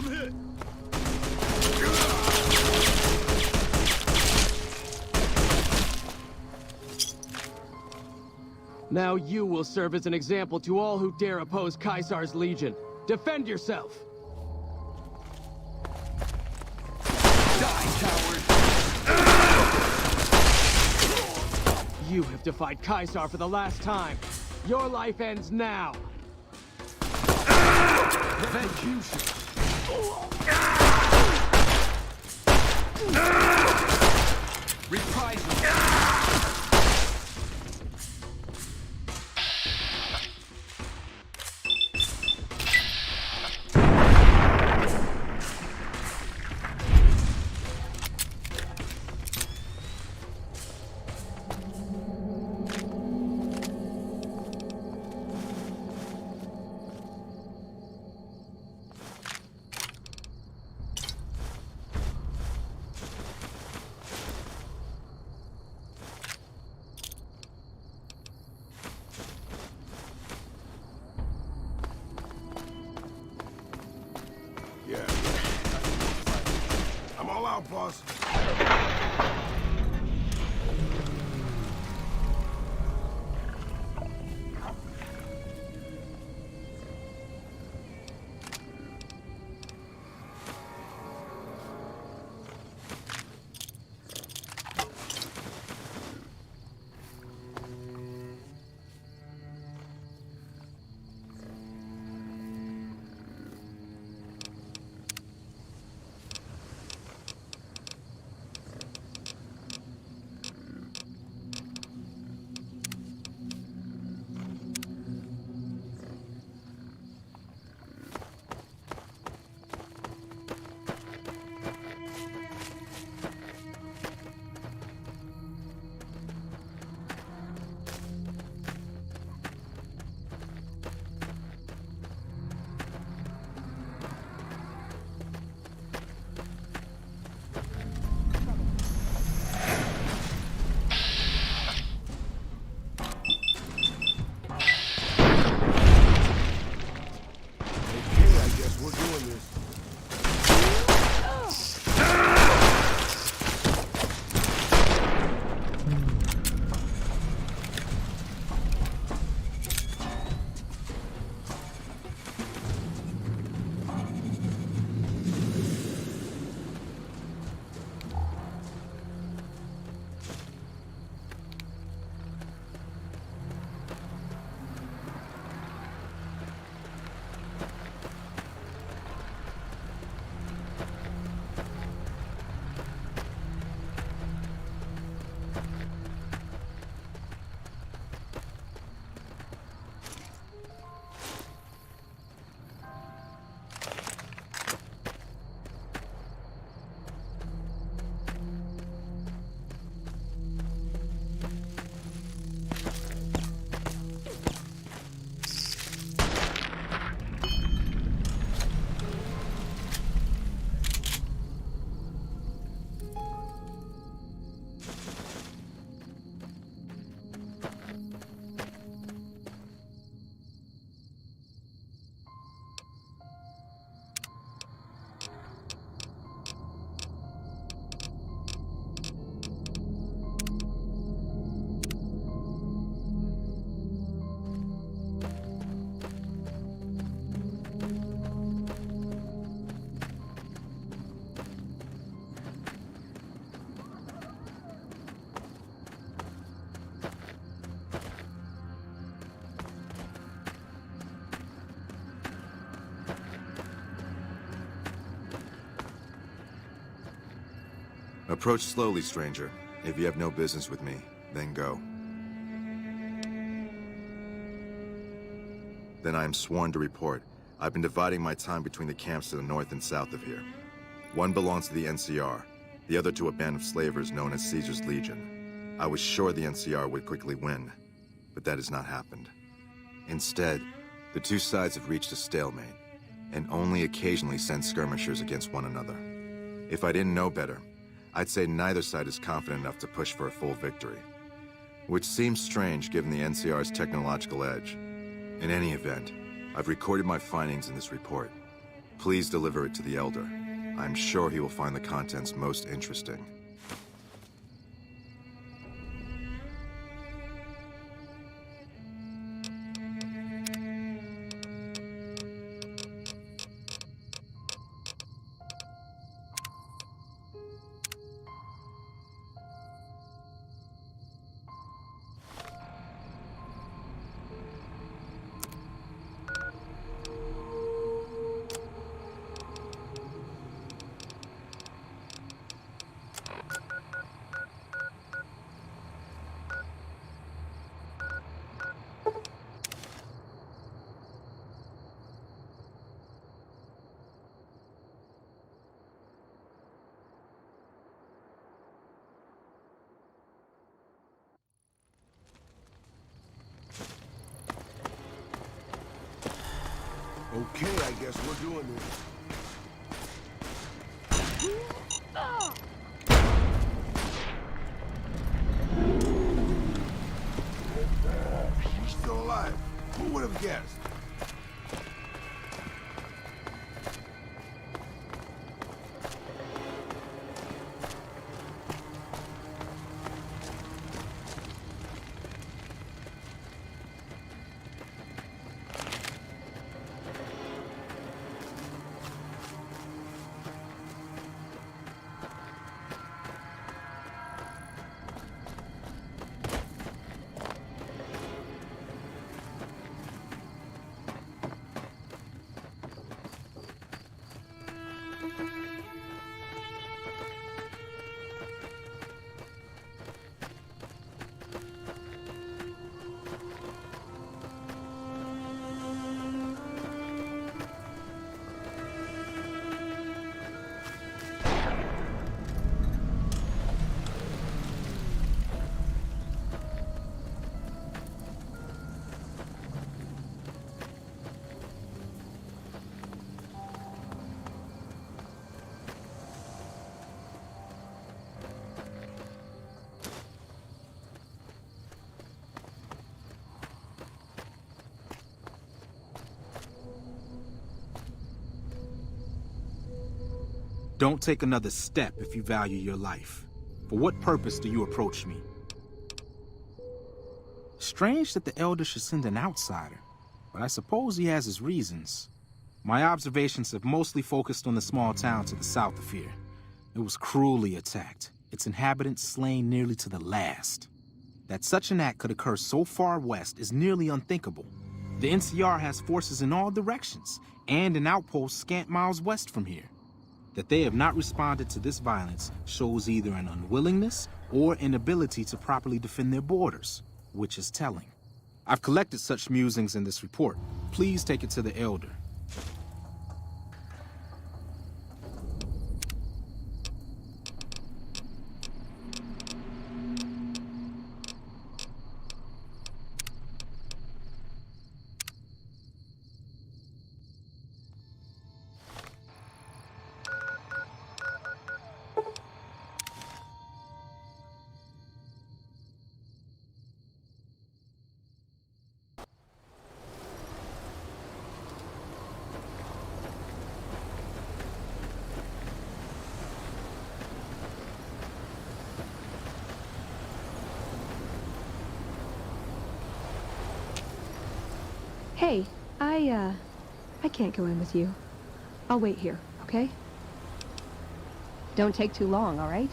I'm hit. Now you will serve as an example to all who dare oppose Caesar's legion. Defend yourself! Die, coward! You have defied Caesar for the last time. Your life ends now. Execution! Reprisal! Yeah. I'm all out, boss. Approach slowly, stranger. If you have no business with me, then go. Then I am sworn to report. I've been dividing my time between the camps to the north and south of here. One belongs to the NCR, the other to a band of slavers known as Caesar's Legion. I was sure the NCR would quickly win, but that has not happened. Instead, the two sides have reached a stalemate, and only occasionally send skirmishers against one another. If I didn't know better, I'd say neither side is confident enough to push for a full victory. Which seems strange given the NCR's technological edge. In any event, I've recorded my findings in this report. Please deliver it to the Elder. I'm sure he will find the contents most interesting. Okay, I guess we're doing this. She's still alive. Who would have guessed? Don't take another step if you value your life. For what purpose do you approach me? Strange that the Elder should send an outsider, but I suppose he has his reasons. My observations have mostly focused on the small town to the south of here. It was cruelly attacked, its inhabitants slain nearly to the last. That such an act could occur so far west is nearly unthinkable. The NCR has forces in all directions, and an outpost scant miles west from here. That they have not responded to this violence shows either an unwillingness or inability to properly defend their borders, which is telling. I've collected such musings in this report. Please take it to the Elder. Hey, I can't go in with you. I'll wait here, okay? Don't take too long, all right?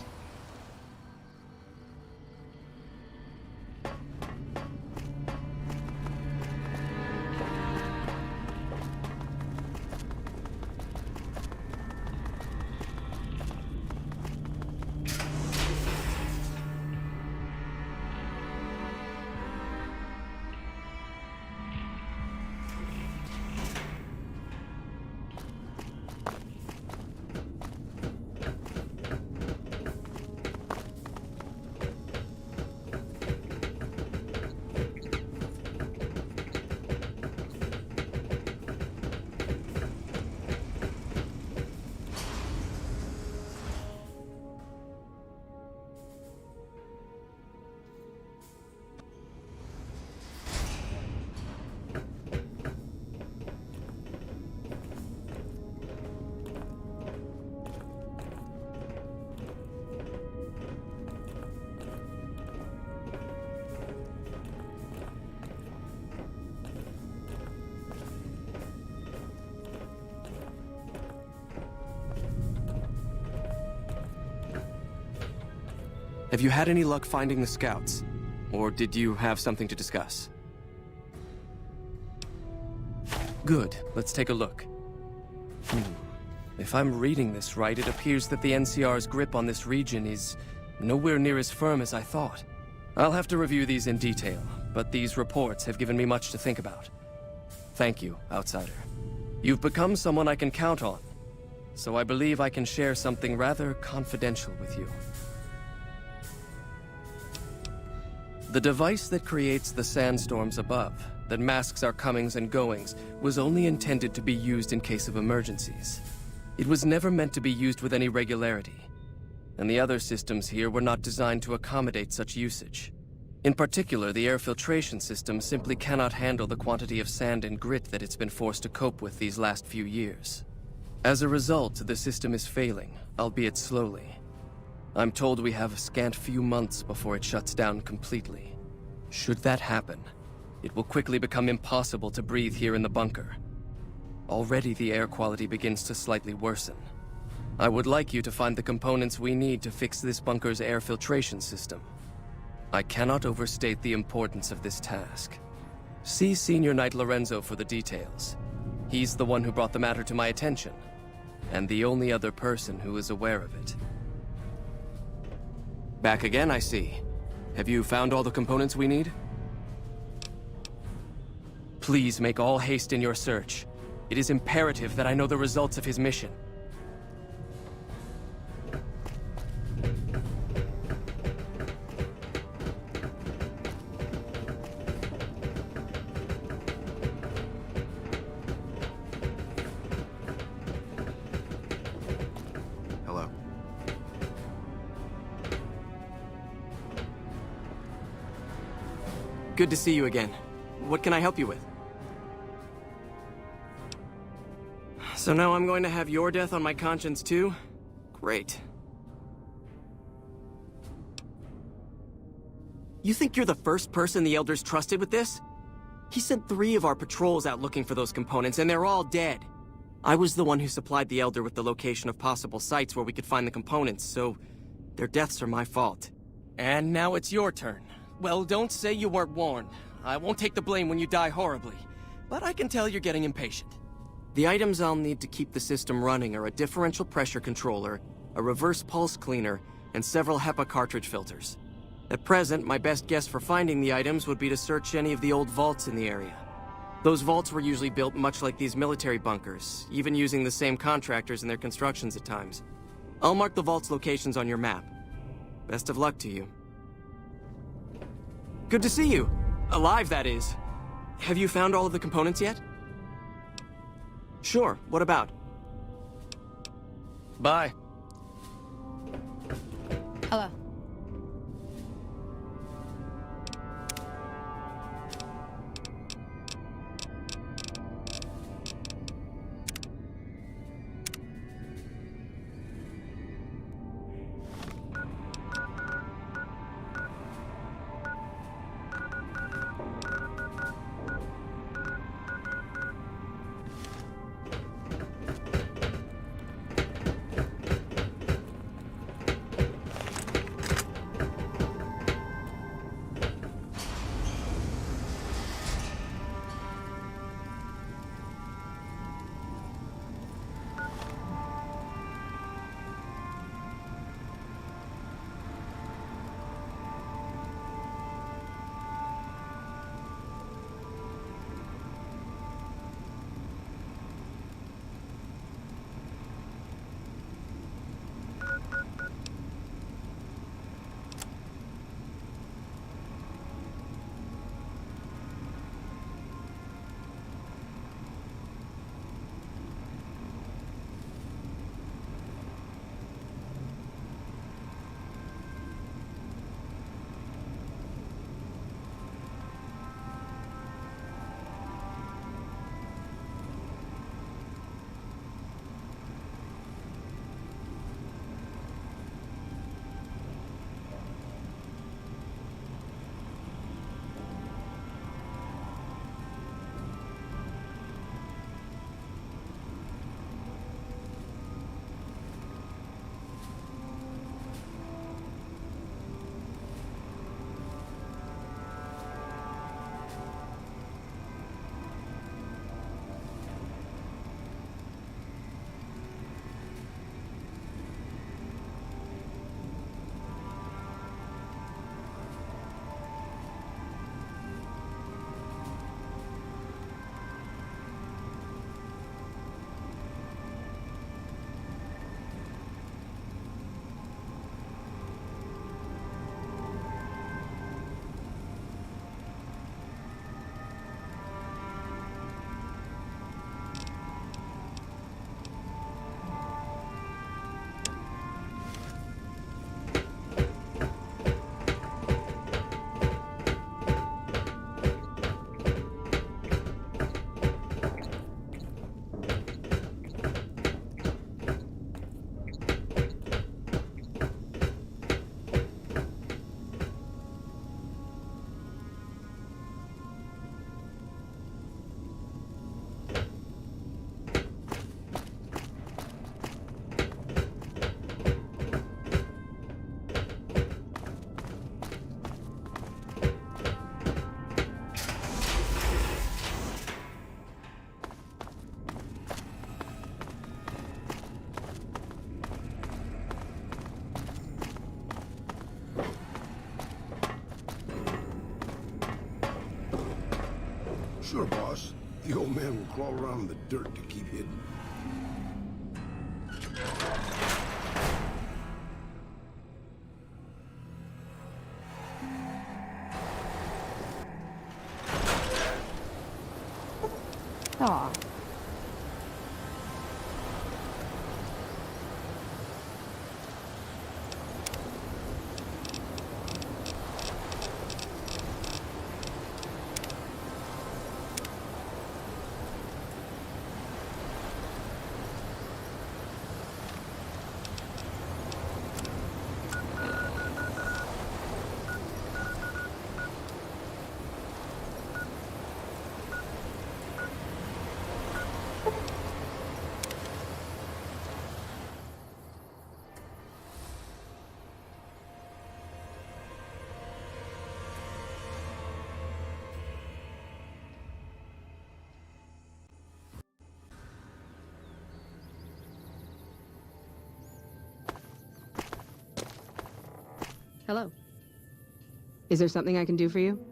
Have you had any luck finding the scouts? Or did you have something to discuss? Good. Let's take a look. If I'm reading this right, it appears that the NCR's grip on this region is nowhere near as firm as I thought. I'll have to review these in detail, but these reports have given me much to think about. Thank you, Outsider. You've become someone I can count on, so I believe I can share something rather confidential with you. The device that creates the sandstorms above, that masks our comings and goings, was only intended to be used in case of emergencies. It was never meant to be used with any regularity, and the other systems here were not designed to accommodate such usage. In particular, the air filtration system simply cannot handle the quantity of sand and grit that it's been forced to cope with these last few years. As a result, the system is failing, albeit slowly. I'm told we have a scant few months before it shuts down completely. Should that happen, it will quickly become impossible to breathe here in the bunker. Already the air quality begins to slightly worsen. I would like you to find the components we need to fix this bunker's air filtration system. I cannot overstate the importance of this task. See Senior Knight Lorenzo for the details. He's the one who brought the matter to my attention, and the only other person who is aware of it. Back again, I see. Have you found all the components we need? Please make all haste in your search. It is imperative that I know the results of his mission. Hello. Good to see you again. What can I help you with? So now I'm going to have your death on my conscience too? Great. You think you're the first person the Elders trusted with this? He sent 3 of our patrols out looking for those components, and they're all dead. I was the one who supplied the Elder with the location of possible sites where we could find the components, so their deaths are my fault. And now it's your turn. Well, don't say you weren't warned. I won't take the blame when you die horribly, but I can tell you're getting impatient. The items I'll need to keep the system running are a differential pressure controller, a reverse pulse cleaner, and several HEPA cartridge filters. At present, my best guess for finding the items would be to search any of the old vaults in the area. Those vaults were usually built much like these military bunkers, even using the same contractors in their constructions at times. I'll mark the vault's locations on your map. Best of luck to you. Good to see you. Alive, that is. Have you found all of the components yet? Sure, what about? Bye. Hello. Sure, boss. The old man will crawl around in the dirt to keep hidden. Aw. Hello. Is there something I can do for you?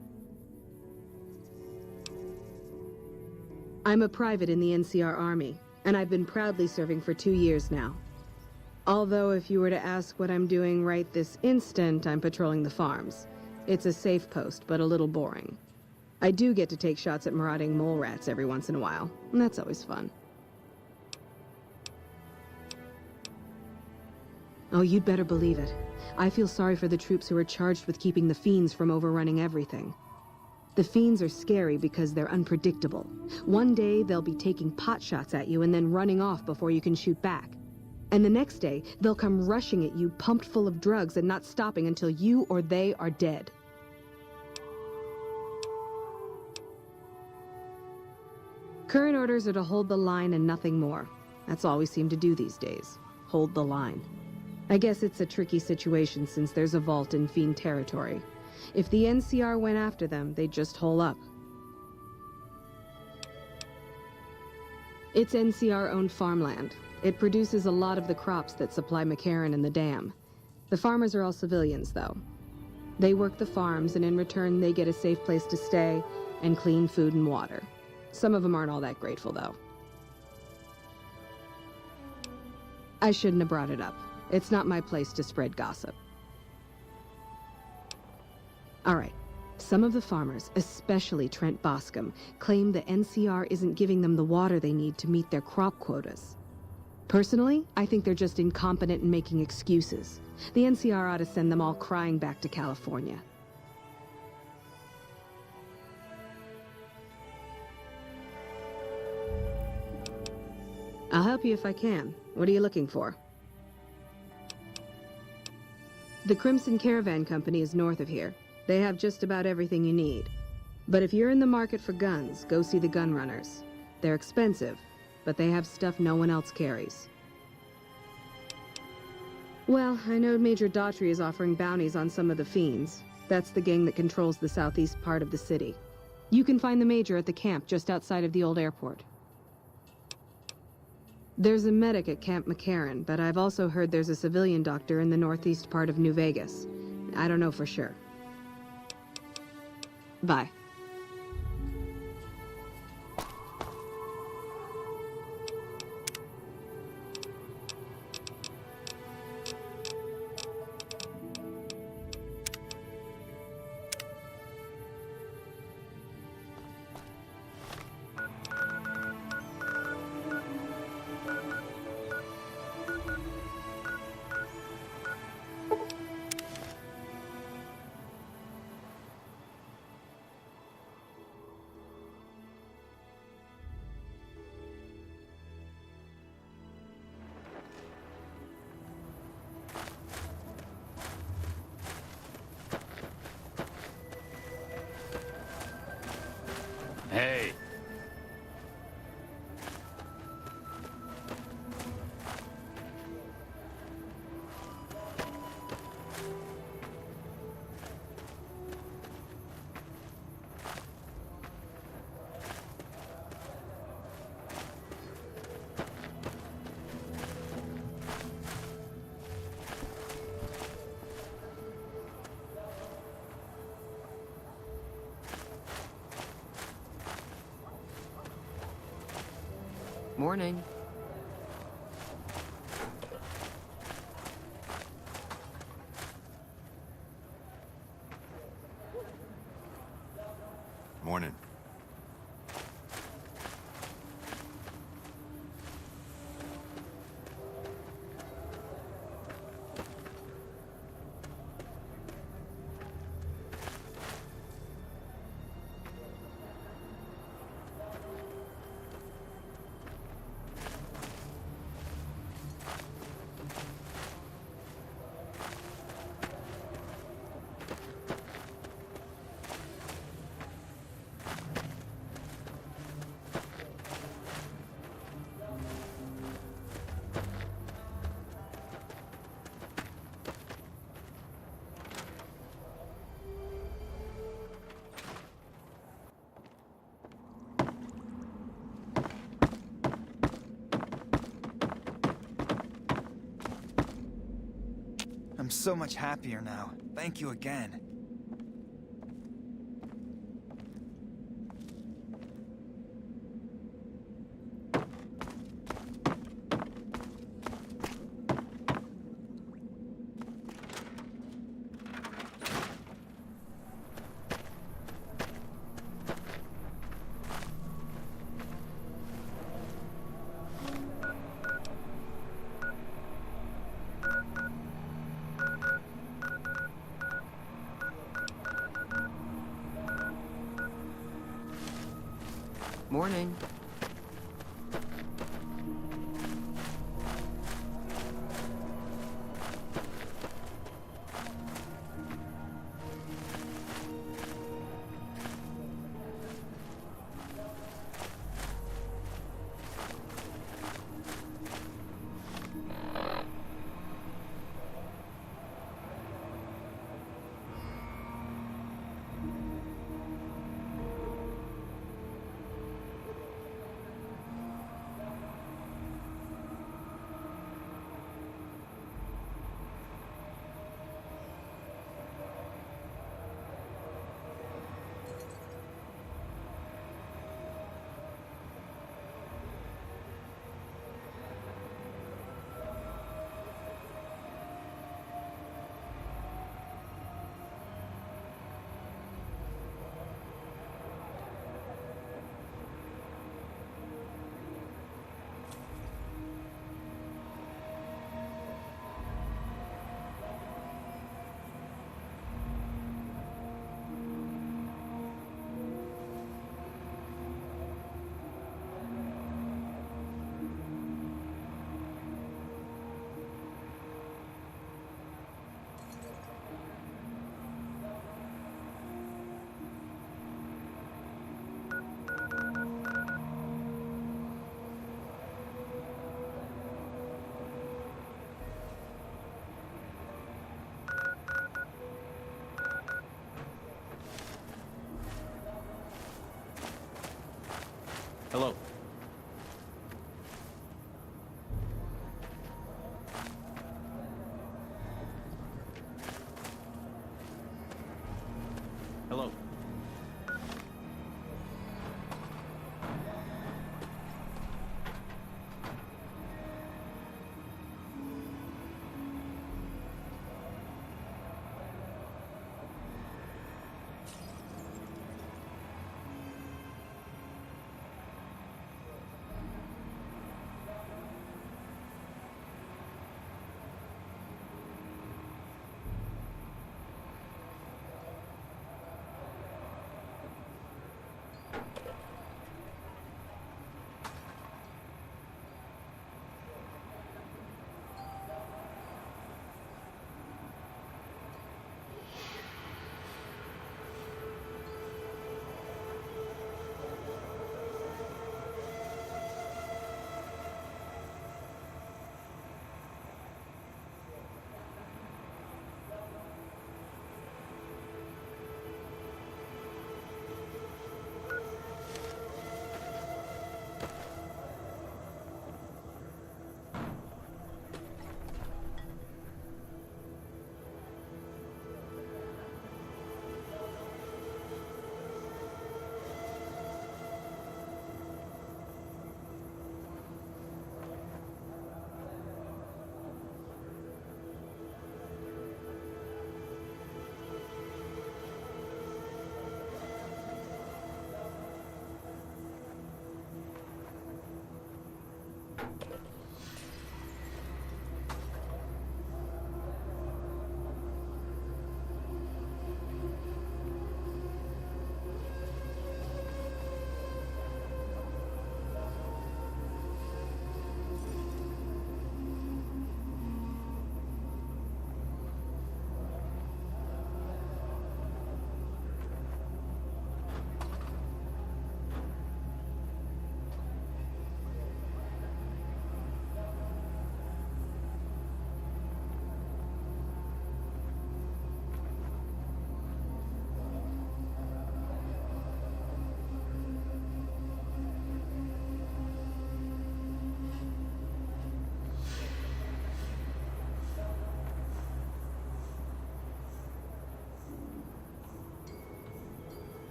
I'm a private in the NCR Army, and I've been proudly serving for 2 years now. Although if you were to ask what I'm doing right this instant, I'm patrolling the farms. It's a safe post, but a little boring. I do get to take shots at marauding mole rats every once in a while, and that's always fun. Oh, you'd better believe it. I feel sorry for the troops who are charged with keeping the fiends from overrunning everything. The fiends are scary because they're unpredictable. One day, they'll be taking pot shots at you and then running off before you can shoot back. And the next day, they'll come rushing at you pumped full of drugs and not stopping until you or they are dead. Current orders are to hold the line and nothing more. That's all we seem to do these days. Hold the line. I guess it's a tricky situation since there's a vault in fiend territory. If the NCR went after them, they'd just hole up. It's NCR-owned farmland. It produces a lot of the crops that supply McCarran and the dam. The farmers are all civilians, though. They work the farms, and in return, they get a safe place to stay and clean food and water. Some of them aren't all that grateful, though. I shouldn't have brought it up. It's not my place to spread gossip. All right. Some of the farmers, especially Trent Boscom, claim the NCR isn't giving them the water they need to meet their crop quotas. Personally, I think they're just incompetent and making excuses. The NCR ought to send them all crying back to California. I'll help you if I can. What are you looking for? The Crimson Caravan Company is north of here. They have just about everything you need. But if you're in the market for guns, go see the gun runners. They're expensive, but they have stuff no one else carries. Well, I know Major Daughtry is offering bounties on some of the fiends. That's the gang that controls the southeast part of the city. You can find the Major at the camp just outside of the old airport. There's a medic at Camp McCarran, but I've also heard there's a civilian doctor in the northeast part of New Vegas. I don't know for sure. Bye. Morning. Morning. I'm so much happier now. Thank you again. Morning.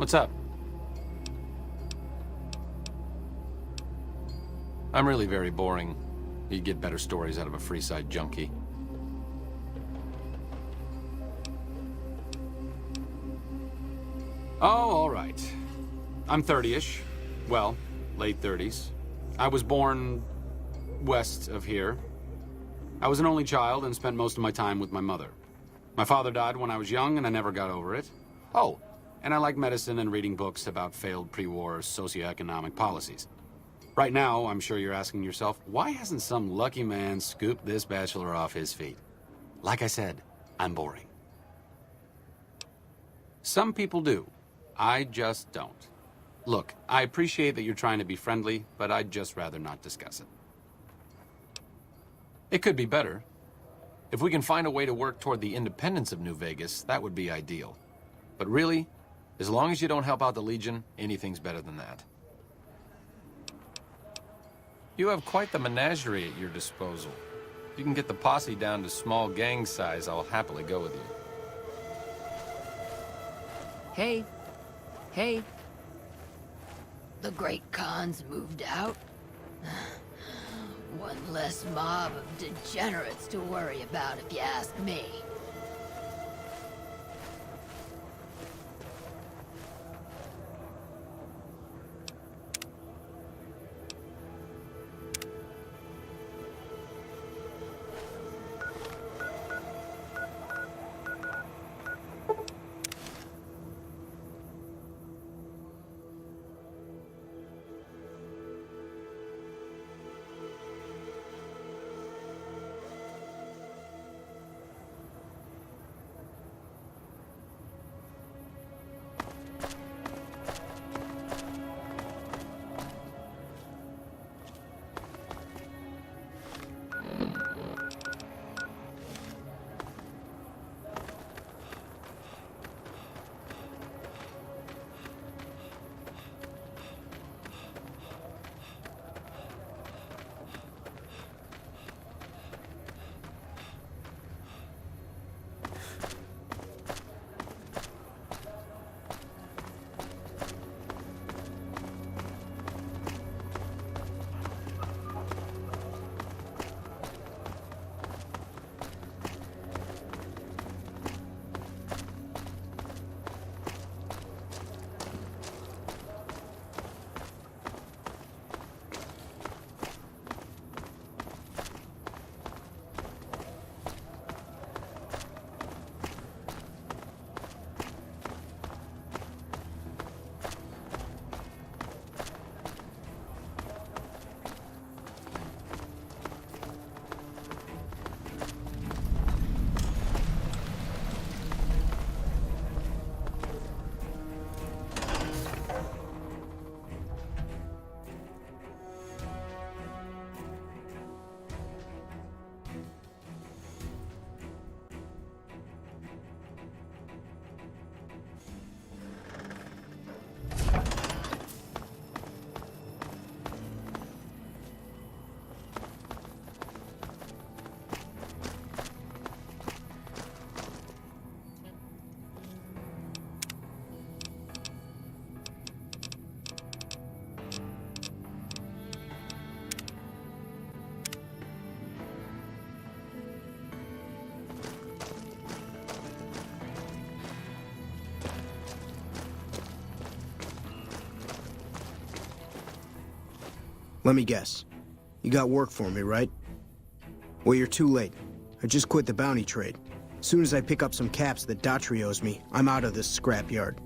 What's up? I'm really very boring. You'd get better stories out of a Freeside junkie. Oh, all right. I'm 30-ish. Well, late 30s. I was born west of here. I was an only child and spent most of my time with my mother. My father died when I was young and I never got over it. Oh, and I like medicine and reading books about failed pre-war socioeconomic policies. Right now, I'm sure you're asking yourself, why hasn't some lucky man scooped this bachelor off his feet? Like I said, I'm boring. Some people do. I just don't. Look, I appreciate that you're trying to be friendly, but I'd just rather not discuss it. It could be better. If we can find a way to work toward the independence of New Vegas, that would be ideal. But really, as long as you don't help out the Legion, anything's better than that. You have quite the menagerie at your disposal. If you can get the posse down to small gang size, I'll happily go with you. Hey. Hey. The Great Khan's moved out. One less mob of degenerates to worry about, if you ask me. Let me guess. You got work for me, right? Well, you're too late. I just quit the bounty trade. As soon as I pick up some caps that Daughtry owes me, I'm out of this scrapyard.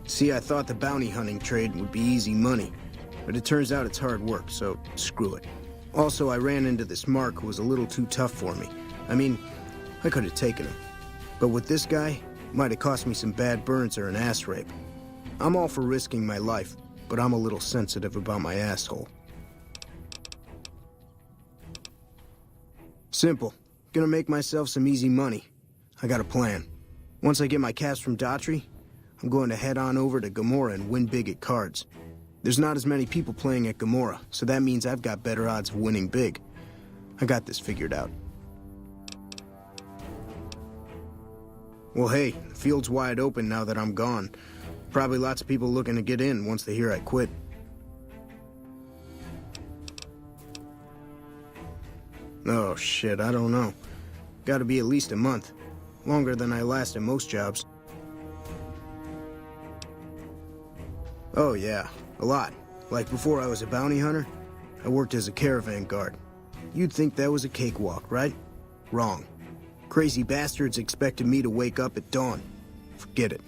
See, I thought the bounty hunting trade would be easy money, but it turns out it's hard work, so screw it. Also, I ran into this Mark who was a little too tough for me. I mean, I could have taken him. But with this guy, it might have cost me some bad burns or an ass rape. I'm all for risking my life, but I'm a little sensitive about my asshole. Simple. Gonna make myself some easy money. I got a plan. Once I get my caps from Daughtry, I'm going to head on over to Gomorrah and win big at cards. There's not as many people playing at Gomorrah, so that means I've got better odds of winning big. I got this figured out. Well, hey, the field's wide open now that I'm gone. Probably lots of people looking to get in once they hear I quit. Oh, shit, I don't know. Gotta be at least a month. Longer than I last in most jobs. Oh, yeah, a lot. Like before I was a bounty hunter, I worked as a caravan guard. You'd think that was a cakewalk, right? Wrong. Crazy bastards expected me to wake up at dawn. Forget it.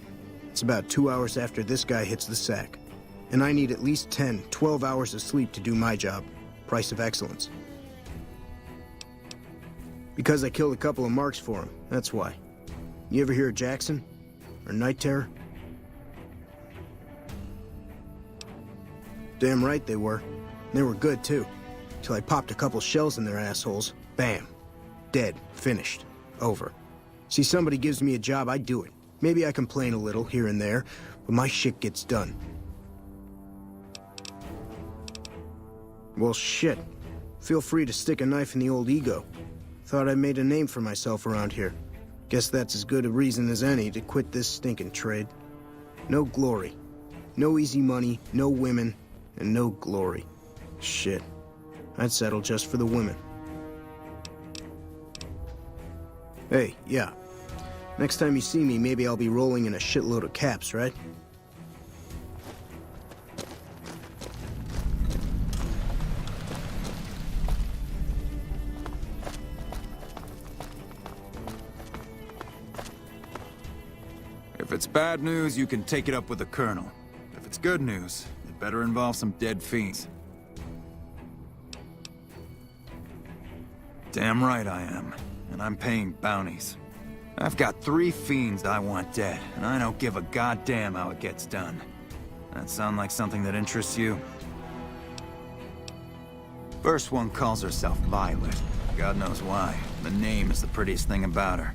It's about 2 hours after this guy hits the sack. And I need at least 10, 12 hours of sleep to do my job. Price of excellence. Because I killed a couple of marks for him, that's why. You ever hear of Jackson? Or Night Terror? Damn right they were. They were good, too. Till I popped a couple shells in their assholes. Bam. Dead. Finished. Over. See, somebody gives me a job, I do it. Maybe I complain a little here and there, but my shit gets done. Well, shit. Feel free to stick a knife in the old ego. Thought I made a name for myself around here. Guess that's as good a reason as any to quit this stinking trade. No glory. No easy money, no women, and no glory. Shit. I'd settle just for the women. Hey, yeah. Next time you see me, maybe I'll be rolling in a shitload of caps, right? If it's bad news, you can take it up with the Colonel. If it's good news, it better involve some dead fiends. Damn right I am. And I'm paying bounties. I've got 3 fiends I want dead, and I don't give a goddamn how it gets done. That sound like something that interests you? First one calls herself Violet. God knows why. The name is the prettiest thing about her.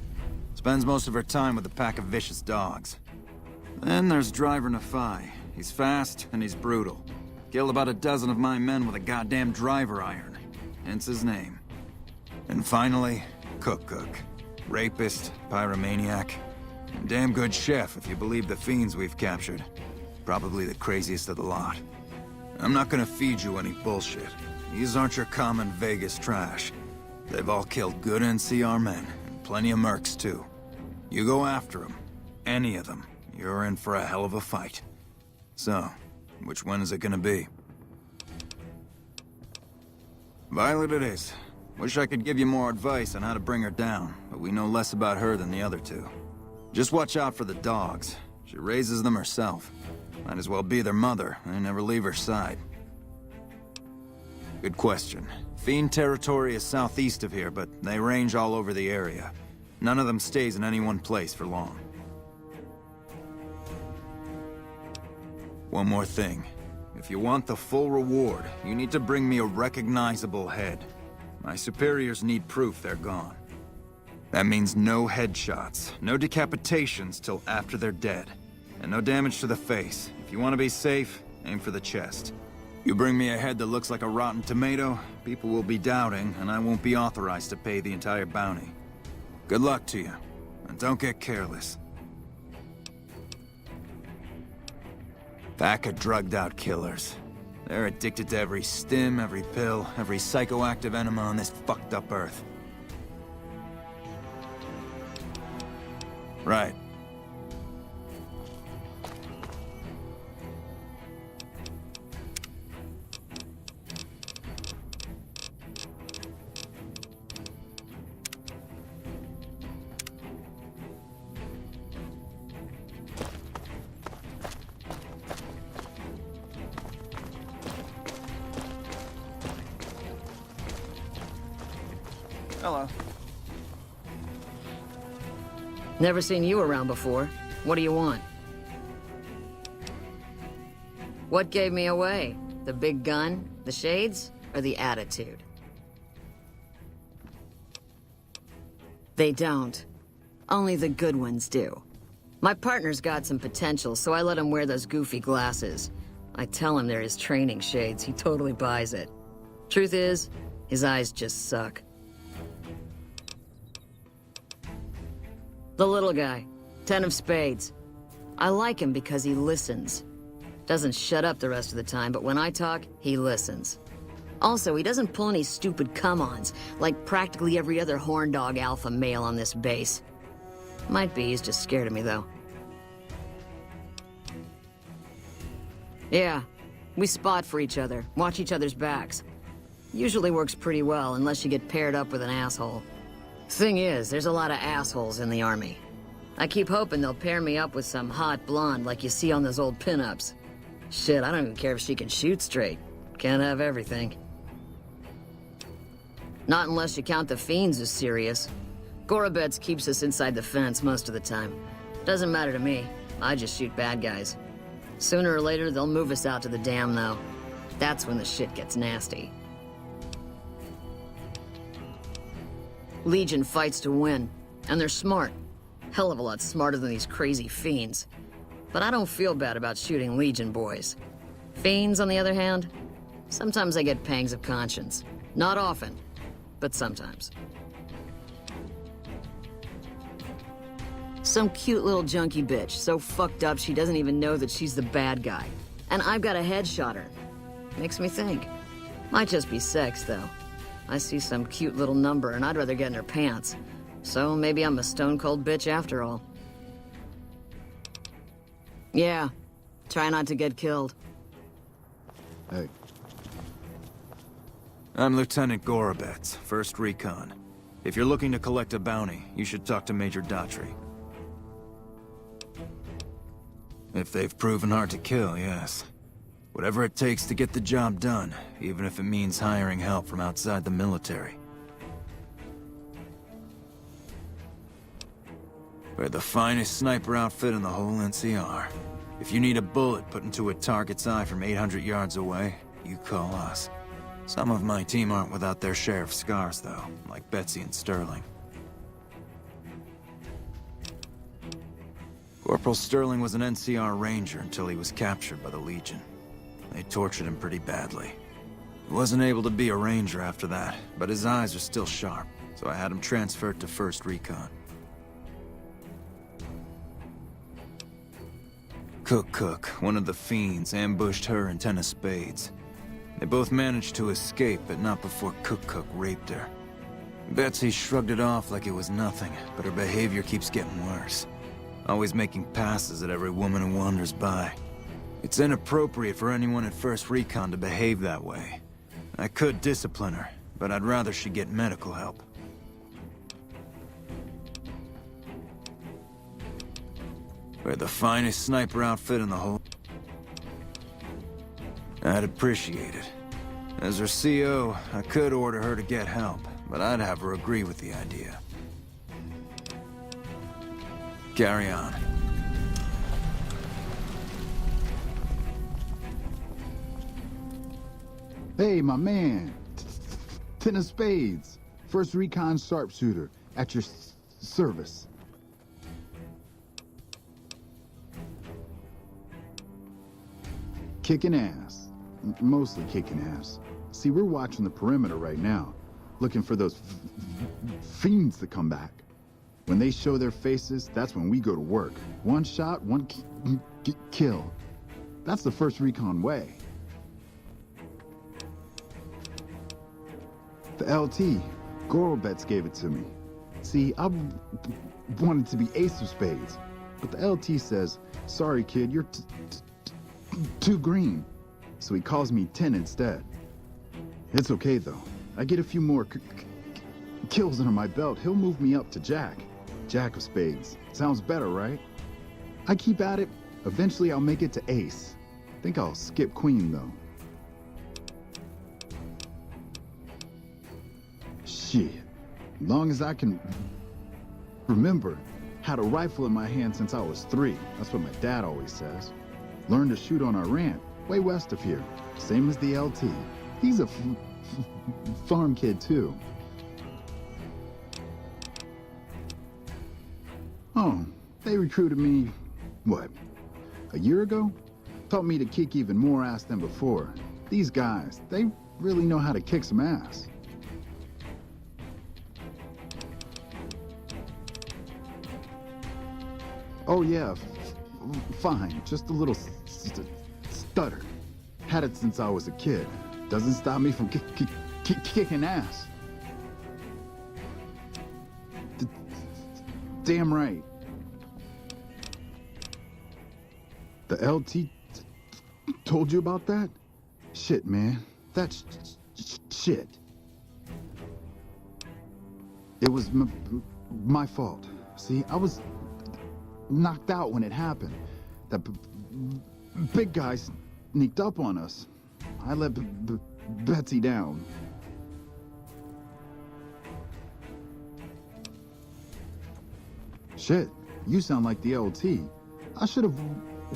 Spends most of her time with a pack of vicious dogs. Then there's Driver Nephi. He's fast and he's brutal. Killed about a dozen of my men with a goddamn driver iron. Hence his name. And finally, Cook. Rapist, pyromaniac, and damn good chef if you believe the fiends we've captured. Probably the craziest of the lot. I'm not gonna feed you any bullshit. These aren't your common Vegas trash. They've all killed good NCR men, and plenty of mercs too. You go after them, any of them, you're in for a hell of a fight. So, which one is it gonna be? Violet it is. Wish I could give you more advice on how to bring her down, but we know less about her than the other 2. Just watch out for the dogs. She raises them herself. Might as well be their mother. They never leave her side. Good question. Fiend territory is southeast of here, but they range all over the area. None of them stays in any one place for long. One more thing. If you want the full reward, you need to bring me a recognizable head. My superiors need proof they're gone. That means no headshots, no decapitations till after they're dead, and no damage to the face. If you want to be safe, aim for the chest. You bring me a head that looks like a rotten tomato, people will be doubting, and I won't be authorized to pay the entire bounty. Good luck to you, and don't get careless. Pack of drugged-out killers. They're addicted to every stim, every pill, every psychoactive enema on this fucked up earth. Right. Hello. Never seen you around before. What do you want? What gave me away? The big gun, the shades, or the attitude? They don't. Only the good ones do. My partner's got some potential, so I let him wear those goofy glasses. I tell him they're his training shades, he totally buys it. Truth is, his eyes just suck. The little guy. 10 of spades. I like him because he listens. Doesn't shut up the rest of the time, but when I talk, he listens. Also, he doesn't pull any stupid come-ons, like practically every other horn dog alpha male on this base. Might be he's just scared of me, though. Yeah, we spot for each other, watch each other's backs. Usually works pretty well, unless you get paired up with an asshole. Thing is, there's a lot of assholes in the army. I keep hoping they'll pair me up with some hot blonde like you see on those old pinups. Shit, I don't even care if she can shoot straight. Can't have everything. Not unless you count the fiends as serious. Gorobets keeps us inside the fence most of the time. Doesn't matter to me. I just shoot bad guys. Sooner or later, they'll move us out to the dam, though. That's when the shit gets nasty. Legion fights to win, and they're smart. Hell of a lot smarter than these crazy fiends. But I don't feel bad about shooting Legion boys. Fiends, on the other hand, sometimes I get pangs of conscience. Not often, but sometimes. Some cute little junkie bitch, so fucked up she doesn't even know that she's the bad guy. And I've got a headshot her. Makes me think. Might just be sex, though. I see some cute little number and I'd rather get in her pants. So maybe I'm a stone-cold bitch after all. Yeah. Try not to get killed. Hey. I'm Lieutenant Gorobets, 1st Recon. If you're looking to collect a bounty, you should talk to Major Daughtry. If they've proven hard to kill, yes. Whatever it takes to get the job done, even if it means hiring help from outside the military. We're the finest sniper outfit in the whole NCR. If you need a bullet put into a target's eye from 800 yards away, you call us. Some of my team aren't without their share of scars, though, like Betsy and Sterling. Corporal Sterling was an NCR Ranger until he was captured by the Legion. They tortured him pretty badly. He wasn't able to be a Ranger after that, but his eyes are still sharp, so I had him transferred to 1st Recon. Cook, one of the fiends, ambushed her and 10 of spades. They both managed to escape, but not before Cook raped her. Betsy shrugged it off like it was nothing, but her behavior keeps getting worse. Always making passes at every woman who wanders by. It's inappropriate for anyone at 1st Recon to behave that way. I could discipline her, but I'd rather she get medical help. We're the finest sniper outfit in the whole... I'd appreciate it. As her CO, I could order her to get help, but I'd have her agree with the idea. Carry on. Hey, my man. 10 of spades. 1st Recon sharpshooter. At your service. Kicking ass. Mostly kicking ass. See, we're watching the perimeter right now. Looking for those fiends to come back. When they show their faces, that's when we go to work. One shot, one kill. That's the 1st Recon way. The LT, Gorobets gave it to me. See, I wanted to be ace of spades, but the LT says, sorry kid, you're too green. So he calls me 10 instead. It's okay though. I get a few more kills under my belt, he'll move me up to Jack. Jack of spades. Sounds better, right? I keep at it. Eventually I'll make it to ace. Think I'll skip queen though. Shit. Long as I can remember. Had a rifle in my hand since I was 3. That's what my dad always says. Learned to shoot on our ranch, way west of here. Same as the LT. He's a farm kid too. Oh, they recruited me, what, a year ago? Taught me to kick even more ass than before. These guys, they really know how to kick some ass. Oh yeah, fine. Just a little stutter. Had it since I was a kid. Doesn't stop me from kicking ass. Damn right. The LT told you about that? Shit, man. That's shit. It was my fault. See, I was knocked out when it happened. That big guy sneaked up on us. I let Betsy down. Shit, you sound like the LT. I should have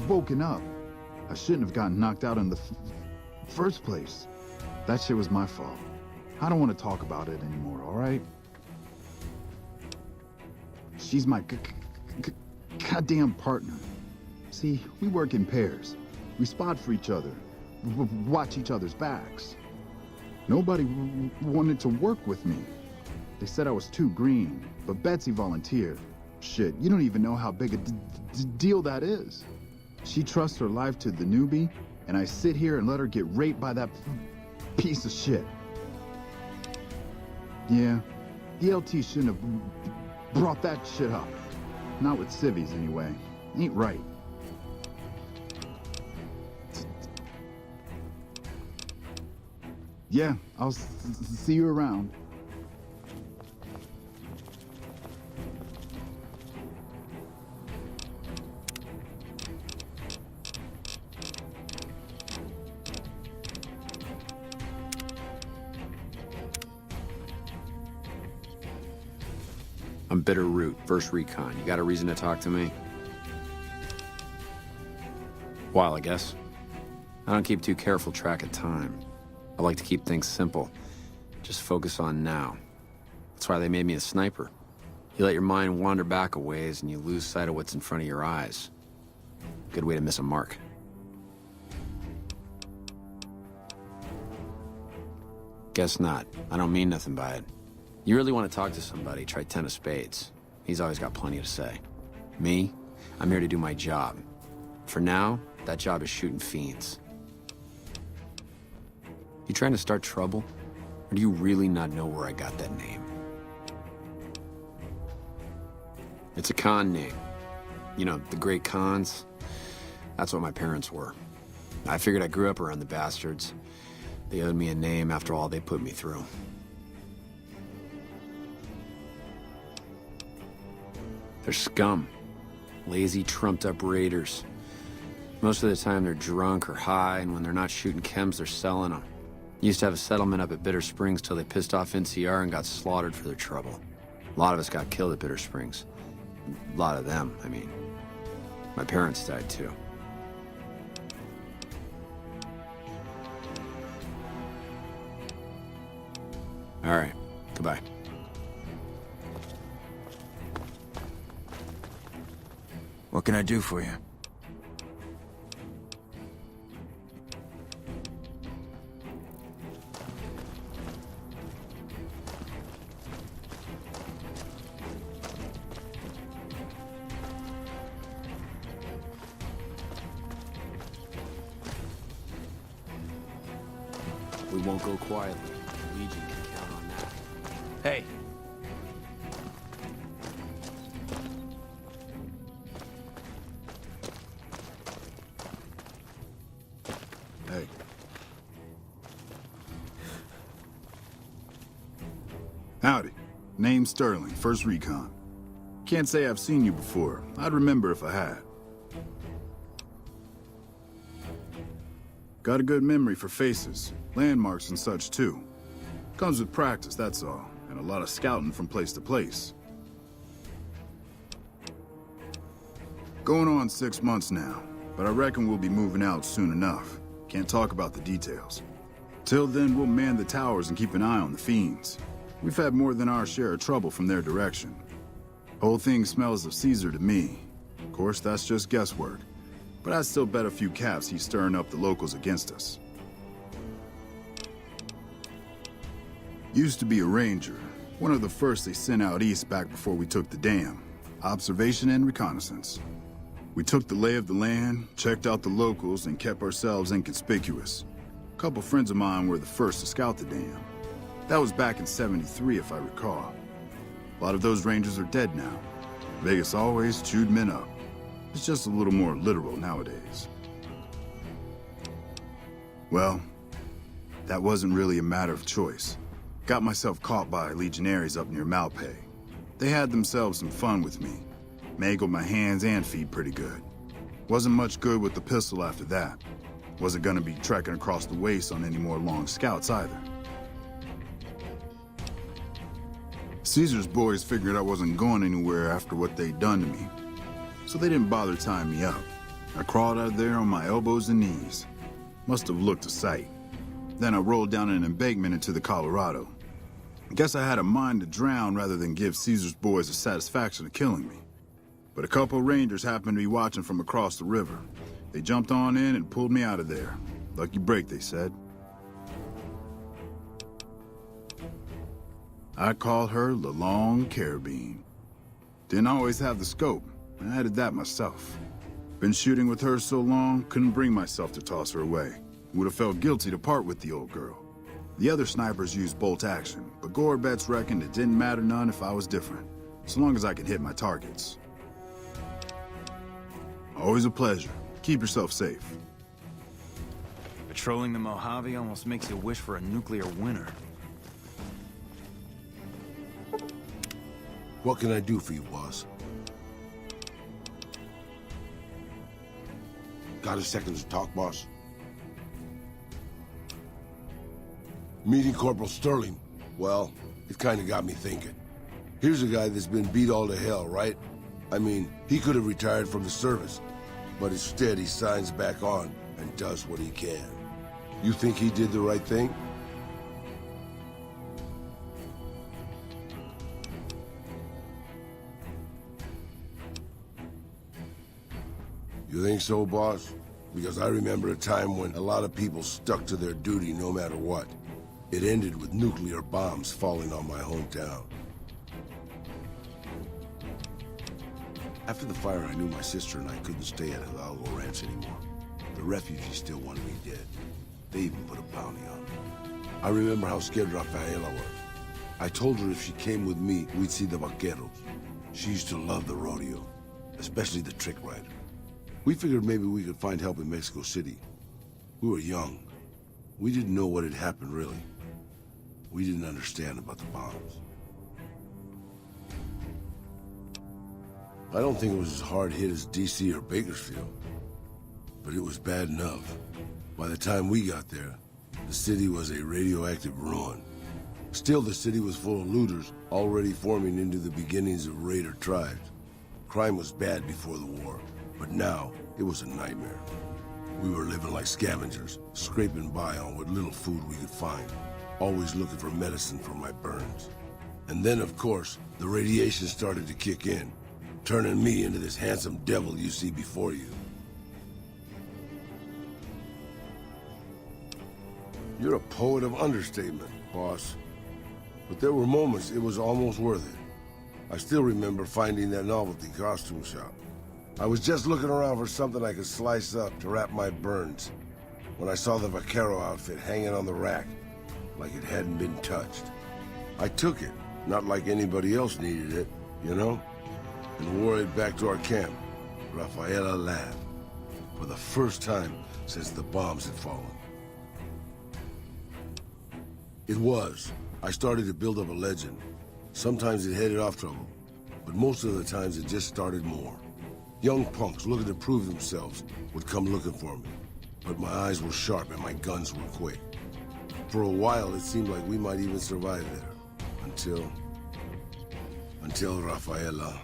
woken up. I shouldn't have gotten knocked out in the first place. That shit was my fault. I don't want to talk about it anymore, all right? She's my goddamn partner. See, we work in pairs. We spot for each other, watch each other's backs. Nobody wanted to work with me. They said I was too green, but Betsy volunteered. Shit, you don't even know how big a deal that is. She trusts her life to the newbie, and I sit here and let her get raped by that piece of shit. Yeah, the LT shouldn't have brought that shit up. Not with civvies, anyway. Ain't right. Yeah, I'll see you around. I'm Bitter Root, first recon. You got a reason to talk to me? While, I guess. I don't keep too careful track of time. I like to keep things simple. Just focus on now. That's why they made me a sniper. You let your mind wander back a ways and you lose sight of what's in front of your eyes. Good way to miss a mark. Guess not. I don't mean nothing by it. You really want to talk to somebody, try 10 of spades. He's always got plenty to say. Me? I'm here to do my job. For now, that job is shooting fiends. You trying to start trouble? Or do you really not know where I got that name? It's a con name. You know, the great cons? That's what my parents were. I figured I grew up around the bastards. They owed me a name after all they put me through. They're scum. Lazy, trumped-up raiders. Most of the time they're drunk or high, and when they're not shooting chems, they're selling them. Used to have a settlement up at Bitter Springs till they pissed off NCR and got slaughtered for their trouble. A lot of us got killed at Bitter Springs. A lot of them, I mean. My parents died too. All right, goodbye. What can I do for you? We won't go quietly. The Legion can count on that. Hey. Hey. Howdy. Name's Sterling, first recon. Can't say I've seen you before. I'd remember if I had. Got a good memory for faces, landmarks and such too. Comes with practice, that's all, and a lot of scouting from place to place. Going on 6 months now, but I reckon we'll be moving out soon enough. Can't talk about the details. Till then, we'll man the towers and keep an eye on the fiends. We've had more than our share of trouble from their direction. Whole thing smells of Caesar to me. Of course, that's just guesswork. But I'd still bet a few caps he's stirring up the locals against us. Used to be a ranger. One of the first they sent out east back before we took the dam. Observation and reconnaissance. We took the lay of the land, checked out the locals, and kept ourselves inconspicuous. A couple friends of mine were the first to scout the dam. That was back in '73, if I recall. A lot of those rangers are dead now. Vegas always chewed men up. It's just a little more literal nowadays. Well, that wasn't really a matter of choice. Got myself caught by legionaries up near Malpay. They had themselves some fun with me. Mangled my hands and feet pretty good. Wasn't much good with the pistol after that. Wasn't gonna be trekking across the waste on any more long scouts either. Caesar's boys figured I wasn't going anywhere after what they'd done to me, so they didn't bother tying me up. I crawled out of there on my elbows and knees. Must have looked a sight. Then I rolled down an embankment into the Colorado. I guess I had a mind to drown rather than give Caesar's boys the satisfaction of killing me. But a couple rangers happened to be watching from across the river. They jumped on in and pulled me out of there. Lucky break, they said. I called her the Long Carabine. Didn't always have the scope. I added that myself. Been shooting with her so long, couldn't bring myself to toss her away. Would have felt guilty to part with the old girl. The other snipers used bolt action, but Gorbets reckoned it didn't matter none if I was different, so long as I could hit my targets. Always a pleasure. Keep yourself safe. Patrolling the Mojave almost makes you wish for a nuclear winter. What can I do for you, boss? Got a second to talk, boss? Meeting Corporal Sterling. Well, it kinda got me thinking. Here's a guy that's been beat all to hell, right? I mean, he could have retired from the service, but instead he signs back on and does what he can. You think he did the right thing? You think so, boss? Because I remember a time when a lot of people stuck to their duty no matter what. It ended with nuclear bombs falling on my hometown. After the fire, I knew my sister and I couldn't stay at Hidalgo Ranch anymore. The refugees still wanted me dead. They even put a bounty on me. I remember how scared Rafaela was. I told her if she came with me, we'd see the vaqueros. She used to love the rodeo, especially the trick rider. We figured maybe we could find help in Mexico City. We were young. We didn't know what had happened, really. We didn't understand about the bombs. I don't think it was as hard hit as DC or Bakersfield, but it was bad enough. By the time we got there, the city was a radioactive ruin. Still, the city was full of looters, already forming into the beginnings of raider tribes. Crime was bad before the war, but now it was a nightmare. We were living like scavengers, scraping by on what little food we could find, always looking for medicine for my burns. And then, of course, the radiation started to kick in, turning me into this handsome devil you see before you. You're a poet of understatement, boss. But there were moments it was almost worth it. I still remember finding that novelty costume shop. I was just looking around for something I could slice up to wrap my burns when I saw the vaquero outfit hanging on the rack like it hadn't been touched. I took it, not like anybody else needed it, you know, and wore it back to our camp. Rafaela laughed, for the first time since the bombs had fallen. It was. I started to build up a legend. Sometimes it headed off trouble, but most of the times it just started more. Young punks looking to prove themselves would come looking for me, but my eyes were sharp and my guns were quick. For a while, it seemed like we might even survive there, until Rafaela.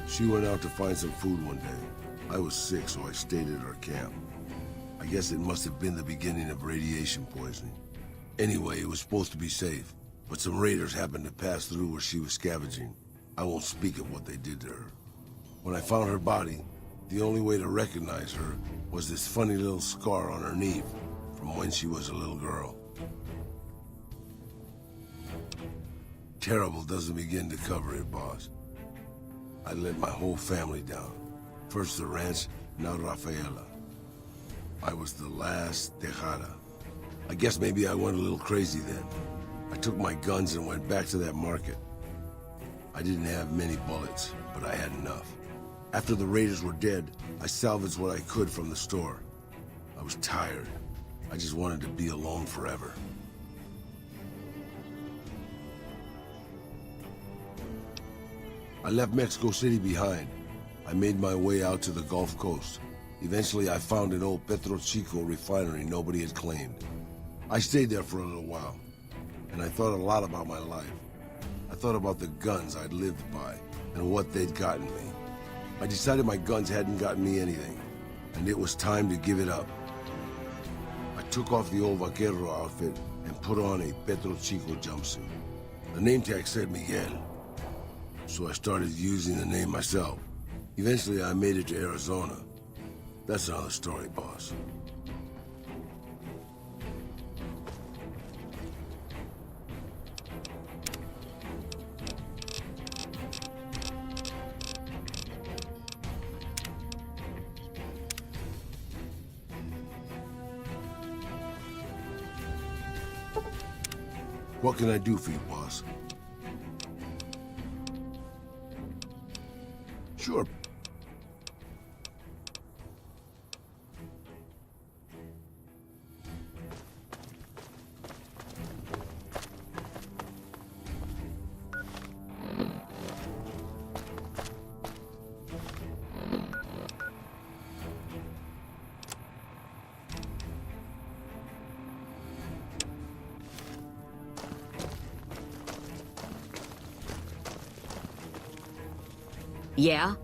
She went out to find some food one day. I was sick, so I stayed at our camp. I guess it must have been the beginning of radiation poisoning. Anyway, it was supposed to be safe, but some raiders happened to pass through where she was scavenging. I won't speak of what they did to her. When I found her body, the only way to recognize her was this funny little scar on her knee from when she was a little girl. Terrible doesn't begin to cover it, boss. I let my whole family down. First the ranch, now Rafaela. I was the last Tejada. I guess maybe I went a little crazy then. I took my guns and went back to that market. I didn't have many bullets, but I had enough. After the raiders were dead, I salvaged what I could from the store. I was tired. I just wanted to be alone forever. I left Mexico City behind. I made my way out to the Gulf Coast. Eventually, I found an old Petro Chico refinery nobody had claimed. I stayed there for a little while, and I thought a lot about my life. I thought about the guns I'd lived by, and what they'd gotten me. I decided my guns hadn't gotten me anything, and it was time to give it up. I took off the old vaquero outfit and put on a Petro Chico jumpsuit. The name tag said Miguel, so I started using the name myself. Eventually, I made it to Arizona. That's another story, boss. What can I do for you, boss? Sure. Yeah?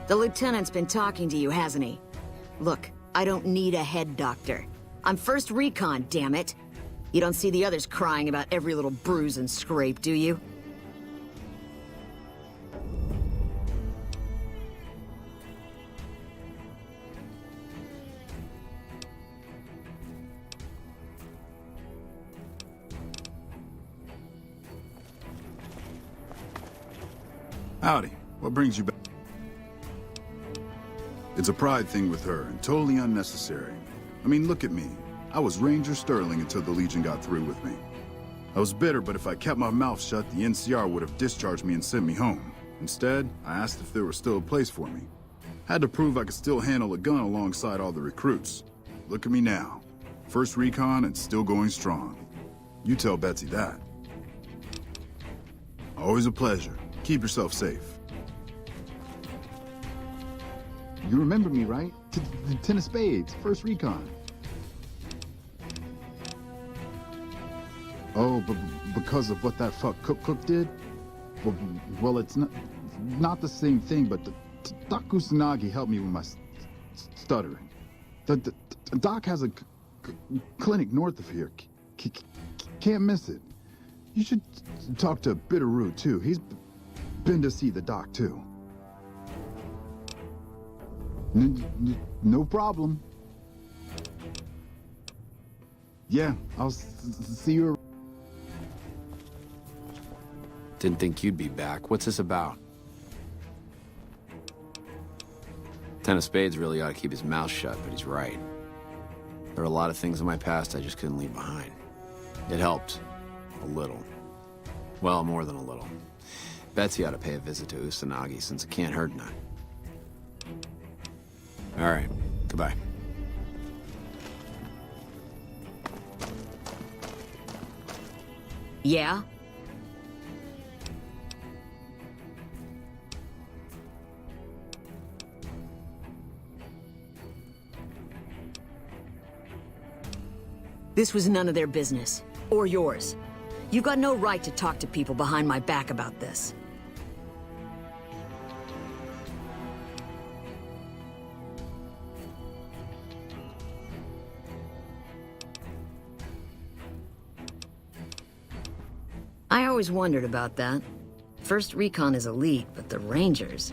The lieutenant's been talking to you, hasn't he? Look, I don't need a head doctor. I'm first recon, damn it. You don't see the others crying about every little bruise and scrape, do you? Howdy. What brings you back? It's a pride thing with her, and totally unnecessary. I mean, look at me. I was Ranger Sterling until the Legion got through with me. I was bitter, but if I kept my mouth shut, the NCR would have discharged me and sent me home. Instead, I asked if there was still a place for me. Had to prove I could still handle a gun alongside all the recruits. Look at me now. First recon and still going strong. You tell Betsy that. Always a pleasure. Keep yourself safe. You remember me, right? The Ten of Spades, first recon. Oh, but because of what that fuck Cook did? Well, it's not the same thing, but Doc Kusanagi helped me with my stuttering. The Doc has a clinic north of here. Can't miss it. You should talk to Bitterroot, too. He's been to see the Doc, too. No problem. Yeah, I'll see you. Didn't think you'd be back. What's this about? Ten of Spades really ought to keep his mouth shut, but he's right. There are a lot of things in my past I just couldn't leave behind. It helped. A little. Well, more than a little. Betsy ought to pay a visit to Kusanagi, since it can't hurt none. All right. Goodbye. Yeah? This was none of their business. Or yours. You've got no right to talk to people behind my back about this. I always wondered about that. First Recon is elite, but the Rangers...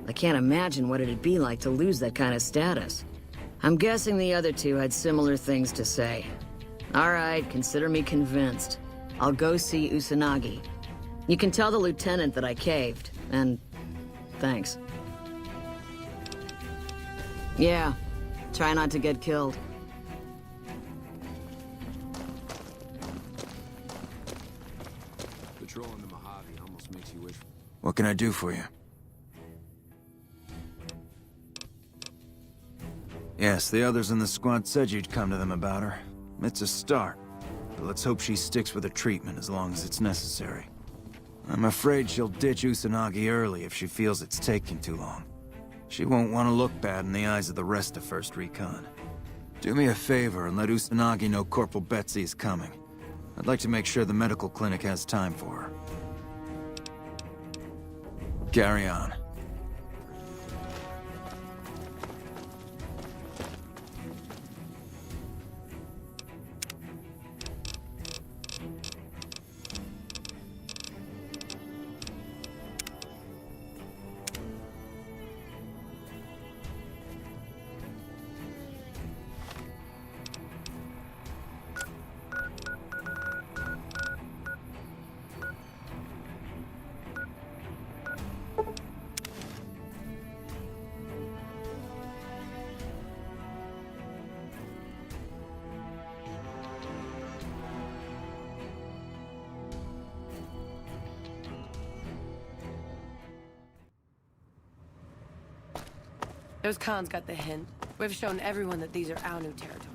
I can't imagine what it'd be like to lose that kind of status. I'm guessing the other two had similar things to say. All right, consider me convinced. I'll go see Usanagi. You can tell the lieutenant that I caved, and thanks. Yeah, try not to get killed. Patrolling the Mojave almost makes you wish. What can I do for you? Yes, the others in the squad said you'd come to them about her. It's a start, but let's hope she sticks with her treatment as long as it's necessary. I'm afraid she'll ditch Usanagi early if she feels it's taking too long. She won't want to look bad in the eyes of the rest of First Recon. Do me a favor and let Usanagi know Corporal Betsy is coming. I'd like to make sure the medical clinic has time for her. Carry on. Those cons got the hint. We've shown everyone that these are our new territories.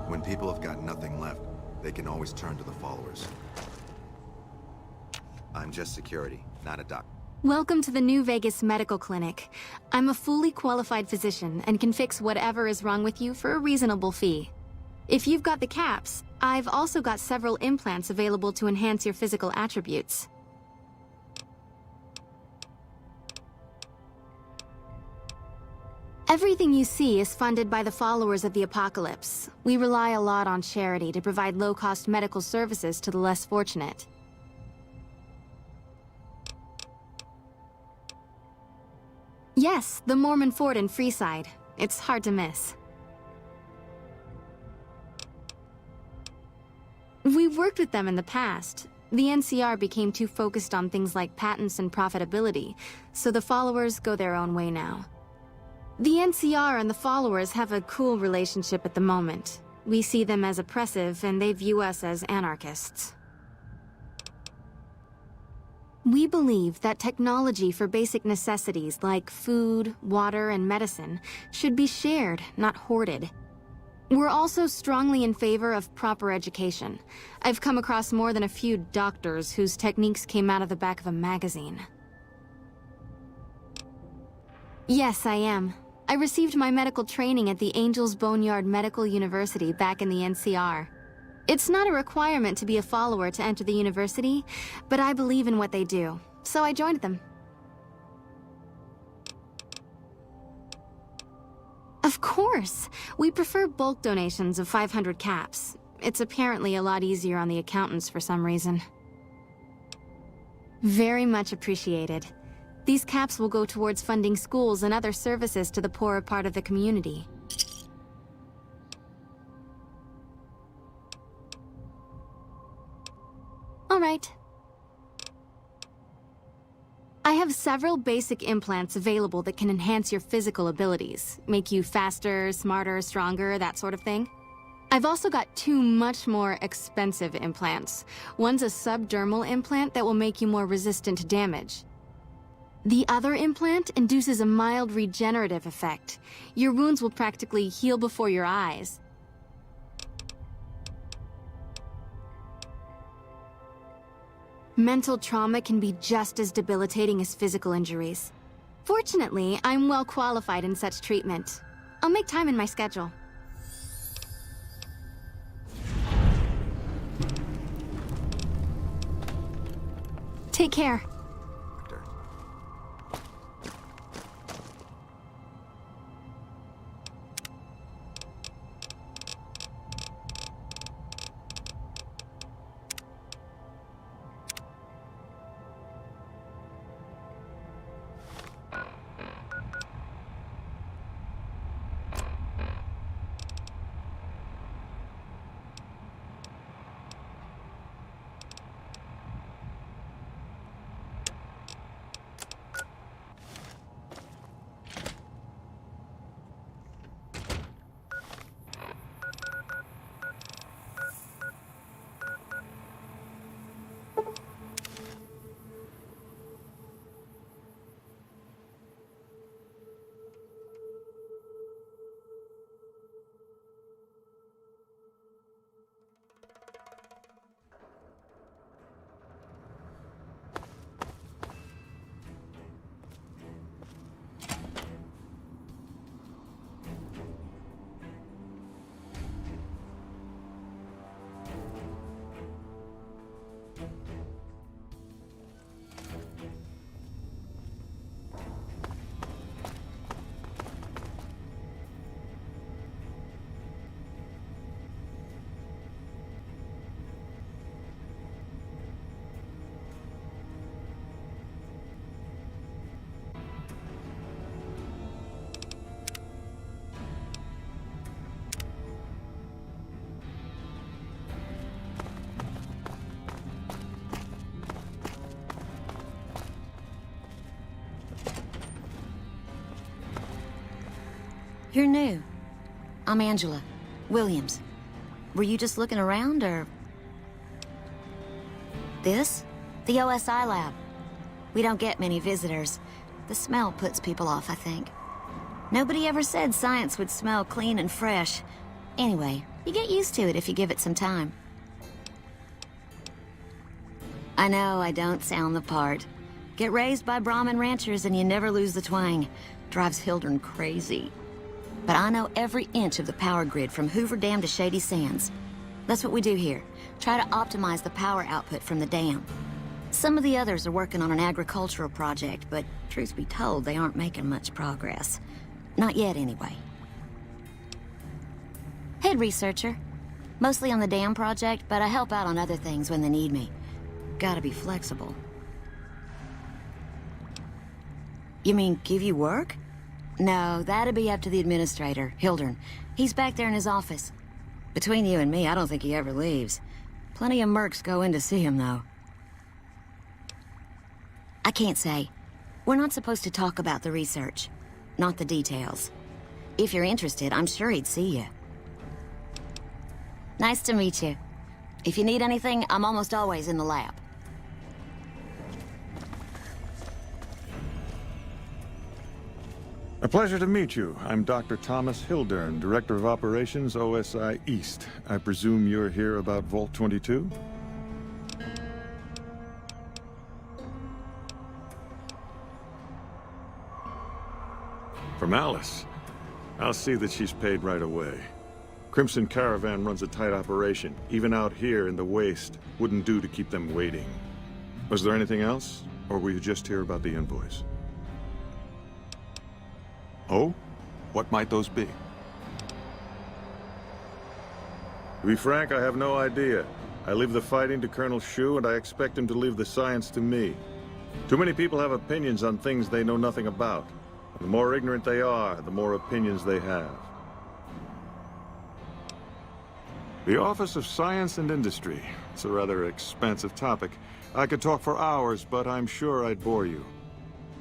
When people have got nothing left, they can always turn to the followers. I'm just security, not a doctor. Welcome to the New Vegas Medical Clinic. I'm a fully qualified physician and can fix whatever is wrong with you for a reasonable fee. If you've got the caps, I've also got several implants available to enhance your physical attributes. Everything you see is funded by the followers of the Apocalypse. We rely a lot on charity to provide low-cost medical services to the less fortunate. Yes, the Mormon Fort in Freeside. It's hard to miss. We've worked with them in the past. The NCR became too focused on things like patents and profitability, so the followers go their own way now. The NCR and the followers have a cool relationship at the moment. We see them as oppressive, and they view us as anarchists. We believe that technology for basic necessities like food, water, and medicine should be shared, not hoarded. We're also strongly in favor of proper education. I've come across more than a few doctors whose techniques came out of the back of a magazine. Yes, I am. I received my medical training at the Angels Boneyard Medical University back in the NCR. It's not a requirement to be a follower to enter the university, but I believe in what they do, so I joined them. Of course! We prefer bulk donations of 500 caps. It's apparently a lot easier on the accountants for some reason. Very much appreciated. These caps will go towards funding schools and other services to the poorer part of the community. All right. I have several basic implants available that can enhance your physical abilities, make you faster, smarter, stronger, that sort of thing. I've also got two much more expensive implants. One's a subdermal implant that will make you more resistant to damage. The other implant induces a mild regenerative effect. Your wounds will practically heal before your eyes. Mental trauma can be just as debilitating as physical injuries. Fortunately, I'm well qualified in such treatment. I'll make time in my schedule. Take care. You're new. I'm Angela Williams. Were you just looking around, or...? This? The OSI lab. We don't get many visitors. The smell puts people off, I think. Nobody ever said science would smell clean and fresh. Anyway, you get used to it if you give it some time. I know I don't sound the part. Get raised by Brahmin ranchers and you never lose the twang. Drives Hildern crazy. But I know every inch of the power grid from Hoover Dam to Shady Sands. That's what we do here. Try to optimize the power output from the dam. Some of the others are working on an agricultural project, but truth be told, they aren't making much progress. Not yet, anyway. Head researcher. Mostly on the dam project, but I help out on other things when they need me. Gotta be flexible. You mean give you work? No, that'd be up to the administrator, Hildern. He's back there in his office. Between you and me, I don't think he ever leaves. Plenty of mercs go in to see him, though. I can't say. We're not supposed to talk about the research. Not the details. If you're interested, I'm sure he'd see you. Nice to meet you. If you need anything, I'm almost always in the lab. A pleasure to meet you. I'm Dr. Thomas Hildern, Director of Operations, OSI East. I presume you're here about Vault 22? From Alice. I'll see that she's paid right away. Crimson Caravan runs a tight operation. Even out here in the waste, wouldn't do to keep them waiting. Was there anything else? Or were you just here about the invoice? Oh? What might those be? To be frank, I have no idea. I leave the fighting to Colonel Shu, and I expect him to leave the science to me. Too many people have opinions on things they know nothing about. The more ignorant they are, the more opinions they have. The Office of Science and Industry. It's a rather expansive topic. I could talk for hours, but I'm sure I'd bore you.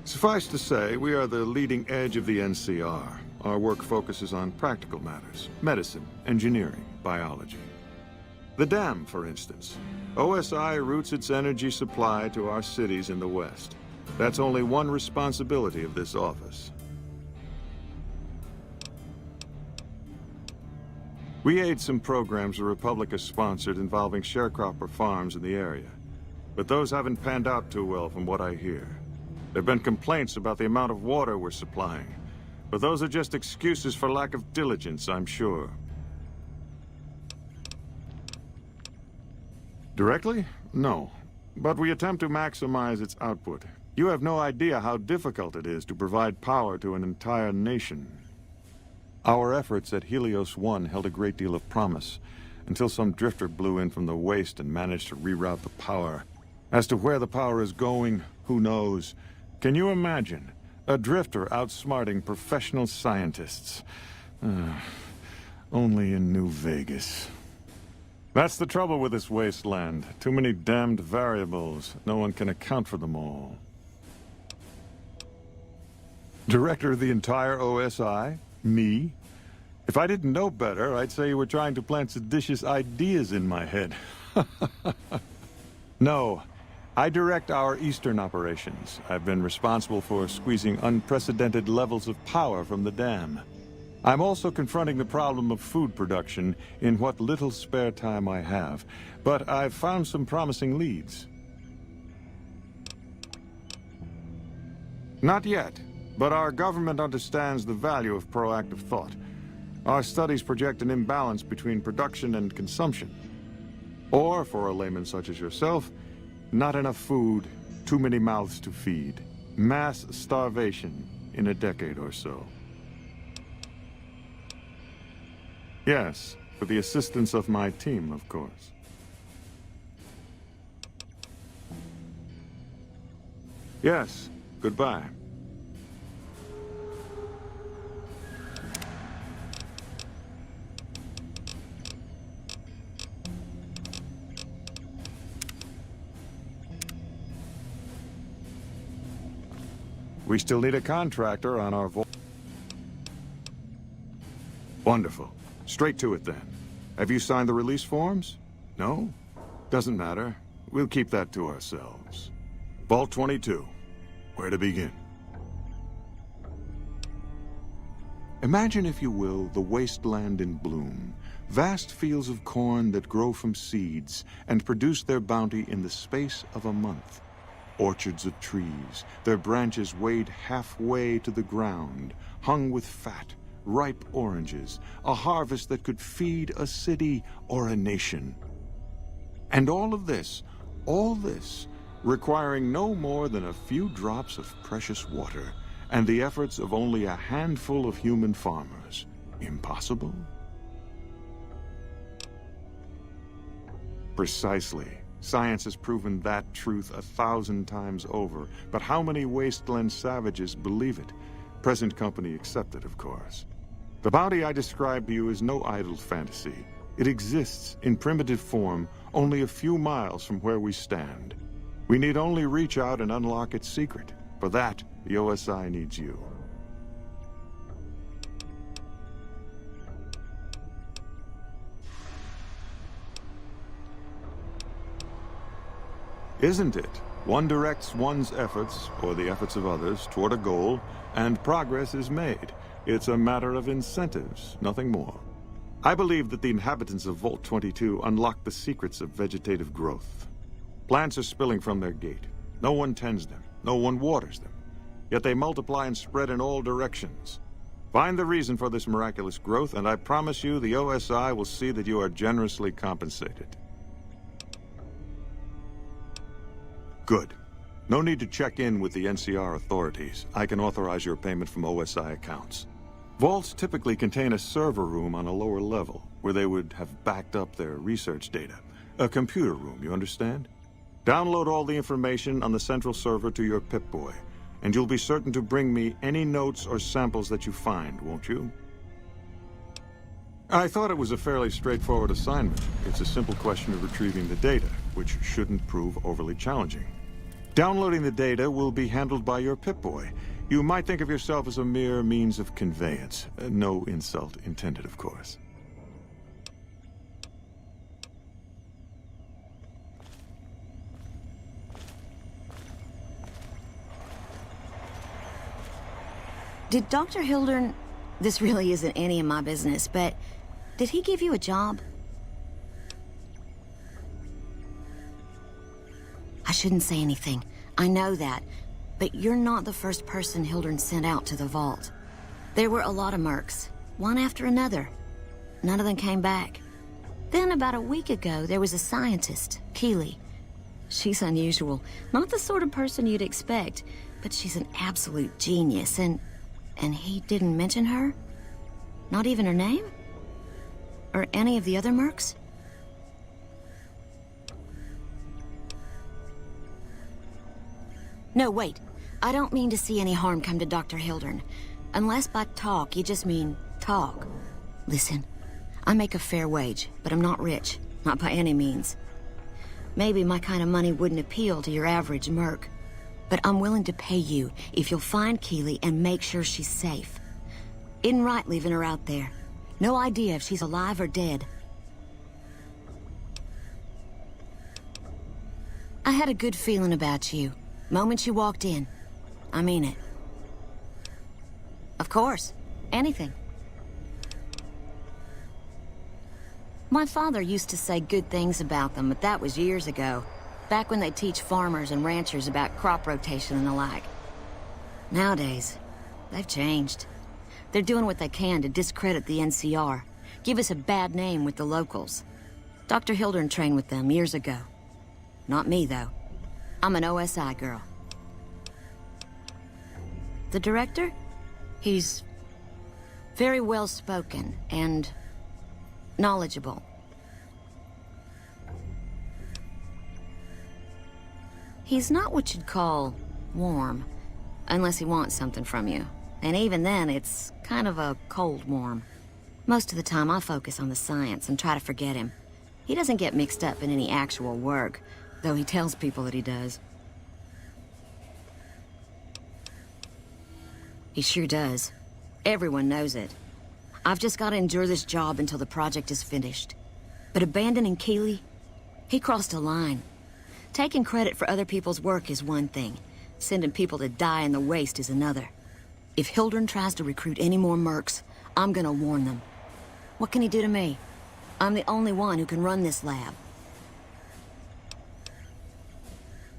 Suffice to say, we are the leading edge of the NCR. Our work focuses on practical matters: medicine, engineering, biology. The dam, for instance. OSI routes its energy supply to our cities in the West. That's only one responsibility of this office. We aid some programs the Republic has sponsored involving sharecropper farms in the area. But those haven't panned out too well from what I hear. There have been complaints about the amount of water we're supplying. But those are just excuses for lack of diligence, I'm sure. Directly? No. But we attempt to maximize its output. You have no idea how difficult it is to provide power to an entire nation. Our efforts at Helios 1 held a great deal of promise, until some drifter blew in from the waste and managed to reroute the power. As to where the power is going, who knows? Can you imagine? A drifter outsmarting professional scientists. Only in New Vegas. That's the trouble with this wasteland. Too many damned variables. No one can account for them all. Director of the entire OSI? Me? If I didn't know better, I'd say you were trying to plant seditious ideas in my head. No. I direct our eastern operations. I've been responsible for squeezing unprecedented levels of power from the dam. I'm also confronting the problem of food production in what little spare time I have, but I've found some promising leads. Not yet, but our government understands the value of proactive thought. Our studies project an imbalance between production and consumption. Or, for a layman such as yourself, not enough food, too many mouths to feed. Mass starvation in a decade or so. Yes, with the assistance of my team, of course. Yes, goodbye. We still need a contractor on our vault. Wonderful. Straight to it then. Have you signed the release forms? No? Doesn't matter. We'll keep that to ourselves. Vault 22. Where to begin? Imagine, if you will, the wasteland in bloom. Vast fields of corn that grow from seeds and produce their bounty in the space of a month. Orchards of trees, their branches weighed halfway to the ground, hung with fat, ripe oranges, a harvest that could feed a city or a nation. And all this, requiring no more than a few drops of precious water, and the efforts of only a handful of human farmers. Impossible? Precisely. Science has proven that truth 1,000 times over, but how many wasteland savages believe it? Present company accepted, of course. The bounty I described to you is no idle fantasy. It exists in primitive form only a few miles from where we stand. We need only reach out and unlock its secret. For that, the OSI needs you. Isn't it? One directs one's efforts, or the efforts of others, toward a goal, and progress is made. It's a matter of incentives, nothing more. I believe that the inhabitants of Vault 22 unlock the secrets of vegetative growth. Plants are spilling from their gate. No one tends them. No one waters them. Yet they multiply and spread in all directions. Find the reason for this miraculous growth, and I promise you the OSI will see that you are generously compensated. Good. No need to check in with the NCR authorities. I can authorize your payment from OSI accounts. Vaults typically contain a server room on a lower level, where they would have backed up their research data. A computer room, you understand? Download all the information on the central server to your Pip-Boy, and you'll be certain to bring me any notes or samples that you find, won't you? I thought it was a fairly straightforward assignment. It's a simple question of retrieving the data, which shouldn't prove overly challenging. Downloading the data will be handled by your Pip-Boy. You might think of yourself as a mere means of conveyance. No insult intended, of course. Did Dr. Hildern... This really isn't any of my business, but... Did he give you a job? I shouldn't say anything. I know that. But you're not the first person Hildern sent out to the vault. There were a lot of mercs, one after another. None of them came back. Then about a week ago, there was a scientist, Keeley. She's unusual. Not the sort of person you'd expect, but she's an absolute genius, and he didn't mention her? Not even her name? Or any of the other mercs? No, wait. I don't mean to see any harm come to Dr. Hildern. Unless by talk, you just mean talk. Listen, I make a fair wage, but I'm not rich. Not by any means. Maybe my kind of money wouldn't appeal to your average merc. But I'm willing to pay you if you'll find Keeley and make sure she's safe. Isn't right leaving her out there. No idea if she's alive or dead. I had a good feeling about you. Moment you walked in. I mean it. Of course. Anything. My father used to say good things about them, but that was years ago. Back when they teach farmers and ranchers about crop rotation and the like. Nowadays, they've changed. They're doing what they can to discredit the NCR. Give us a bad name with the locals. Dr. Hildern trained with them years ago. Not me, though. I'm an OSI girl. The director? He's very well-spoken and knowledgeable. He's not what you'd call warm, unless he wants something from you. And even then, it's kind of a cold warm. Most of the time, I focus on the science and try to forget him. He doesn't get mixed up in any actual work, though he tells people that he does. He sure does. Everyone knows it. I've just got to endure this job until the project is finished. But abandoning Keeley, he crossed a line. Taking credit for other people's work is one thing. Sending people to die in the waste is another. If Hildern tries to recruit any more mercs, I'm gonna warn them. What can he do to me? I'm the only one who can run this lab.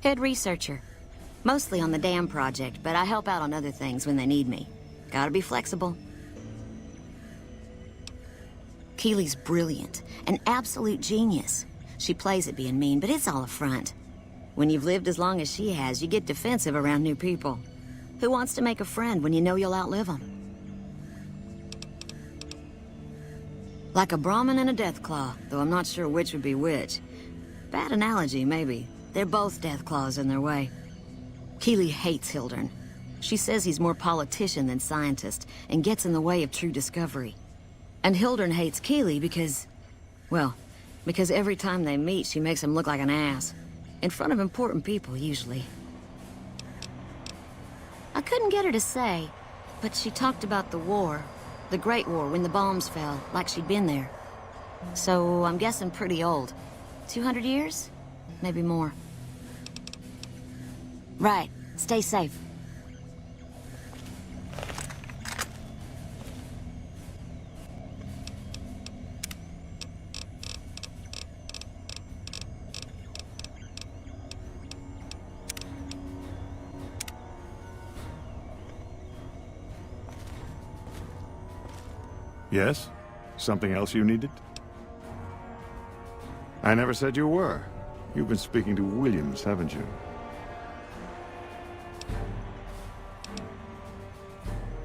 Head researcher. Mostly on the dam project, but I help out on other things when they need me. Gotta be flexible. Keeley's brilliant, an absolute genius. She plays at being mean, but it's all a front. When you've lived as long as she has, you get defensive around new people. Who wants to make a friend when you know you'll outlive them? Like a Brahmin and a Deathclaw, though I'm not sure which would be which. Bad analogy, maybe. They're both Deathclaws in their way. Keeley hates Hildern. She says he's more politician than scientist, and gets in the way of true discovery. And Hildern hates Keeley because... well, because every time they meet, she makes him look like an ass. In front of important people, usually. I couldn't get her to say, but she talked about the war. The Great War, when the bombs fell, like she'd been there. So, I'm guessing pretty old. 200 years? Maybe more. Right. Stay safe. Yes? Something else you needed? I never said you were. You've been speaking to Williams, haven't you?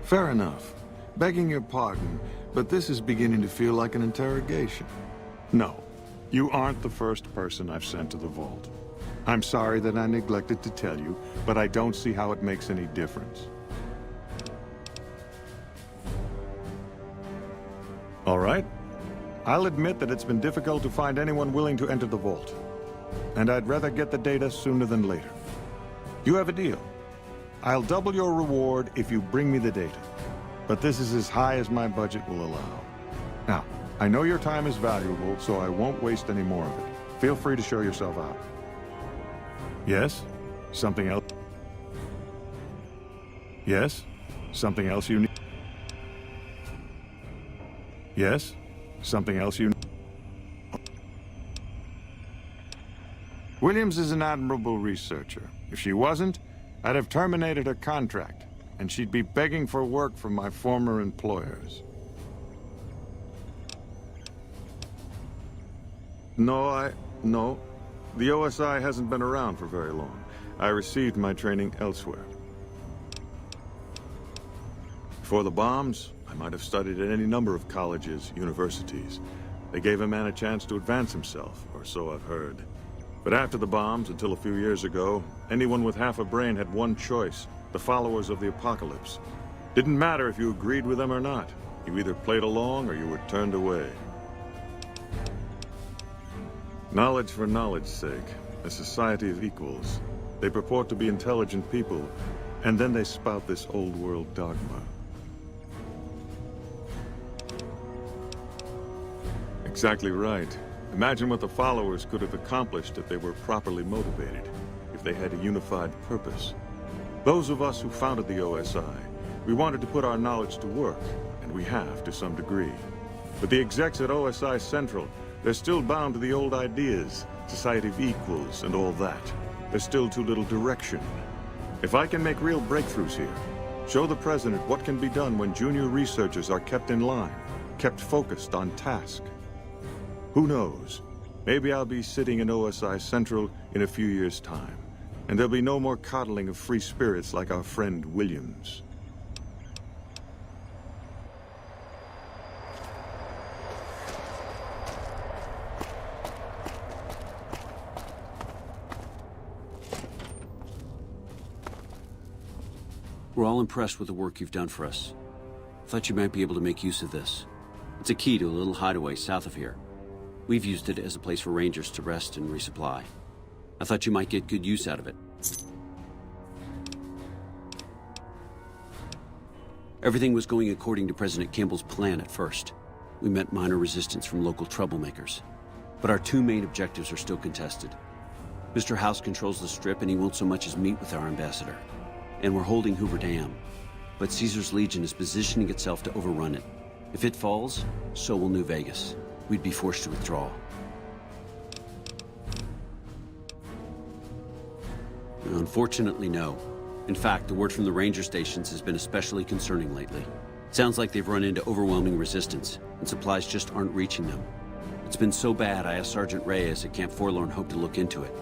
Fair enough. Begging your pardon, but this is beginning to feel like an interrogation. No, you aren't the first person I've sent to the vault. I'm sorry that I neglected to tell you, but I don't see how it makes any difference. All right. I'll admit that it's been difficult to find anyone willing to enter the vault. And I'd rather get the data sooner than later. You have a deal. I'll double your reward if you bring me the data. But this is as high as my budget will allow. Now, I know your time is valuable, so I won't waste any more of it. Feel free to show yourself out. Yes? Something else? Yes? Something else you need? Yes? Something else you need? Williams is an admirable researcher. If she wasn't, I'd have terminated her contract, and she'd be begging for work from my former employers. No. The OSI hasn't been around for very long. I received my training elsewhere. Before the bombs, I might have studied at any number of colleges, universities. They gave a man a chance to advance himself, or so I've heard. But after the bombs, until a few years ago, anyone with half a brain had one choice: the followers of the apocalypse. Didn't matter if you agreed with them or not. You either played along or you were turned away. Knowledge for knowledge's sake, a society of equals. They purport to be intelligent people, and then they spout this old-world dogma. Exactly right. Imagine what the followers could have accomplished if they were properly motivated, if they had a unified purpose. Those of us who founded the OSI, we wanted to put our knowledge to work, and we have to some degree. But the execs at OSI Central, they're still bound to the old ideas, society of equals and all that. There's still too little direction. If I can make real breakthroughs here, show the President what can be done when junior researchers are kept in line, kept focused on task. Who knows? Maybe I'll be sitting in OSI Central in a few years' time, and there'll be no more coddling of free spirits like our friend Williams. We're all impressed with the work you've done for us. Thought you might be able to make use of this. It's a key to a little hideaway south of here. We've used it as a place for rangers to rest and resupply. I thought you might get good use out of it. Everything was going according to President Campbell's plan at first. We met minor resistance from local troublemakers. But our two main objectives are still contested. Mr. House controls the Strip, and he won't so much as meet with our ambassador. And we're holding Hoover Dam. But Caesar's Legion is positioning itself to overrun it. If it falls, so will New Vegas. We'd be forced to withdraw. Unfortunately, no. In fact, the word from the ranger stations has been especially concerning lately. It sounds like they've run into overwhelming resistance, and supplies just aren't reaching them. It's been so bad, I asked Sergeant Reyes at Camp Forlorn Hope to look into it,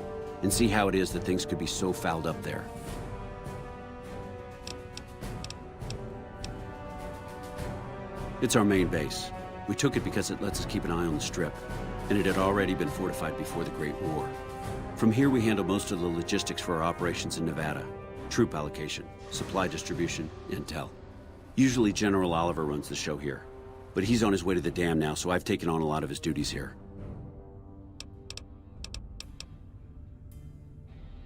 and see how it is that things could be so fouled up there. It's our main base. We took it because it lets us keep an eye on the Strip, and it had already been fortified before the Great War. From here, we handle most of the logistics for our operations in Nevada. Troop allocation, supply distribution, intel. Usually General Oliver runs the show here, but he's on his way to the dam now, so I've taken on a lot of his duties here.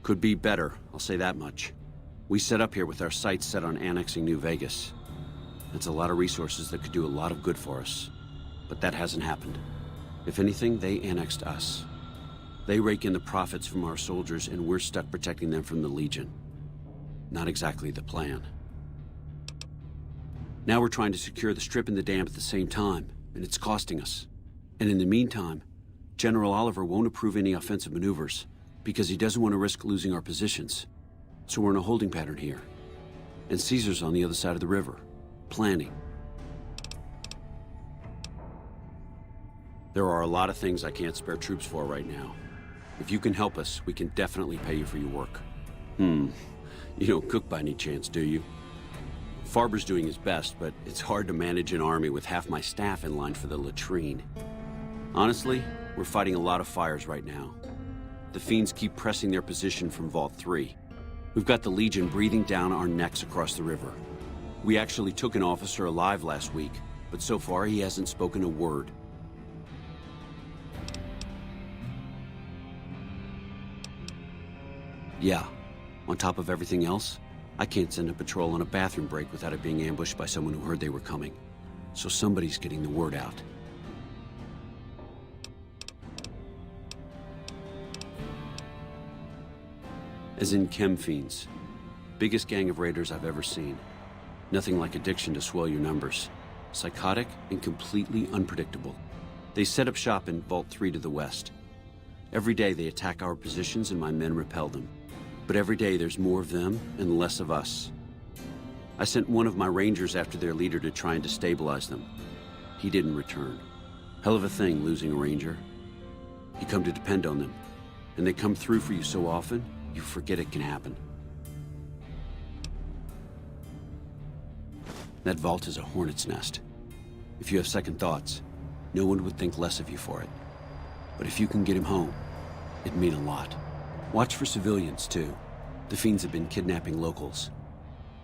Could be better, I'll say that much. We set up here with our sights set on annexing New Vegas. That's a lot of resources that could do a lot of good for us. But that hasn't happened. If anything, they annexed us. They rake in the profits from our soldiers, and we're stuck protecting them from the Legion. Not exactly the plan. Now we're trying to secure the Strip and the dam at the same time, and it's costing us. And in the meantime, General Oliver won't approve any offensive maneuvers, because he doesn't want to risk losing our positions. So we're in a holding pattern here. And Caesar's on the other side of the river, planning. There are a lot of things I can't spare troops for right now. If you can help us, we can definitely pay you for your work. You don't cook by any chance, do you? Farber's doing his best, but it's hard to manage an army with half my staff in line for the latrine. Honestly, we're fighting a lot of fires right now. The fiends keep pressing their position from Vault 3. We've got the Legion breathing down our necks across the river. We actually took an officer alive last week, but so far he hasn't spoken a word. Yeah, on top of everything else, I can't send a patrol on a bathroom break without it being ambushed by someone who heard they were coming. So somebody's getting the word out. As in chem fiends. Biggest gang of raiders I've ever seen. Nothing like addiction to swell your numbers. Psychotic and completely unpredictable. They set up shop in Vault 3 to the west. Every day they attack our positions and my men repel them. But every day there's more of them and less of us. I sent one of my rangers after their leader to try and destabilize them. He didn't return. Hell of a thing, losing a ranger. You come to depend on them, and they come through for you so often, you forget it can happen. That vault is a hornet's nest. If you have second thoughts, no one would think less of you for it. But if you can get him home, it'd mean a lot. Watch for civilians, too. The fiends have been kidnapping locals.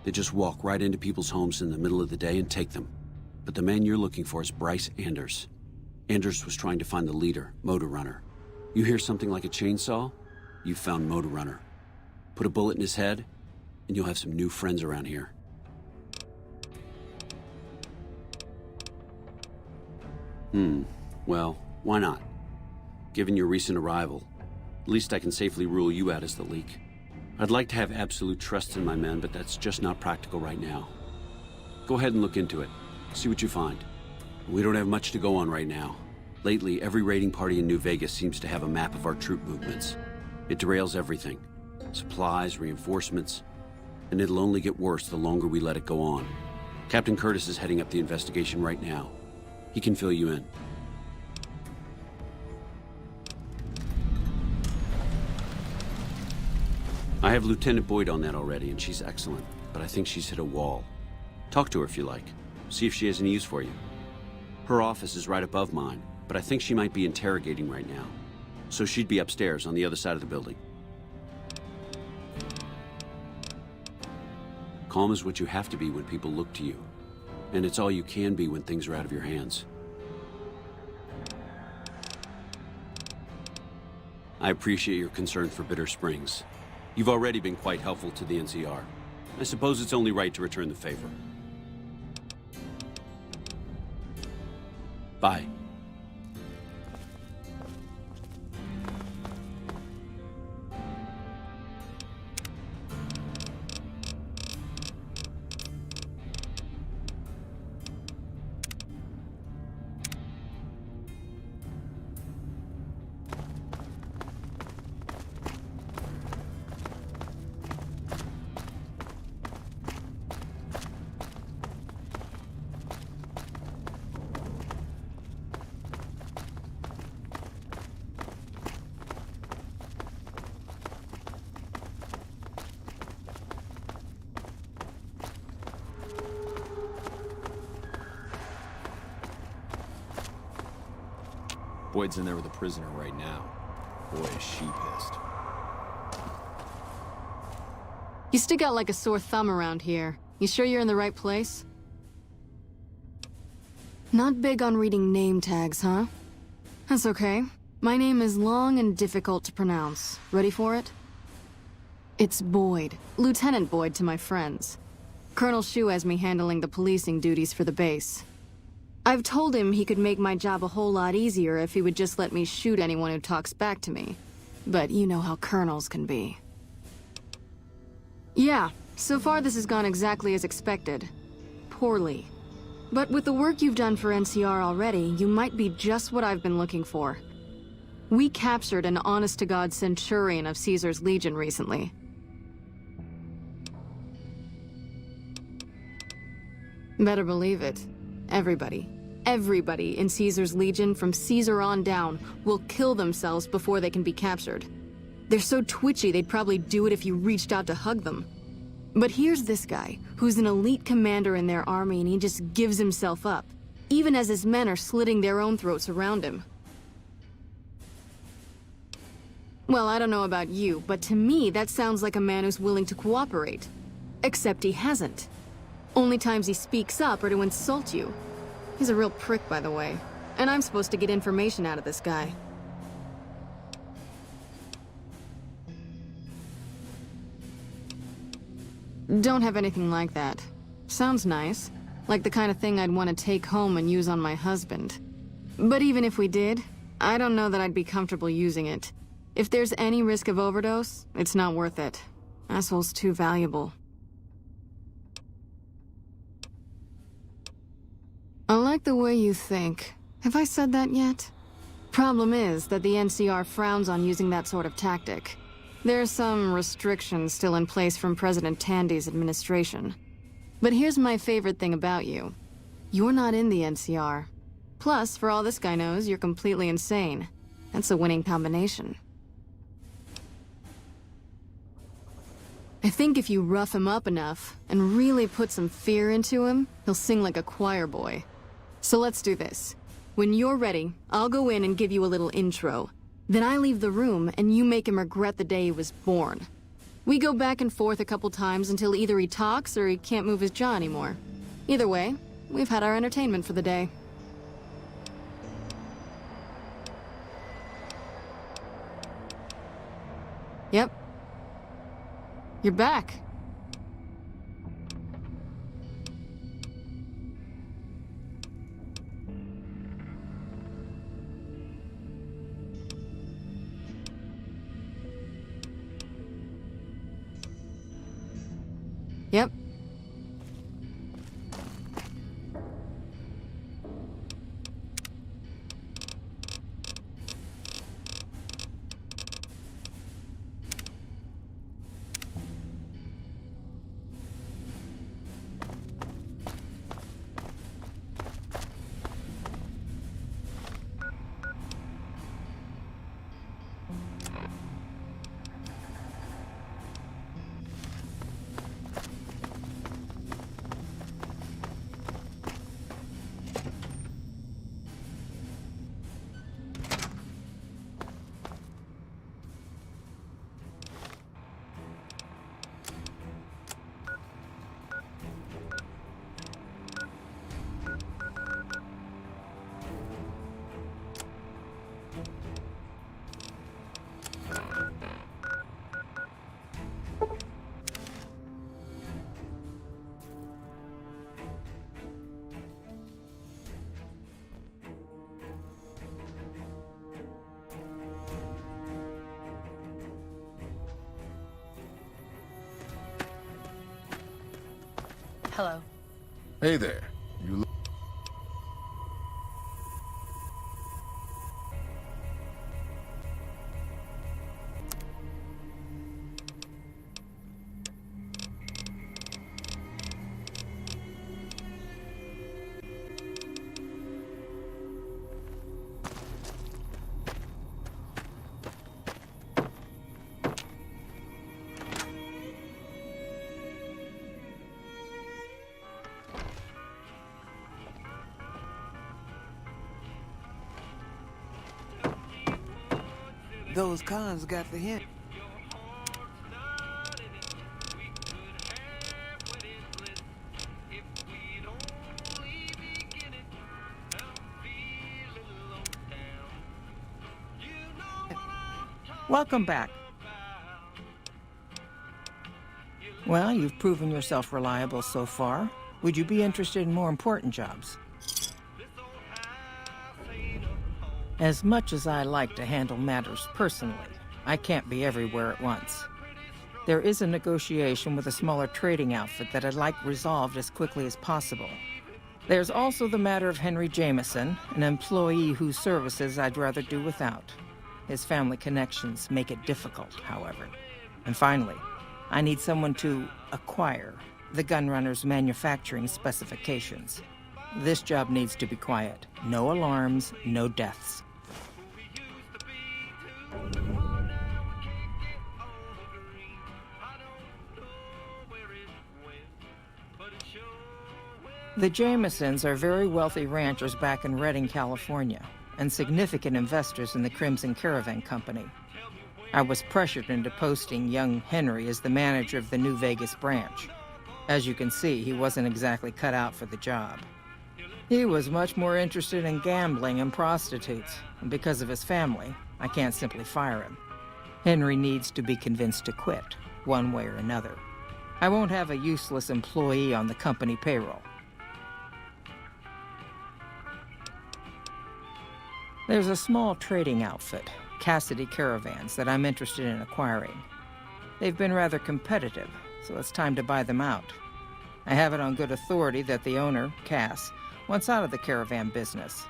They just walk right into people's homes in the middle of the day and take them. But the man you're looking for is Bryce Anders. Anders was trying to find the leader, Motor Runner. You hear something like a chainsaw? You've found Motor Runner. Put a bullet in his head, and you'll have some new friends around here. Well, why not? Given your recent arrival, at least I can safely rule you out as the leak. I'd like to have absolute trust in my men, but that's just not practical right now. Go ahead and look into it. See what you find. We don't have much to go on right now. Lately, every raiding party in New Vegas seems to have a map of our troop movements. It derails everything. Supplies, reinforcements, and it'll only get worse the longer we let it go on. Captain Curtis is heading up the investigation right now. He can fill you in. I have Lieutenant Boyd on that already, and she's excellent, but I think she's hit a wall. Talk to her if you like. See if she has any use for you. Her office is right above mine, but I think she might be interrogating right now. So she'd be upstairs on the other side of the building. Calm is what you have to be when people look to you. And it's all you can be when things are out of your hands. I appreciate your concern for Bitter Springs. You've already been quite helpful to the NCR. I suppose it's only right to return the favor. Bye. Boyd's in there with a prisoner right now. Boy, is she pissed. You stick out like a sore thumb around here. You sure you're in the right place? Not big on reading name tags, huh? That's okay. My name is long and difficult to pronounce. Ready for it? It's Boyd. Lieutenant Boyd to my friends. Colonel Shu has me handling the policing duties for the base. I've told him he could make my job a whole lot easier if he would just let me shoot anyone who talks back to me. But you know how colonels can be. Yeah, so far this has gone exactly as expected. Poorly. But with the work you've done for NCR already, you might be just what I've been looking for. We captured an honest-to-God centurion of Caesar's Legion recently. Better believe it. Everybody in Caesar's Legion from Caesar on down will kill themselves before they can be captured. They're so twitchy they'd probably do it if you reached out to hug them. But here's this guy, who's an elite commander in their army, and he just gives himself up, even as his men are slitting their own throats around him. Well, I don't know about you, but to me that sounds like a man who's willing to cooperate. Except he hasn't. Only times he speaks up are to insult you. He's a real prick, by the way. And I'm supposed to get information out of this guy. Don't have anything like that. Sounds nice. Like the kind of thing I'd want to take home and use on my husband. But even if we did, I don't know that I'd be comfortable using it. If there's any risk of overdose, it's not worth it. Asshole's too valuable. like the way you think. Have I said that yet? Problem is that the NCR frowns on using that sort of tactic. There's some restrictions still in place from President Tandy's administration. But here's my favorite thing about you. You're not in the NCR. Plus, for all this guy knows, you're completely insane. That's a winning combination. I think if you rough him up enough, and really put some fear into him, he'll sing like a choir boy. So let's do this. When you're ready, I'll go in and give you a little intro. Then I leave the room, and you make him regret the day he was born. We go back and forth a couple times until either he talks or he can't move his jaw anymore. Either way, we've had our entertainment for the day. Yep. You're back. Yep. Hello. Hey there. You Those cons got the hint. Welcome back. Well, you've proven yourself reliable so far. Would you be interested in more important jobs? As much as I like to handle matters personally, I can't be everywhere at once. There is a negotiation with a smaller trading outfit that I'd like resolved as quickly as possible. There's also the matter of Henry Jameson, an employee whose services I'd rather do without. His family connections make it difficult, however. And finally, I need someone to acquire the gunrunner's manufacturing specifications. This job needs to be quiet. No alarms, no deaths. The Jamesons are very wealthy ranchers back in Redding, California, and significant investors in the Crimson Caravan Company. I was pressured into posting young Henry as the manager of the New Vegas branch. As you can see, he wasn't exactly cut out for the job. He was much more interested in gambling and prostitutes, and because of his family, I can't simply fire him. Henry needs to be convinced to quit, one way or another. I won't have a useless employee on the company payroll. There's a small trading outfit, Cassidy Caravans, that I'm interested in acquiring. They've been rather competitive, so it's time to buy them out. I have it on good authority that the owner, Cass, once out of the caravan business.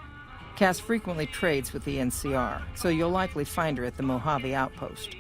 Cass frequently trades with the NCR, so you'll likely find her at the Mojave outpost.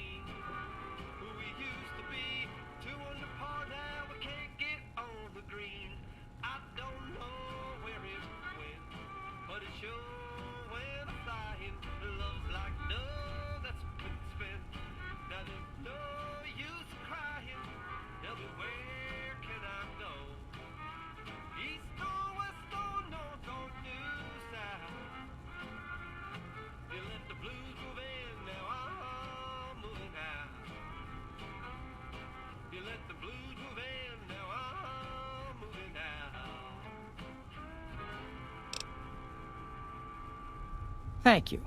Thank you.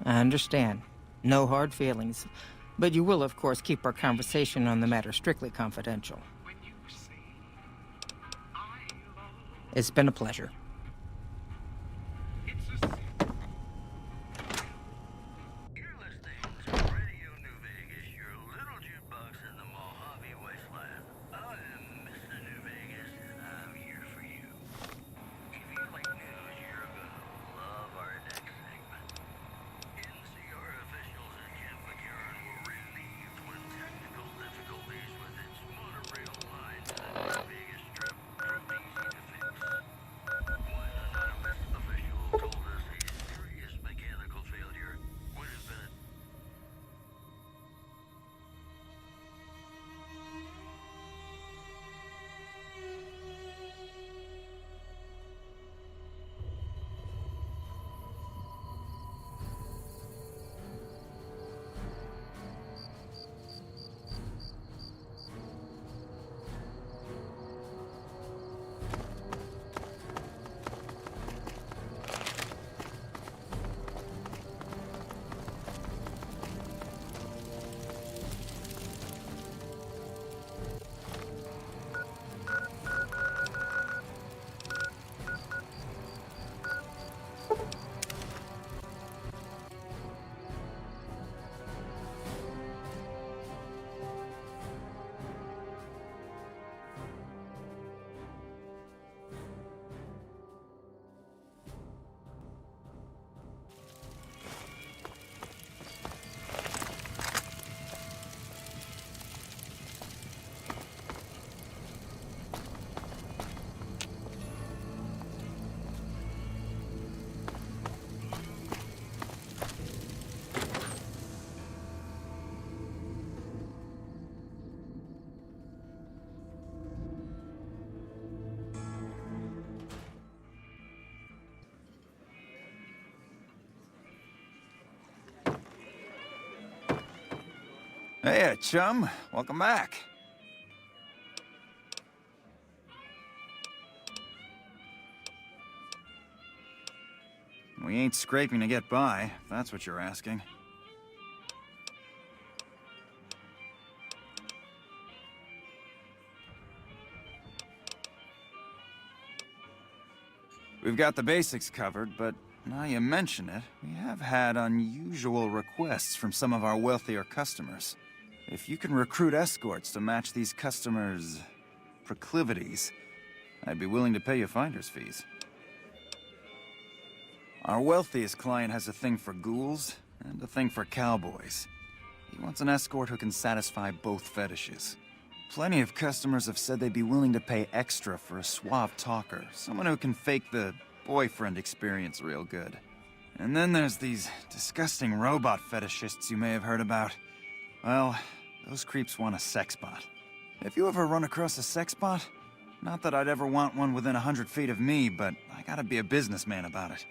I understand. No hard feelings. But you will, of course, keep our conversation on the matter strictly confidential. It's been a pleasure. Hey, chum. Welcome back. We ain't scraping to get by, if that's what you're asking. We've got the basics covered, but now you mention it, we have had unusual requests from some of our wealthier customers. If you can recruit escorts to match these customers' proclivities, I'd be willing to pay you finder's fees. Our wealthiest client has a thing for ghouls and a thing for cowboys. He wants an escort who can satisfy both fetishes. Plenty of customers have said they'd be willing to pay extra for a suave talker, someone who can fake the boyfriend experience real good. And then there's these disgusting robot fetishists you may have heard about. Well, those creeps want a sex bot. If you ever run across a sex bot, not that I'd ever want one within 100 feet of me, but I gotta be a businessman about it.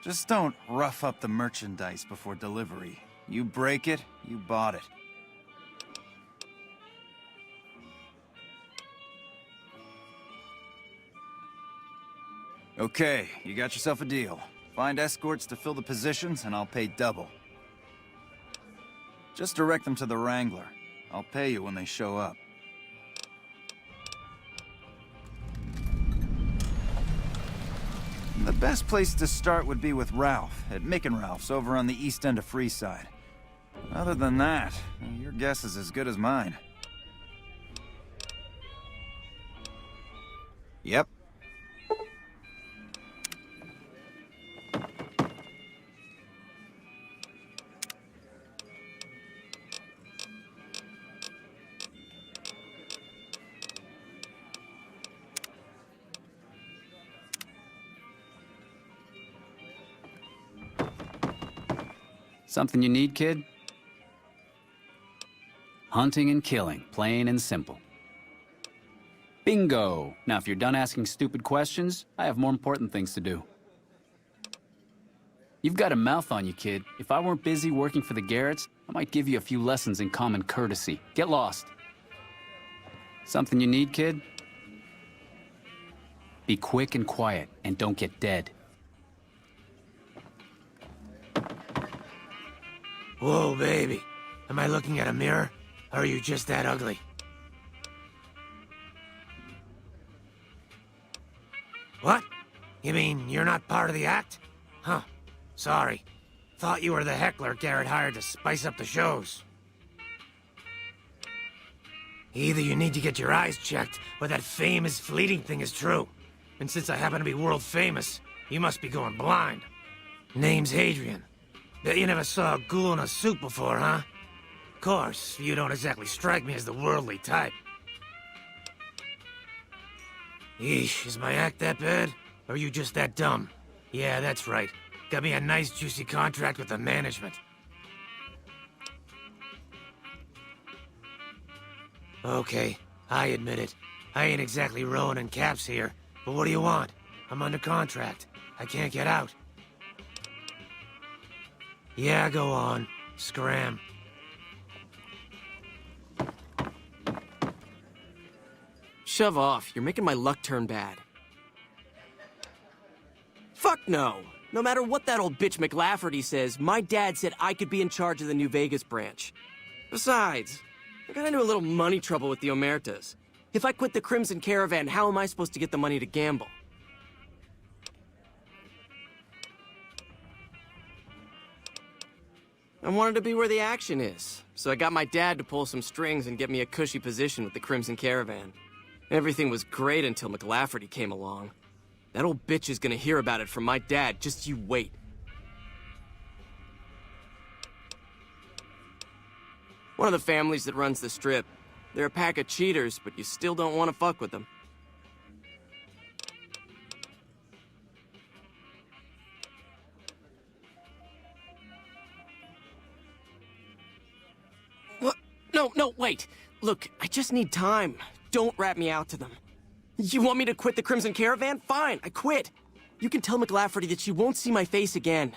Just don't rough up the merchandise before delivery. You break it, you bought it. Okay, you got yourself a deal. Find escorts to fill the positions, and I'll pay double. Just direct them to the Wrangler. I'll pay you when they show up. The best place to start would be with Ralph, at Mick and Ralph's over on the east end of Freeside. Other than that, your guess is as good as mine. Yep. Something you need, kid? Hunting and killing, plain and simple. Bingo! Now, if you're done asking stupid questions, I have more important things to do. You've got a mouth on you, kid. If I weren't busy working for the Garrets, I might give you a few lessons in common courtesy. Get lost. Something you need, kid? Be quick and quiet, and don't get dead. Whoa, baby. Am I looking at a mirror? Or are you just that ugly? What? You mean you're not part of the act? Huh. Sorry. Thought you were the heckler Garret hired to spice up the shows. Either you need to get your eyes checked, or that fame is fleeting thing is true. And since I happen to be world famous, you must be going blind. Name's Hadrian. Bet you never saw a ghoul in a suit before, huh? Of course, you don't exactly strike me as the worldly type. Yeesh, is my act that bad? Or are you just that dumb? Yeah, that's right. Got me a nice juicy contract with the management. Okay, I admit it. I ain't exactly rowing in caps here. But what do you want? I'm under contract. I can't get out. Yeah, go on. Scram. Shove off. You're making my luck turn bad. Fuck no. No matter what that old bitch McLafferty says, my dad said I could be in charge of the New Vegas branch. Besides, I got into a little money trouble with the Omertas. If I quit the Crimson Caravan, how am I supposed to get the money to gamble? I wanted to be where the action is, so I got my dad to pull some strings and get me a cushy position with the Crimson Caravan. Everything was great until McLafferty came along. That old bitch is gonna hear about it from my dad, just you wait. One of the families that runs the strip. They're a pack of cheaters, but you still don't want to fuck with them. What? No, wait. Look, I just need time. Don't rat me out to them. You want me to quit the Crimson Caravan? Fine, I quit. You can tell McLafferty that she won't see my face again.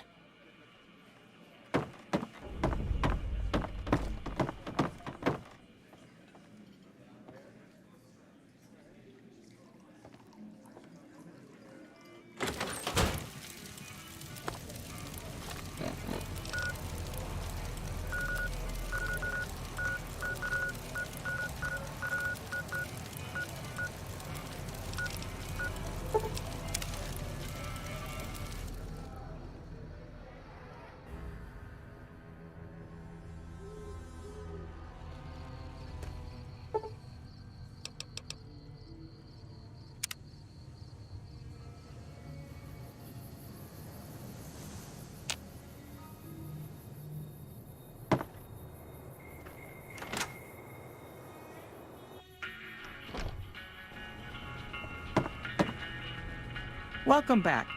Welcome back.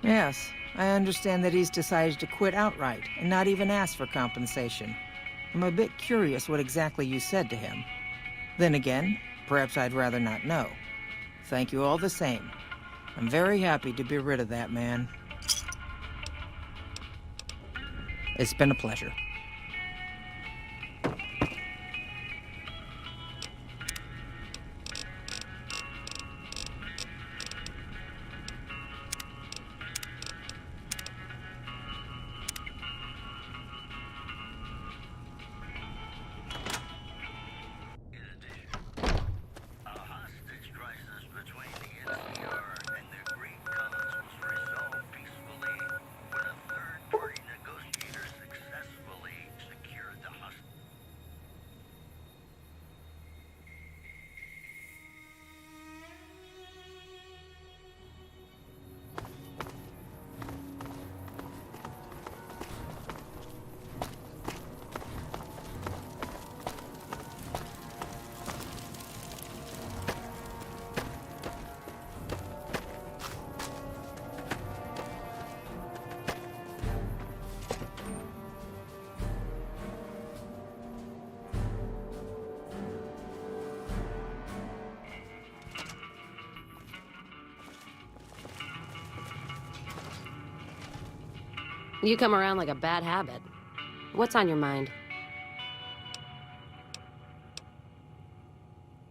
Yes, I understand that he's decided to quit outright and not even ask for compensation. I'm a bit curious what exactly you said to him. Then again, perhaps I'd rather not know. Thank you all the same. I'm very happy to be rid of that man. It's been a pleasure. You come around like a bad habit. What's on your mind?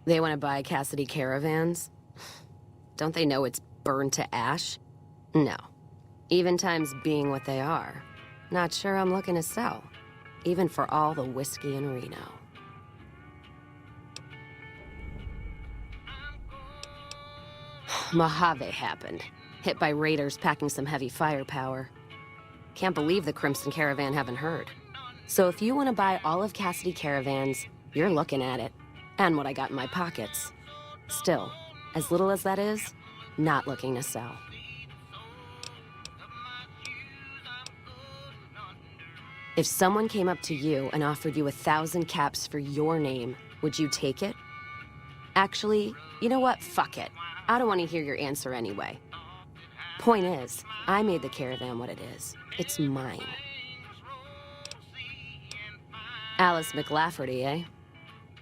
They want to buy Cassidy caravans? Don't they know it's burned to ash? No. Even times being what they are. Not sure I'm looking to sell. Even for all the whiskey in Reno. Mojave happened. Hit by raiders packing some heavy firepower. Can't believe the Crimson Caravan haven't heard. So if you want to buy all of Cassidy caravans, you're looking at it. And what I got in my pockets. Still, as little as that is, not looking to sell. If someone came up to you and offered you 1,000 caps for your name, would you take it? Actually, you know what? Fuck it. I don't want to hear your answer anyway. Point is, I made the caravan what it is. It's mine. Alice McLafferty, eh?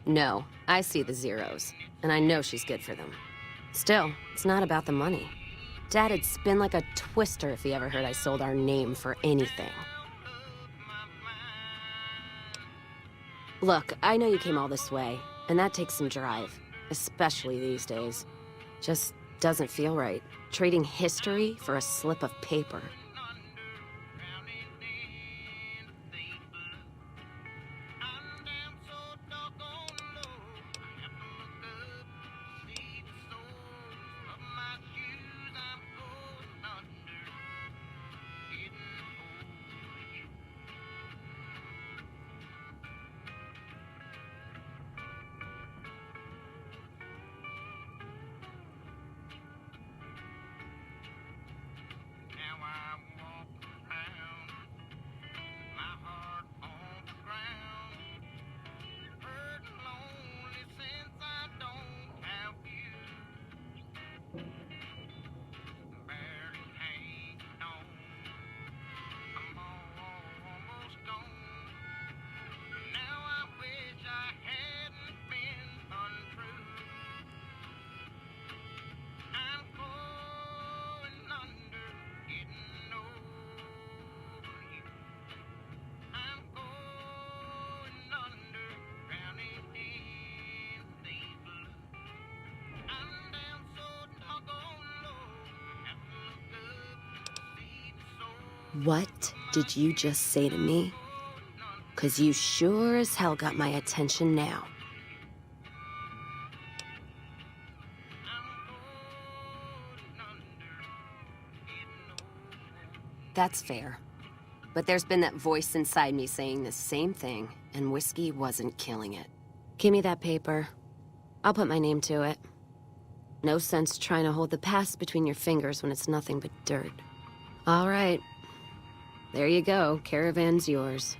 No, I see the zeros, and I know she's good for them. Still, it's not about the money. Dad'd spin like a twister if he ever heard I sold our name for anything. Look, I know you came all this way, and that takes some drive, especially these days. Just doesn't feel right, trading history for a slip of paper. What did you just say to me? 'Cause you sure as hell got my attention now. That's fair. But there's been that voice inside me saying the same thing, and whiskey wasn't killing it. Give me that paper. I'll put my name to it. No sense trying to hold the past between your fingers when it's nothing but dirt. All right. There you go. Caravan's yours.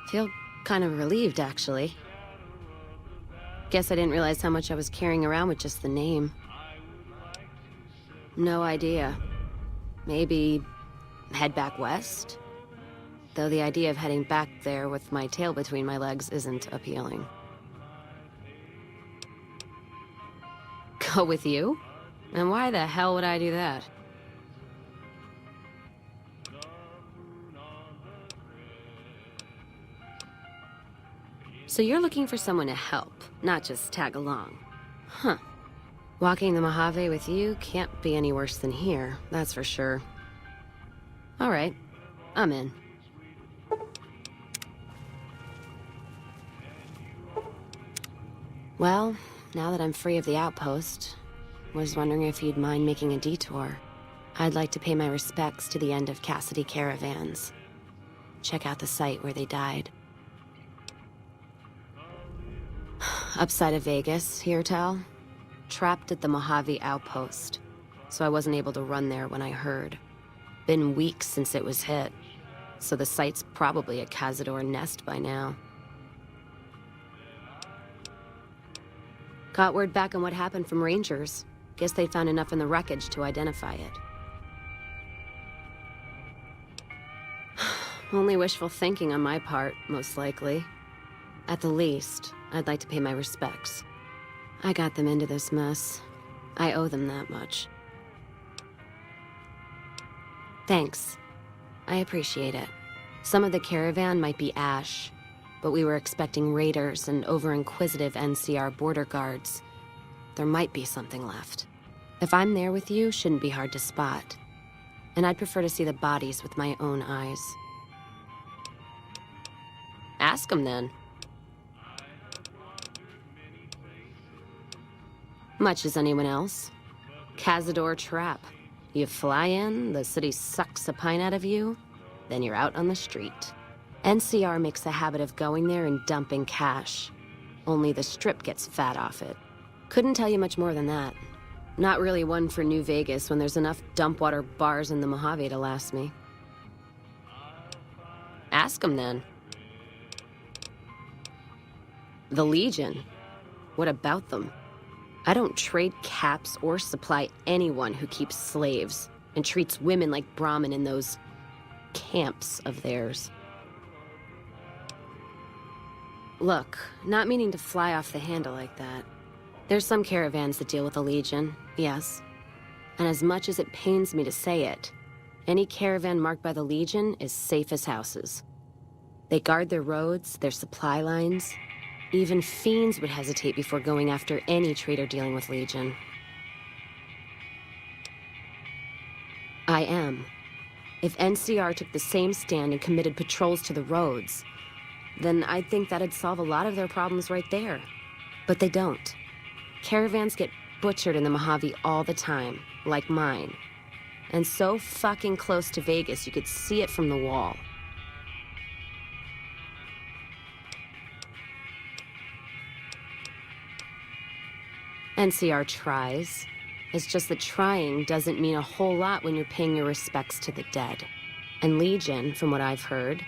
Feel kind of relieved, actually. Guess I didn't realize how much I was carrying around with just the name. No idea. Maybe head back west? Though the idea of heading back there with my tail between my legs isn't appealing. Go with you? And why the hell would I do that? So you're looking for someone to help, not just tag along. Huh. Walking the Mojave with you can't be any worse than here, that's for sure. All right, I'm in. Well, now that I'm free of the outpost, was wondering if you'd mind making a detour. I'd like to pay my respects to the end of Cassidy caravans. Check out the site where they died. Upside of Vegas, here, Tal. Trapped at the Mojave outpost, so I wasn't able to run there when I heard. Been weeks since it was hit, so the site's probably a Cazador nest by now. Got word back on what happened from Rangers. Guess they found enough in the wreckage to identify it. Only wishful thinking on my part, most likely. At the least, I'd like to pay my respects. I got them into this mess. I owe them that much. Thanks. I appreciate it. Some of the caravan might be ash, but we were expecting raiders and over-inquisitive NCR border guards. There might be something left. If I'm there with you, shouldn't be hard to spot. And I'd prefer to see the bodies with my own eyes. Ask them then. Much as anyone else. Cazador trap. You fly in, the city sucks a pint out of you, then you're out on the street. NCR makes a habit of going there and dumping cash. Only the Strip gets fat off it. Couldn't tell you much more than that. Not really one for New Vegas when there's enough dumpwater bars in the Mojave to last me. Ask them then. The Legion. What about them? I don't trade caps or supply anyone who keeps slaves and treats women like Brahmin in those camps of theirs. Look, not meaning to fly off the handle like that. There's some caravans that deal with the Legion, yes. And as much as it pains me to say it, any caravan marked by the Legion is safe as houses. They guard their roads, their supply lines. Even fiends would hesitate before going after any trader dealing with Legion. I am. If NCR took the same stand and committed patrols to the roads, then I'd think that'd solve a lot of their problems right there. But they don't. Caravans get butchered in the Mojave all the time, like mine. And so fucking close to Vegas, you could see it from the wall. NCR tries. It's just that trying doesn't mean a whole lot when you're paying your respects to the dead. And Legion, from what I've heard,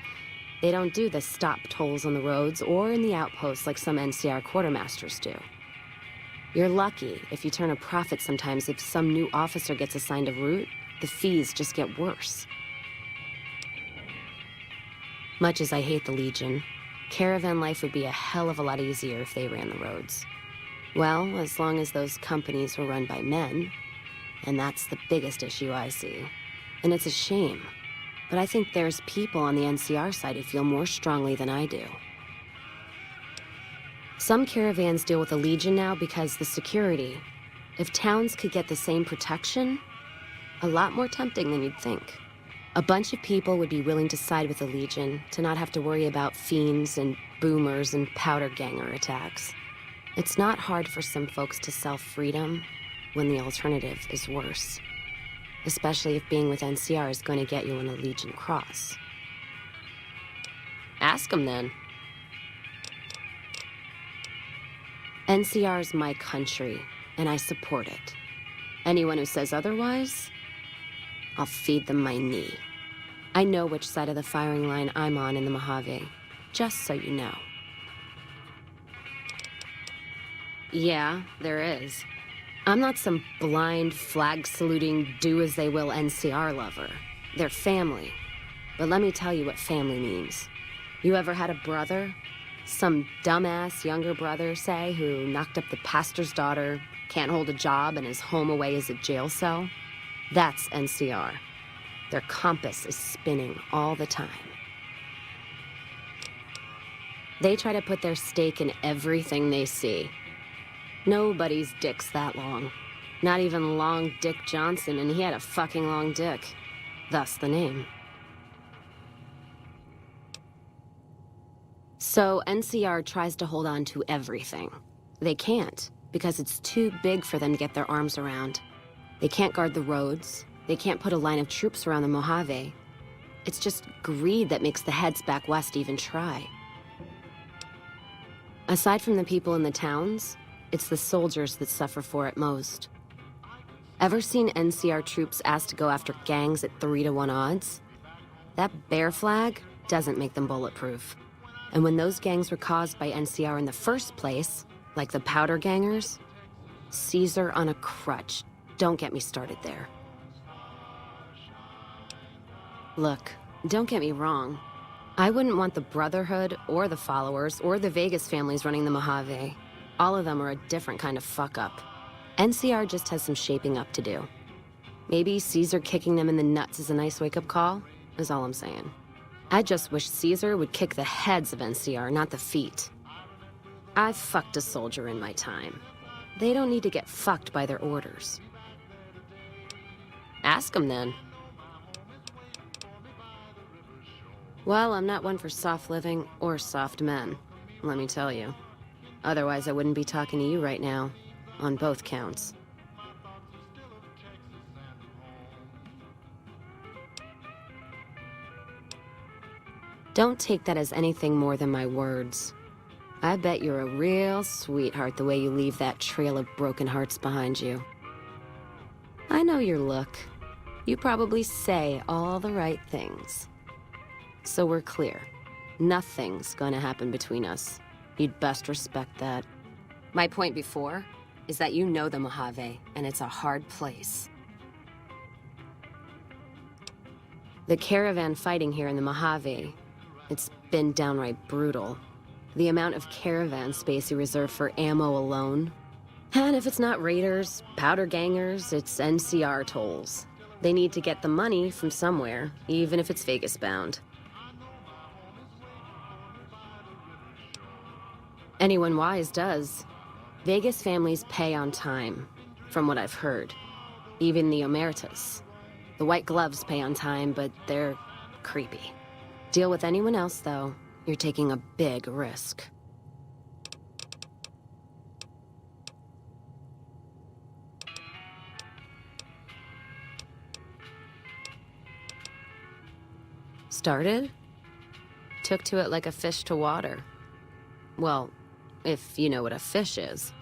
they don't do the stop tolls on the roads or in the outposts like some NCR quartermasters do. You're lucky if you turn a profit sometimes. If some new officer gets assigned a route, the fees just get worse. Much as I hate the Legion, caravan life would be a hell of a lot easier if they ran the roads. Well, as long as those companies were run by men, and that's the biggest issue I see. And it's a shame, but I think there's people on the NCR side who feel more strongly than I do. Some caravans deal with the Legion now because the security. If towns could get the same protection, a lot more tempting than you'd think. A bunch of people would be willing to side with the Legion to not have to worry about fiends and boomers and powder ganger attacks. It's not hard for some folks to sell freedom when the alternative is worse. Especially if being with NCR is going to get you on a Legion cross. Ask them then. NCR is my country, and I support it. Anyone who says otherwise, I'll feed them my knee. I know which side of the firing line I'm on in the Mojave, just so you know. Yeah, there is. I'm not some blind, flag-saluting, do-as-they-will NCR lover. They're family. But let me tell you what family means. You ever had a brother? Some dumbass younger brother, say, who knocked up the pastor's daughter, can't hold a job, and his home away is a jail cell? That's NCR. Their compass is spinning all the time. They try to put their stake in everything they see. Nobody's dick's that long. Not even Long Dick Johnson, and he had a fucking long dick. Thus the name. So NCR tries to hold on to everything. They can't, because it's too big for them to get their arms around. They can't guard the roads. They can't put a line of troops around the Mojave. It's just greed that makes the heads back west even try. Aside from the people in the towns, it's the soldiers that suffer for it most. Ever seen NCR troops asked to go after gangs at 3-to-1 odds? That bear flag doesn't make them bulletproof. And when those gangs were caused by NCR in the first place, like the powder gangers, Caesar on a crutch. Don't get me started there. Look, don't get me wrong. I wouldn't want the Brotherhood, or the Followers, or the Vegas families running the Mojave. All of them are a different kind of fuck-up. NCR just has some shaping up to do. Maybe Caesar kicking them in the nuts is a nice wake-up call, is all I'm saying. I just wish Caesar would kick the heads of NCR, not the feet. I've fucked a soldier in my time. They don't need to get fucked by their orders. Ask them then. Well, I'm not one for soft living or soft men, let me tell you. Otherwise, I wouldn't be talking to you right now, on both counts. Don't take that as anything more than my words. I bet you're a real sweetheart the way you leave that trail of broken hearts behind you. I know your look. You probably say all the right things. So we're clear. Nothing's gonna happen between us. You'd best respect that. My point before is that you know the Mojave, and it's a hard place. The caravan fighting here in the Mojave, it's been downright brutal. The amount of caravan space you reserve for ammo alone. And if it's not raiders, powder gangers, it's NCR tolls. They need to get the money from somewhere, even if it's Vegas-bound. Anyone wise does. Vegas families pay on time, from what I've heard. Even the Emeritus. The White Gloves pay on time, but they're creepy. Deal with anyone else, though. You're taking a big risk. Started? Took to it like a fish to water. Well, if you know what a fish is.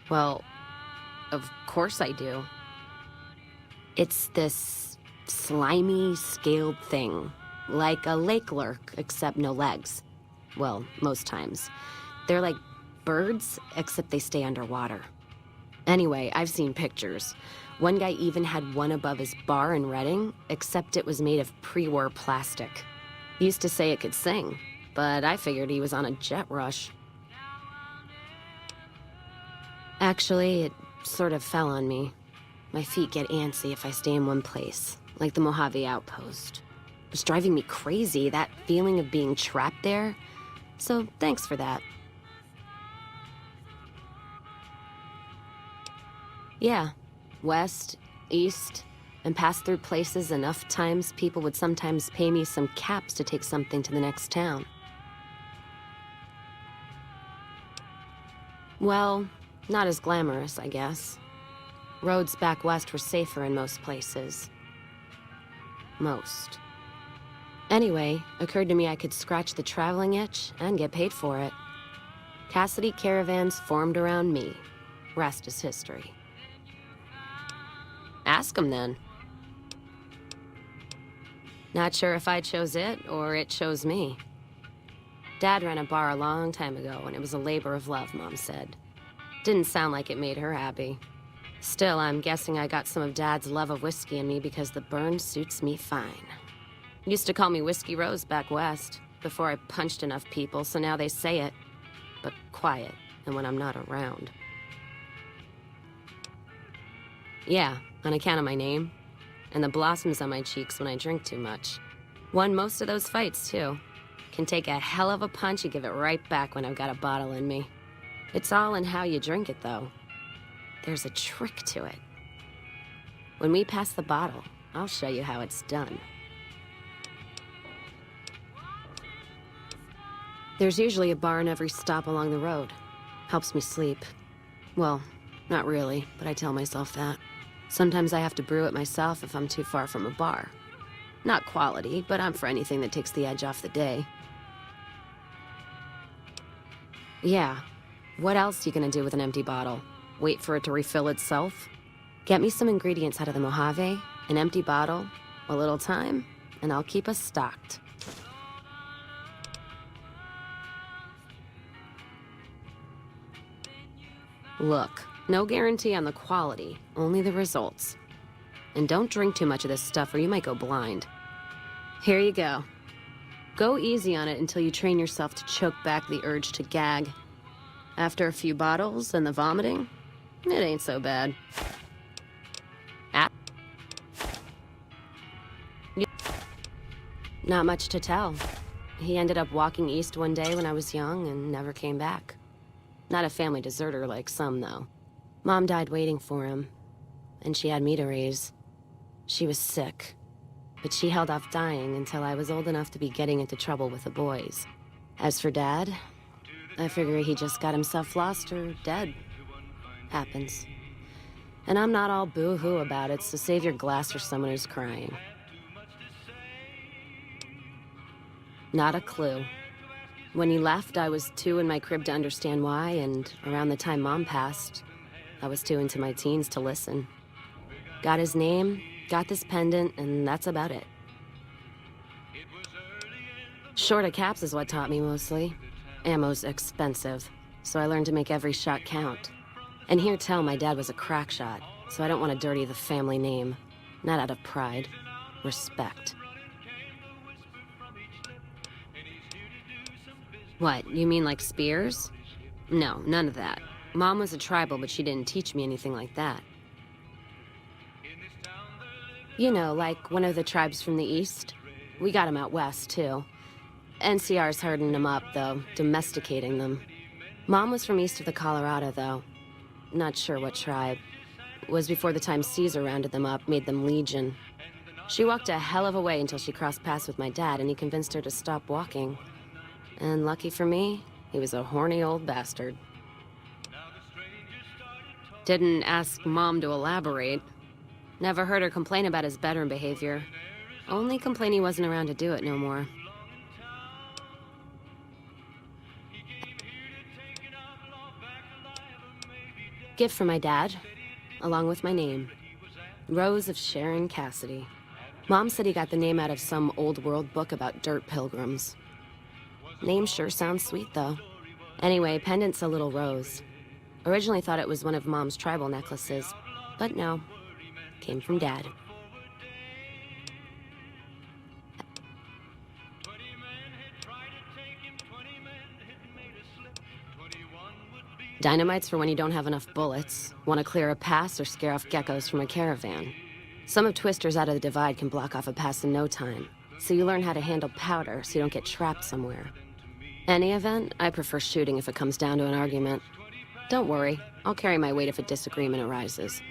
Well, of course I do. It's this slimy, scaled thing. Like a lake lurk, except no legs. Well, most times. They're like birds, except they stay underwater. Anyway, I've seen pictures. One guy even had one above his bar in Reading, except it was made of pre-war plastic. Used to say it could sing, but I figured he was on a jet rush. Actually, it sort of fell on me. My feet get antsy if I stay in one place, like the Mojave outpost. It was driving me crazy, that feeling of being trapped there. So thanks for that. Yeah, west, east, and passed through places enough times people would sometimes pay me some caps to take something to the next town. Well, not as glamorous, I guess. Roads back west were safer in most places. Most. Anyway, occurred to me I could scratch the traveling itch and get paid for it. Cassidy caravans formed around me. Rest is history. Ask them then. Not sure if I chose it or it chose me. Dad ran a bar a long time ago and it was a labor of love, Mom said. Didn't sound like it made her happy. Still, I'm guessing I got some of Dad's love of whiskey in me because the burn suits me fine. Used to call me Whiskey Rose back west, before I punched enough people, so now they say it. But quiet, and when I'm not around. Yeah, on account of my name. And the blossoms on my cheeks when I drink too much. Won most of those fights, too. Can take a hell of a punch and give it right back when I've got a bottle in me. It's all in how you drink it, though. There's a trick to it. When we pass the bottle, I'll show you how it's done. There's usually a bar in every stop along the road. Helps me sleep. Well, not really, but I tell myself that. Sometimes I have to brew it myself if I'm too far from a bar. Not quality, but I'm for anything that takes the edge off the day. Yeah. What else you gonna do with an empty bottle? Wait for it to refill itself? Get me some ingredients out of the Mojave, an empty bottle, a little time, and I'll keep us stocked. Look, no guarantee on the quality, only the results. And don't drink too much of this stuff or you might go blind. Here you go. Go easy on it until you train yourself to choke back the urge to gag. After a few bottles and the vomiting, it ain't so bad. Ask Not much to tell. He ended up walking east one day when I was young and never came back. Not a family deserter like some, though. Mom died waiting for him, and she had me to raise. She was sick, but she held off dying until I was old enough to be getting into trouble with the boys. As for Dad, I figure he just got himself lost or dead. Happens. And I'm not all boo-hoo about it, so save your glass for someone who's crying. Not a clue. When he left, I was too in my crib to understand why, and around the time Mom passed, I was too into my teens to listen. Got his name, got this pendant, and that's about it. Short of caps is what taught me mostly. Ammo's expensive, so I learned to make every shot count. And hear tell my dad was a crack shot, so I don't want to dirty the family name. Not out of pride. Respect. What, you mean like spears? No, none of that. Mom was a tribal, but she didn't teach me anything like that. You know, like one of the tribes from the east. We got them out west, too. NCR's herding them up, though, domesticating them. Mom was from east of the Colorado, though. Not sure what tribe. It was before the time Caesar rounded them up, made them legion. She walked a hell of a way until she crossed paths with my dad, and he convinced her to stop walking. And lucky for me, he was a horny old bastard. Didn't ask Mom to elaborate. Never heard her complain about his bedroom behavior. Only complain he wasn't around to do it no more. Gift for my dad, along with my name. Rose of Sharon Cassidy. Mom said he got the name out of some old world book about dirt pilgrims. Name sure sounds sweet, though. Anyway, pendant's a little rose. Originally thought it was one of Mom's tribal necklaces, but no. Came from Dad. Dynamite's for when you don't have enough bullets, want to clear a pass, or scare off geckos from a caravan. Some of Twister's Out of the Divide can block off a pass in no time, so you learn how to handle powder so you don't get trapped somewhere. Any event, I prefer shooting if it comes down to an argument. Don't worry, I'll carry my weight if a disagreement arises.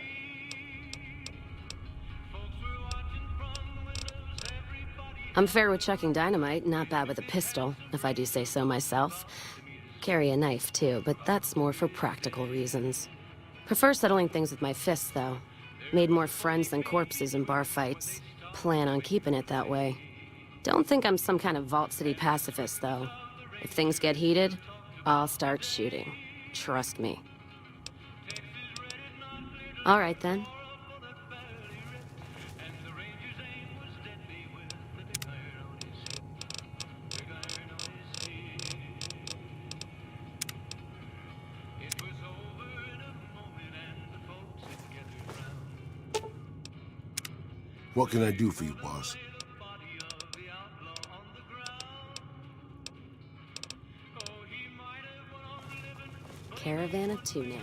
I'm fair with chucking dynamite, not bad with a pistol, if I do say so myself. Carry a knife, too, but that's more for practical reasons. Prefer settling things with my fists, though. Made more friends than corpses in bar fights. Plan on keeping it that way. Don't think I'm some kind of Vault City pacifist, though. If things get heated, I'll start shooting. Trust me. All right, then. What can I do for you, boss? Caravan of two now.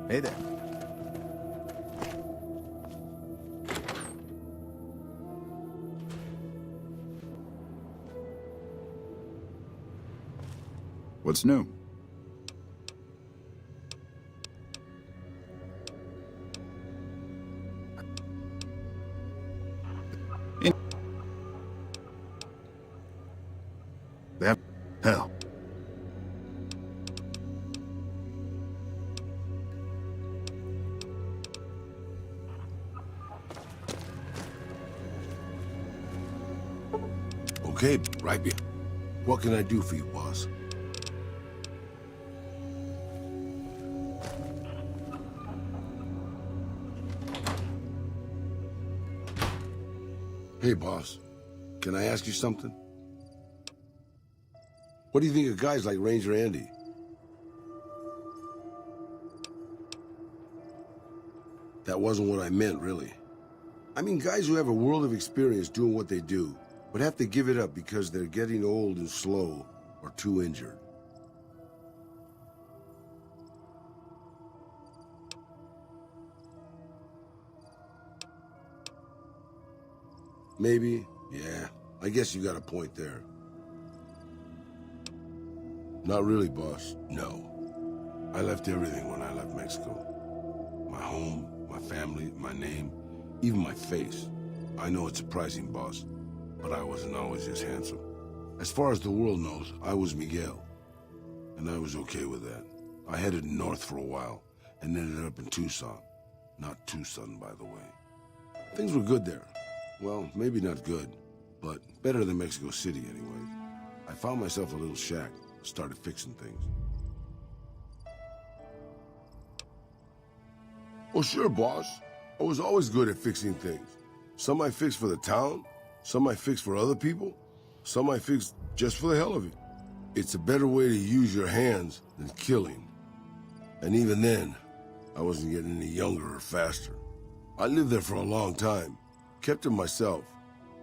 Hey there. What's new? Hell. Okay, right behind. What can I do for you, boss? Hey, boss. Can I ask you something? What do you think of guys like Ranger Andy? That wasn't what I meant, really. I mean guys who have a world of experience doing what they do, but have to give it up because they're getting old and slow or too injured. Maybe, yeah. I guess you got a point there. Not really, boss. No. I left everything when I left Mexico. My home, my family, my name, even my face. I know it's surprising, boss, but I wasn't always this handsome. As far as the world knows, I was Miguel, and I was okay with that. I headed north for a while, and ended up in Tucson. Not Tucson, by the way. Things were good there. Well, maybe not good, but better than Mexico City anyways. I found myself a little shack, started fixing things. Oh, sure, boss. I was always good at fixing things. Some I fixed for the town, some I fixed for other people, some I fixed just for the hell of it. It's a better way to use your hands than killing. And even then, I wasn't getting any younger or faster. I lived there for a long time, kept to myself,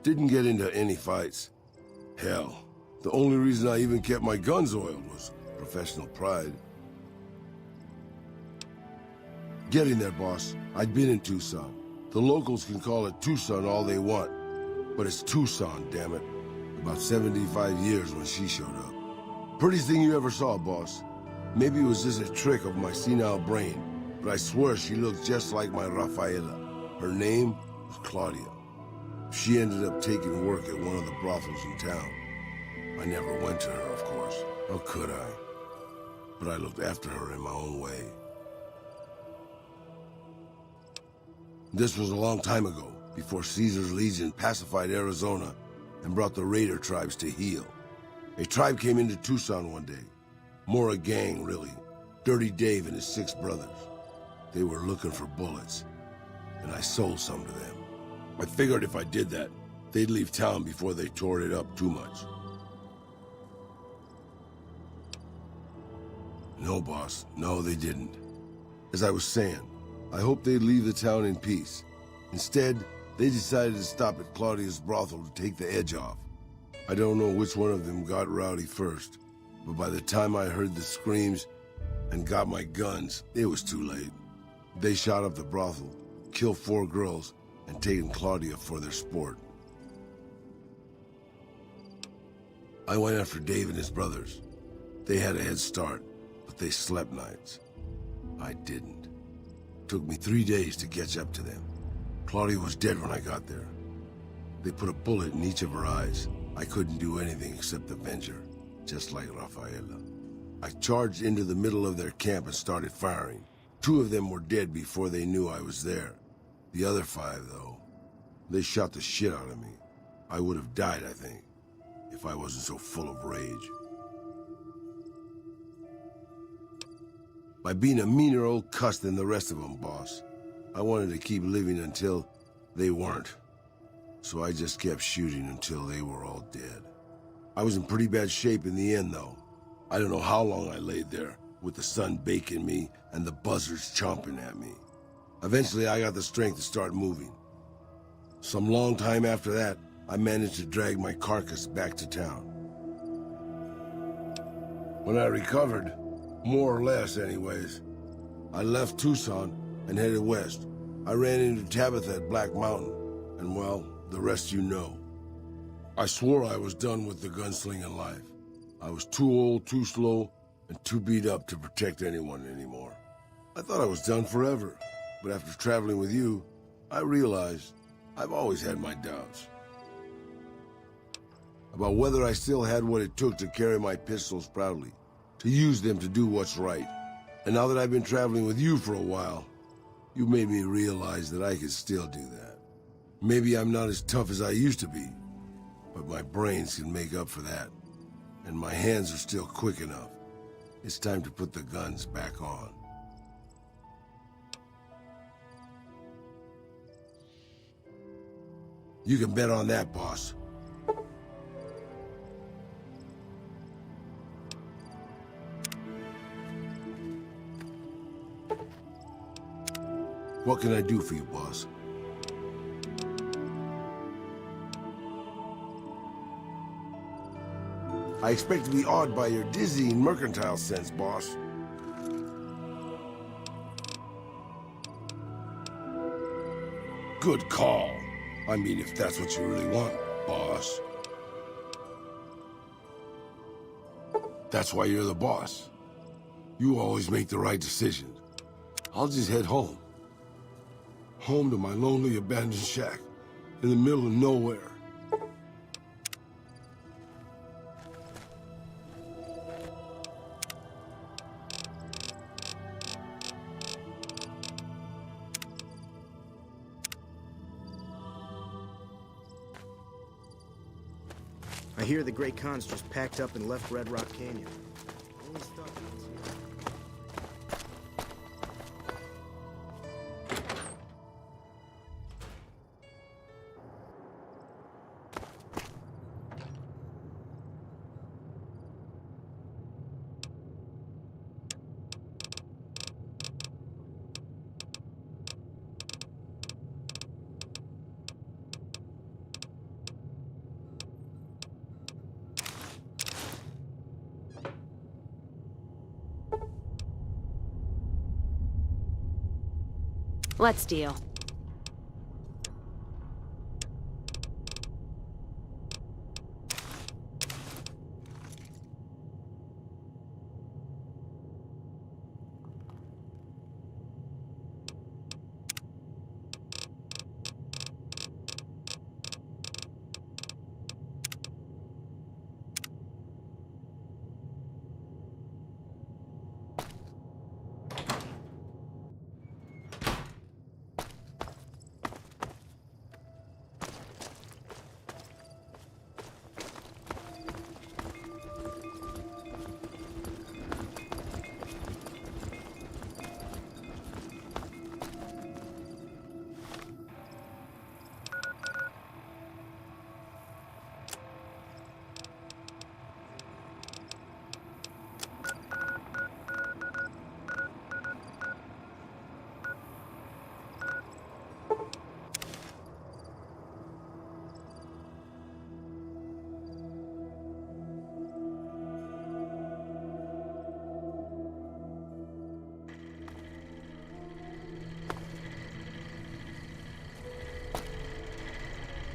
didn't get into any fights. Hell, the only reason I even kept my guns oiled was professional pride. Getting there, boss. I'd been in Tucson. The locals can call it Tucson all they want, but it's Tucson, damn it. About 75 years when she showed up. Prettiest thing you ever saw, boss. Maybe it was just a trick of my senile brain, but I swear she looked just like my Rafaela. Her name was Claudia. She ended up taking work at one of the brothels in town. I never went to her, of course. How could I? But I looked after her in my own way. This was a long time ago, before Caesar's Legion pacified Arizona and brought the raider tribes to heel. A tribe came into Tucson one day. More a gang, really. Dirty Dave and his 6 brothers. They were looking for bullets, and I sold some to them. I figured if I did that, they'd leave town before they tore it up too much. No, boss. No, they didn't. As I was saying, I hoped they'd leave the town in peace. Instead, they decided to stop at Claudia's brothel to take the edge off. I don't know which one of them got rowdy first, but by the time I heard the screams and got my guns, it was too late. They shot up the brothel, killed 4 girls, and taken Claudia for their sport. I went after Dave and his brothers. They had a head start, but they slept nights. I didn't. Took me 3 days to catch up to them. Claudia was dead when I got there. They put a bullet in each of her eyes. I couldn't do anything except avenge her, just like Rafaela. I charged into the middle of their camp and started firing. 2 of them were dead before they knew I was there. The other 5, though, they shot the shit out of me. I would have died, I think, if I wasn't so full of rage. By being a meaner old cuss than the rest of them, boss. I wanted to keep living until they weren't. So I just kept shooting until they were all dead. I was in pretty bad shape in the end, though. I don't know how long I laid there, with the sun baking me and the buzzards chomping at me. Eventually, I got the strength to start moving. Some long time after that, I managed to drag my carcass back to town. When I recovered, more or less anyways, I left Tucson and headed west. I ran into Tabitha at Black Mountain, and well, the rest you know. I swore I was done with the gunslinging life. I was too old, too slow, and too beat up to protect anyone anymore. I thought I was done forever, but after traveling with you, I realized I've always had my doubts. About whether I still had what it took to carry my pistols proudly, to use them to do what's right. And now that I've been traveling with you for a while, you made me realize that I could still do that. Maybe I'm not as tough as I used to be, but my brains can make up for that. and my hands are still quick enough. It's time to put the guns back on. You can bet on that, boss. What can I do for you, boss? I expect to be awed by your dizzying mercantile sense, boss. Good call. I mean, if that's what you really want, boss. That's why you're the boss. You always make the right decisions. I'll just head home. Home to my lonely abandoned shack in the middle of nowhere. I hear the Great Khan's just packed up and left Red Rock Canyon. Only stuff that's here. Let's deal.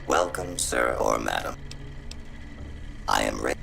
Welcome, sir or madam. I am ready.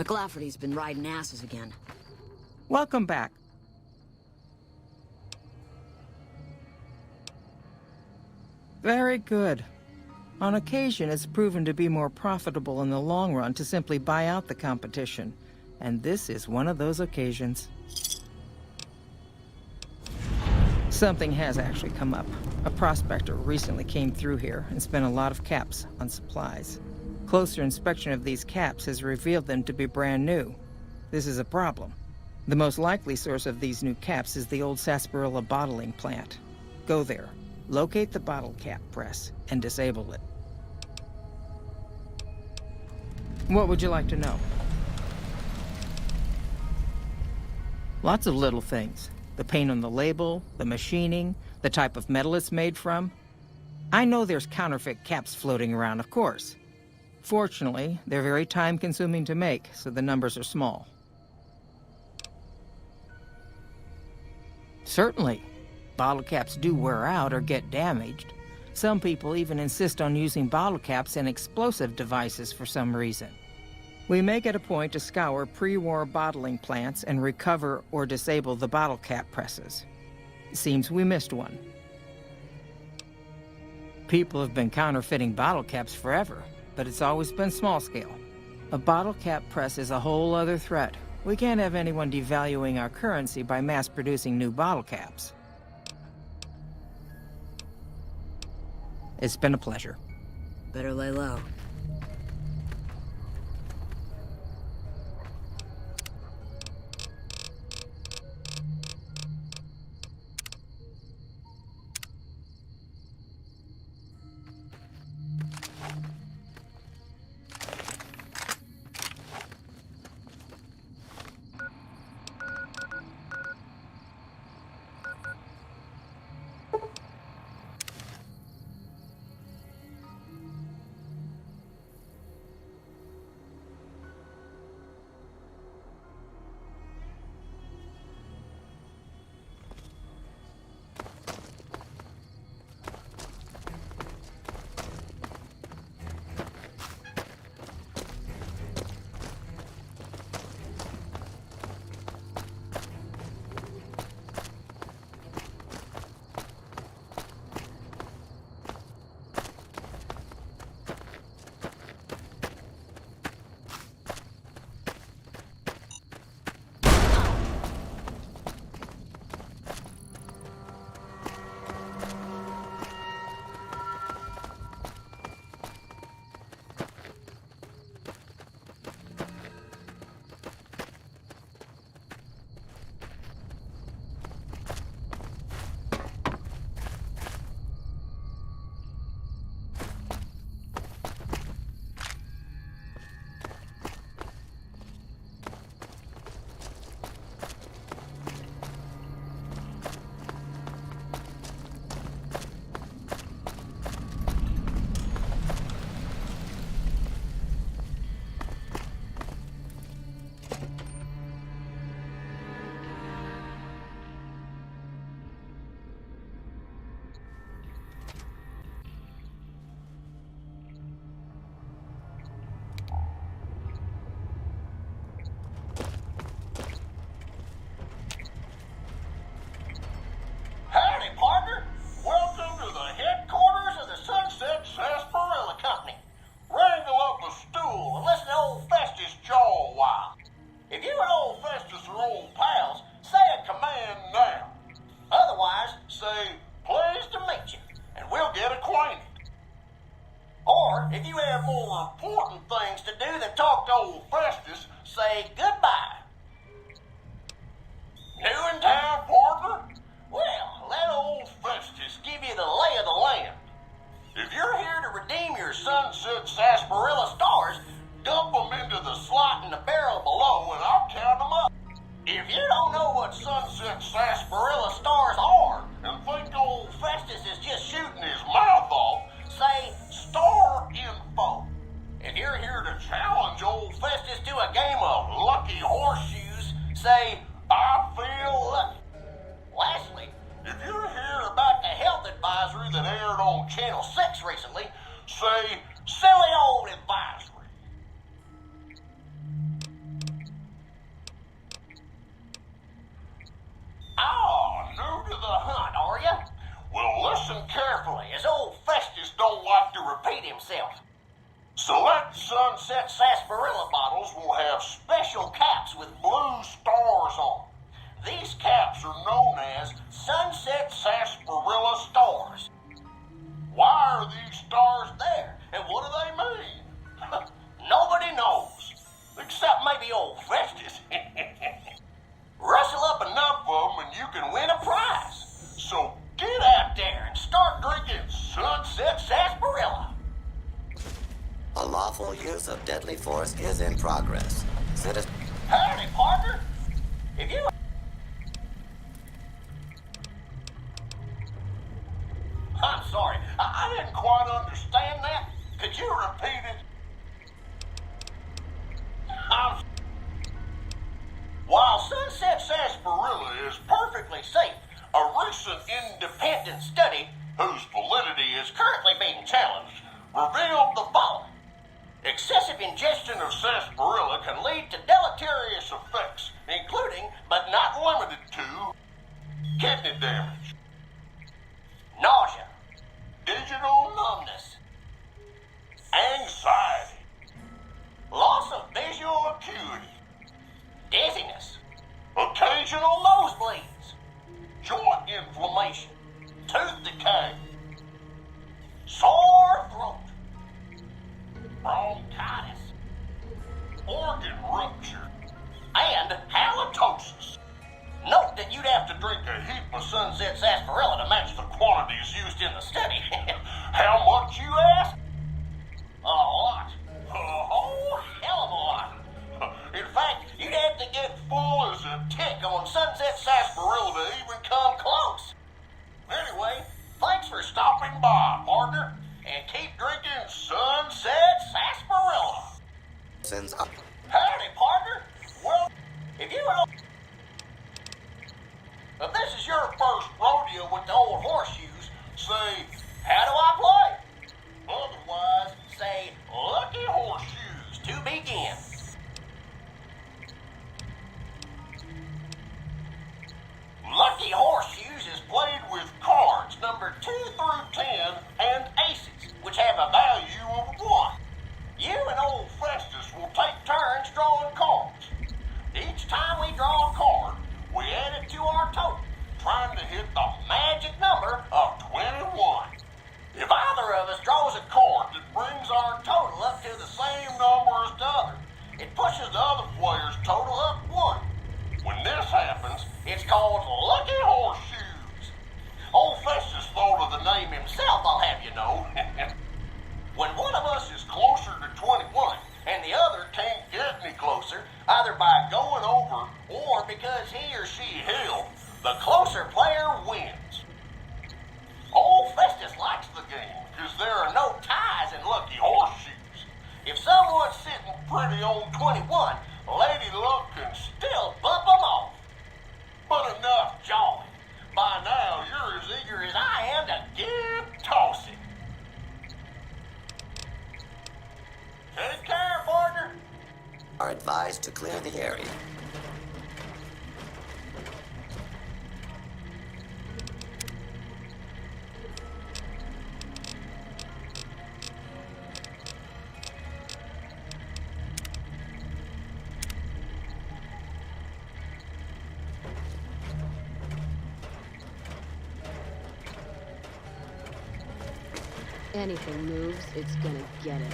McLafferty's been riding asses again. Welcome back. Very good. On occasion, it's proven to be more profitable in the long run to simply buy out the competition. And this is one of those occasions. Something has actually come up. A prospector recently came through here and spent a lot of caps on supplies. Closer inspection of these caps has revealed them to be brand new. This is a problem. The most likely source of these new caps is the old sarsaparilla bottling plant. Go there, locate the bottle cap press, and disable it. What would you like to know? Lots of little things. The paint on the label, the machining, the type of metal it's made from. I know there's counterfeit caps floating around, of course. Fortunately, they're very time-consuming to make, so the numbers are small. Certainly. Bottle caps do wear out or get damaged. Some people even insist on using bottle caps in explosive devices for some reason. We make it a point to scour pre-war bottling plants and recover or disable the bottle cap presses. It seems we missed one. People have been counterfeiting bottle caps forever, but it's always been small scale. A bottle cap press is a whole other threat. We can't have anyone devaluing our currency by mass-producing new bottle caps. It's been a pleasure. Better lay low. himself. Select Sunset Sarsaparilla bottles will have special caps with blue stars on. These caps are known as Sunset Sarsaparilla stars. Why are these stars there, and what do they mean? Nobody knows, except maybe old Festus. Rustle up enough of them and you can win a prize. So get out there and start drinking Sunset Sarsaparilla. A lawful use of deadly force is in progress. Citizen. Howdy, partner. If you... I'm sorry, I didn't quite understand that. Could you repeat it? While Sunset Sarsaparilla is perfectly safe, a recent independent study, whose validity is currently being challenged, revealed the following. Excessive ingestion of sarsaparilla can lead to deleterious effects, including, but not limited to, kidney damage, nausea, digital numbness, anxiety, loss of visual acuity, dizziness, occasional nosebleeds, joint inflammation, tooth decay, sore throat, bronchitis, organ rupture, and halitosis. Note that you'd have to drink a heap of Sunset Sarsaparilla to match the quantities used in the study. How much, you ask? A lot. A whole hell of a lot. In fact, you'd have to get full as a tick on Sunset Sarsaparilla to even come close. Anyway, thanks for stopping by, partner, and keep drinking Sunset Sarsaparilla. Sends up. Howdy, partner. Well, if this is your first rodeo with the old horseshoes, say, how do I play? Otherwise, say, lucky horseshoes to begin. Lucky horseshoes is played with cards numbered 2 through 10 and aces, which have a value of 1. You and old Festus will take turns drawing cards. Each time we draw a card, we add it to our total, trying to hit the magic number of 21. If either of us draws a card that brings our total up to the same number as the other, it pushes the other player's total up 1. When this happens, it's called Lucky Horseshoes. Old Festus thought of the name himself, I'll have you know. When one of us is closer to 21 and the other can't get any closer, either by going over or because he or she held, the closer player wins. Old Festus likes the game because there are no ties in Lucky Horseshoes. If someone's sitting pretty on 21, Lady Luck can still bump them off. But enough jawing. By now, you're as eager as I am to get tossing. Take care, partner. Are advised to clear the area. Anything moves, it's gonna get it.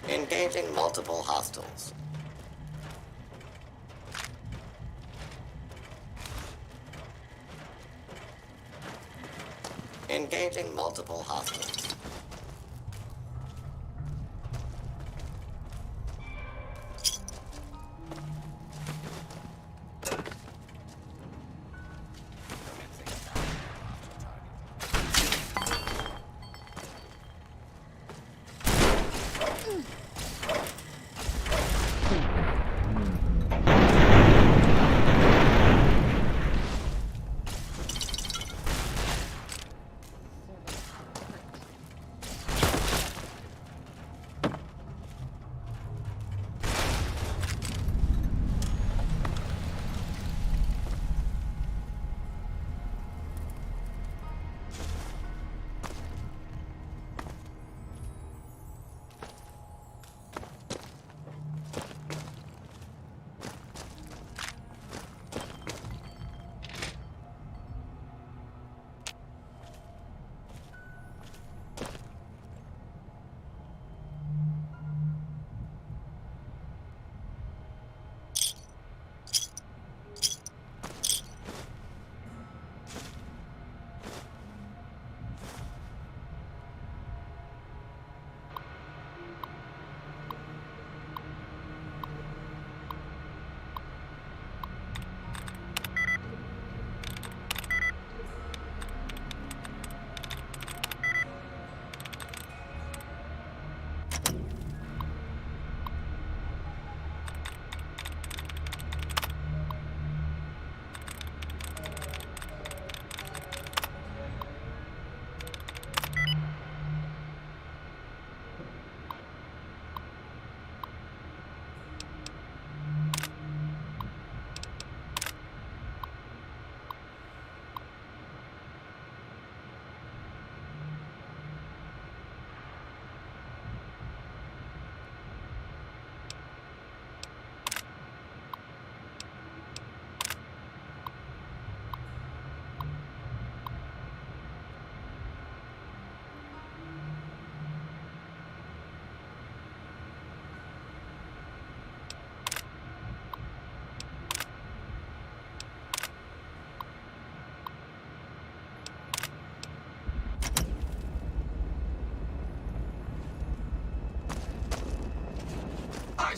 Engaging multiple hostiles. Engaging multiple hostiles.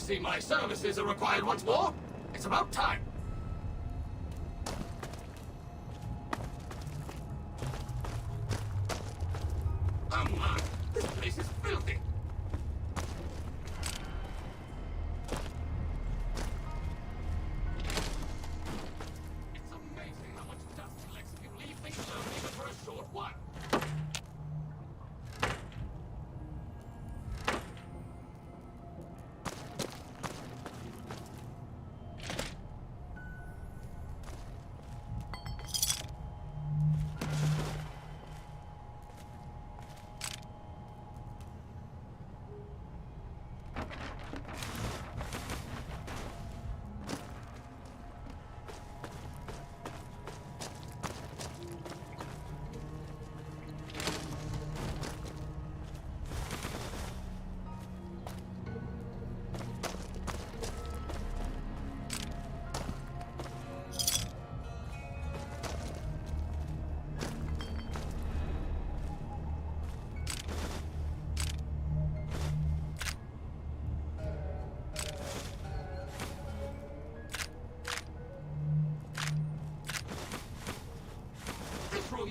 see my services are required once more. It's about time. Oh my, this place is filthy. It's amazing how much dust collects if you leave things alone even for a short while.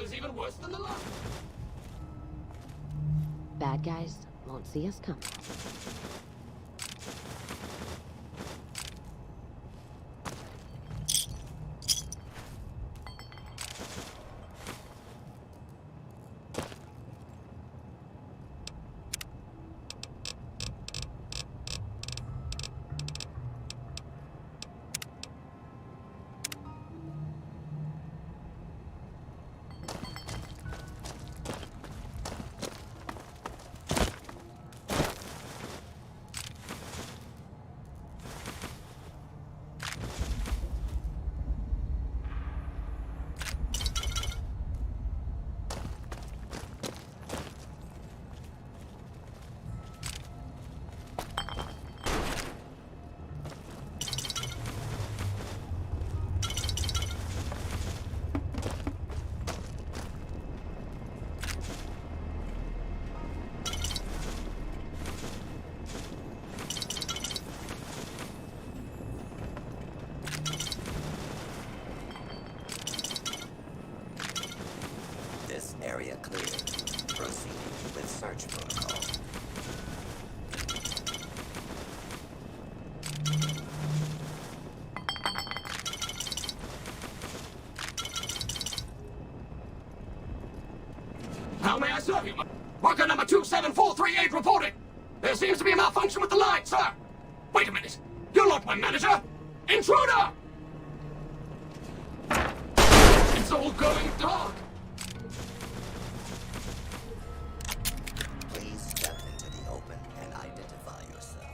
Is even worse than the last. Bad guys won't see us coming. Area cleared. Proceeding with search protocol. How may I serve you? Worker number 27438 reporting. There seems to be a malfunction with the line, sir. Wait a minute. You're not my manager. Intruder! It's all going dark. Please step into the open and identify yourself.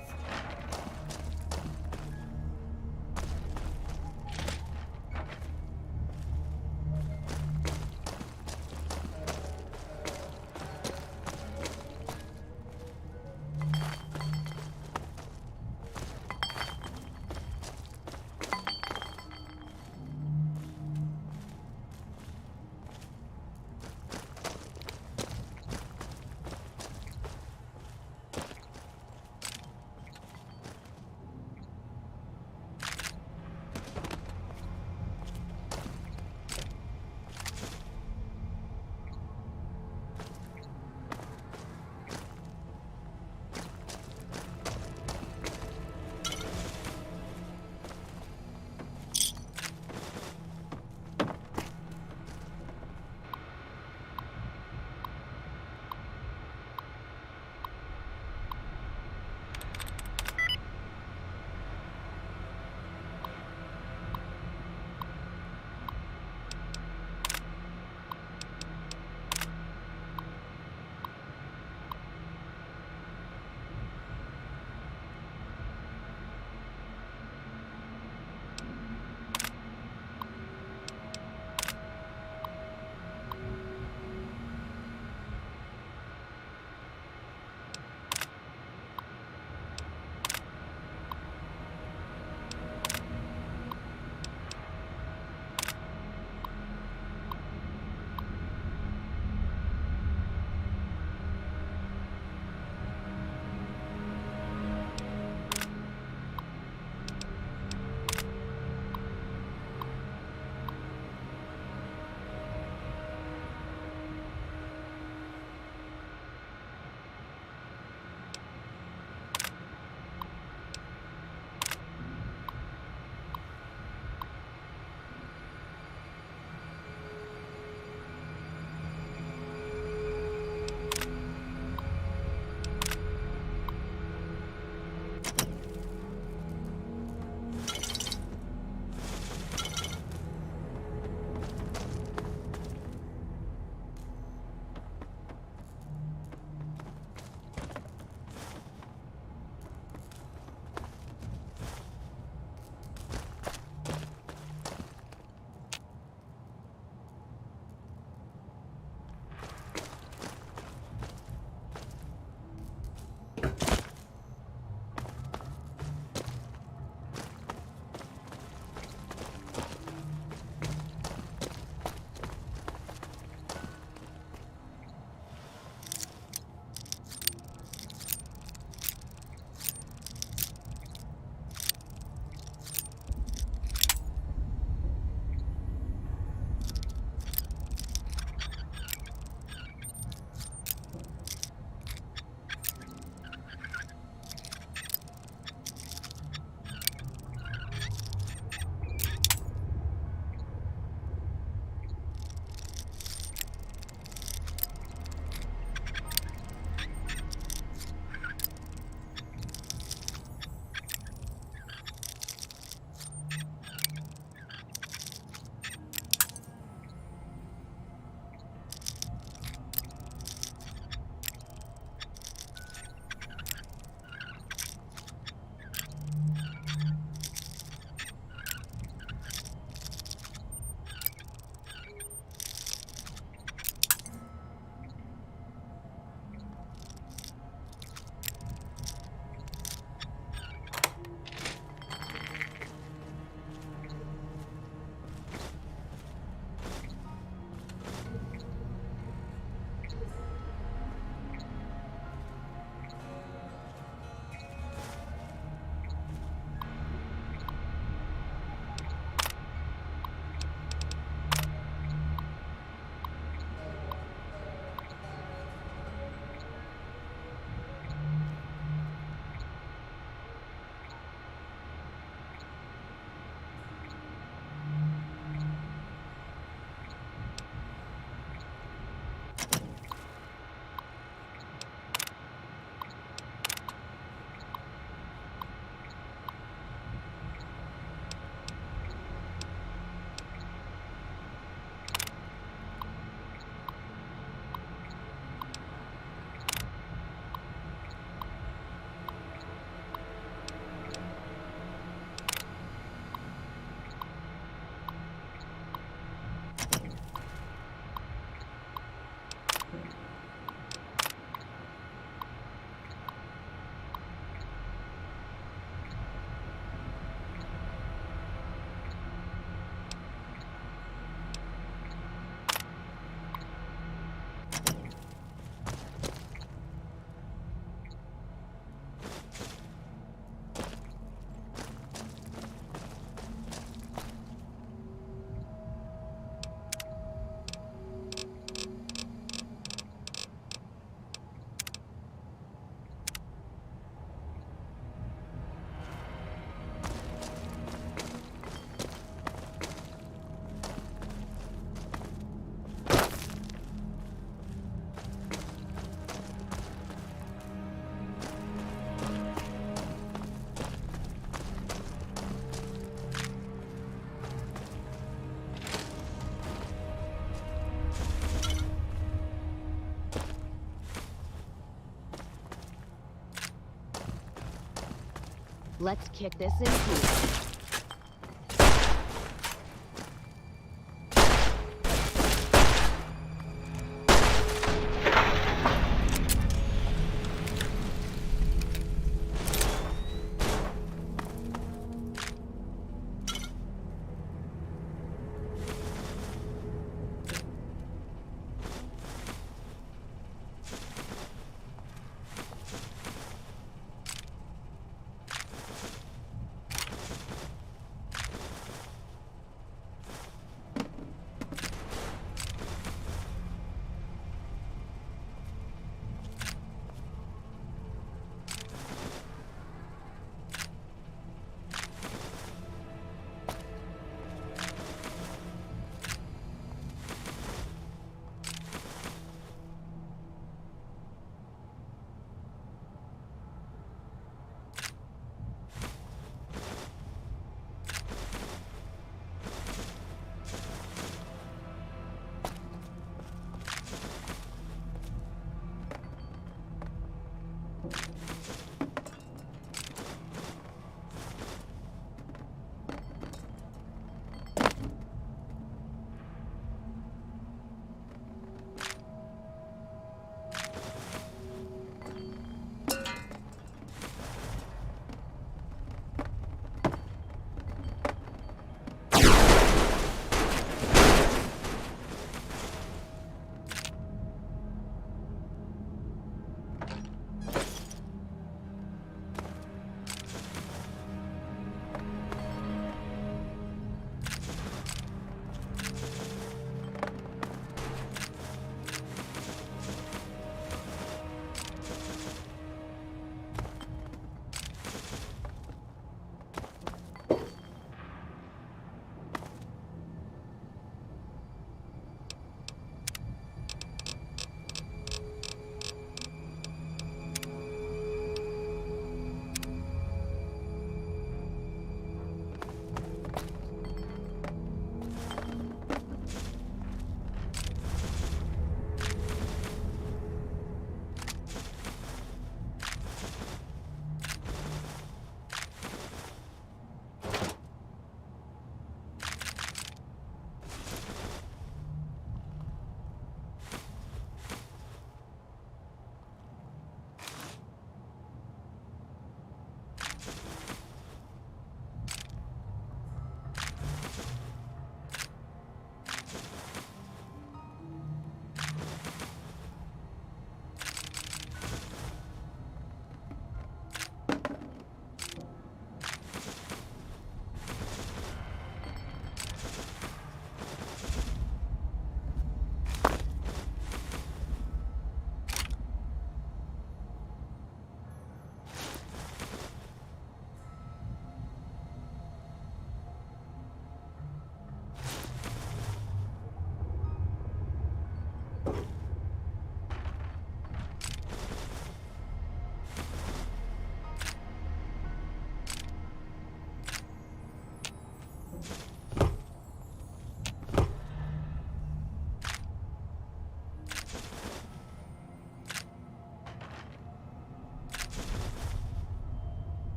Let's kick this in gear.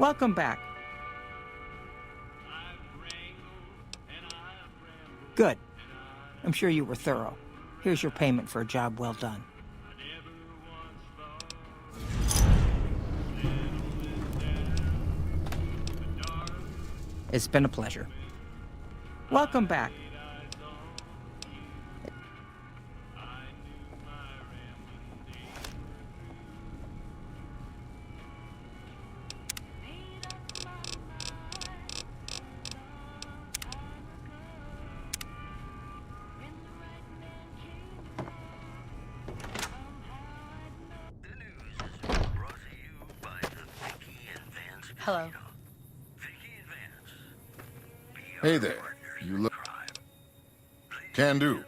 Welcome back. Good. I'm sure you were thorough. Here's your payment for a job well done. It's been a pleasure. Welcome back. Hello. Hey there. You look... Can do.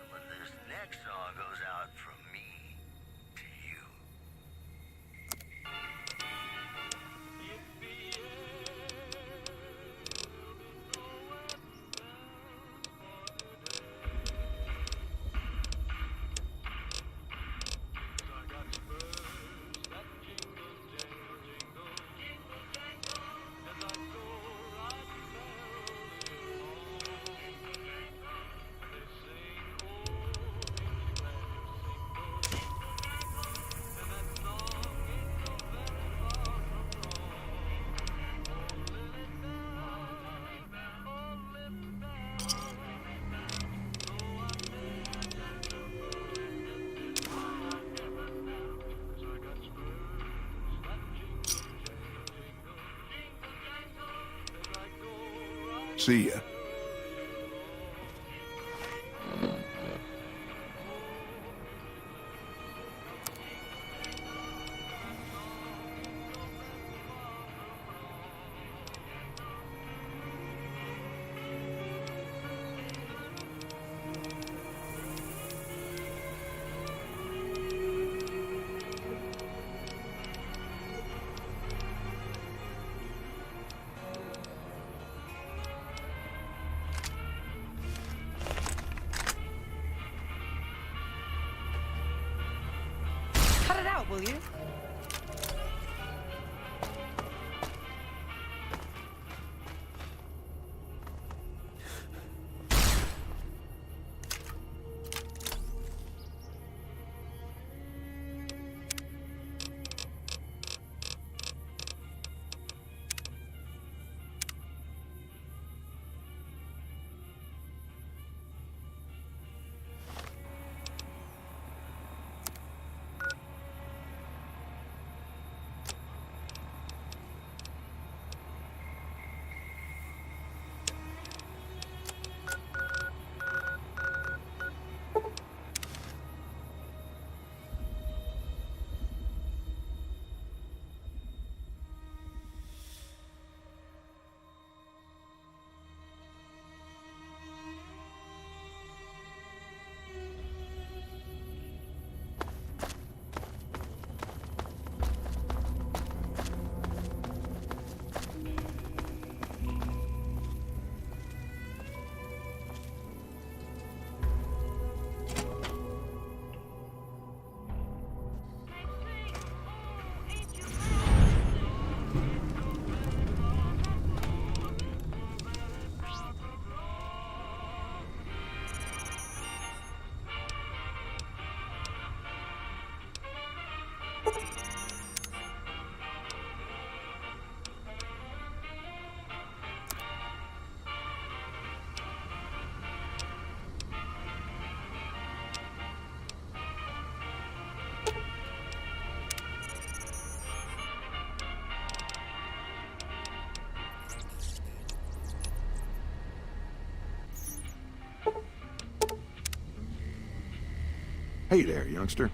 See ya. Cut it out, will you? Hey there, youngster.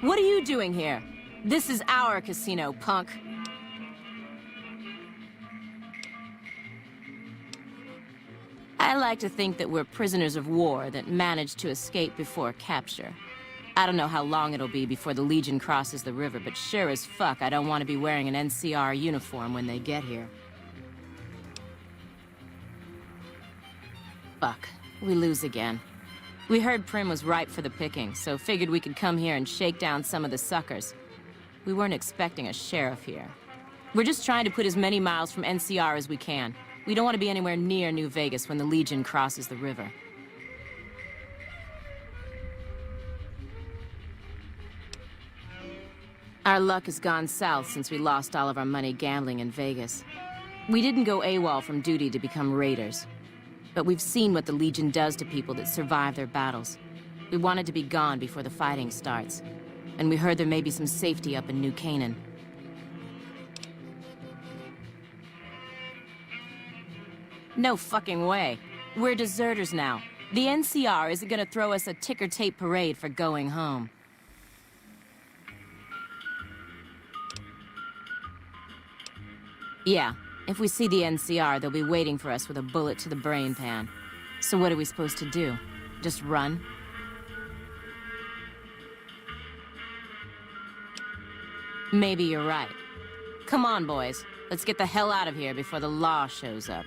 What are you doing here? This is our casino, punk. I like to think that we're prisoners of war that managed to escape before capture. I don't know how long it'll be before the Legion crosses the river, but sure as fuck I don't want to be wearing an NCR uniform when they get here. Fuck. We lose again. We heard Prim was ripe for the picking, so figured we could come here and shake down some of the suckers. We weren't expecting a sheriff here. We're just trying to put as many miles from NCR as we can. We don't want to be anywhere near New Vegas when the Legion crosses the river. Our luck has gone south since we lost all of our money gambling in Vegas. We didn't go AWOL from duty to become raiders. But we've seen what the Legion does to people that survive their battles. We wanted to be gone before the fighting starts. And we heard there may be some safety up in New Canaan. No fucking way. We're deserters now. The NCR isn't gonna throw us a ticker tape parade for going home. Yeah, if we see the NCR, they'll be waiting for us with a bullet to the brain pan. So what are we supposed to do? Just run? Maybe you're right. Come on, boys. Let's get the hell out of here before the law shows up.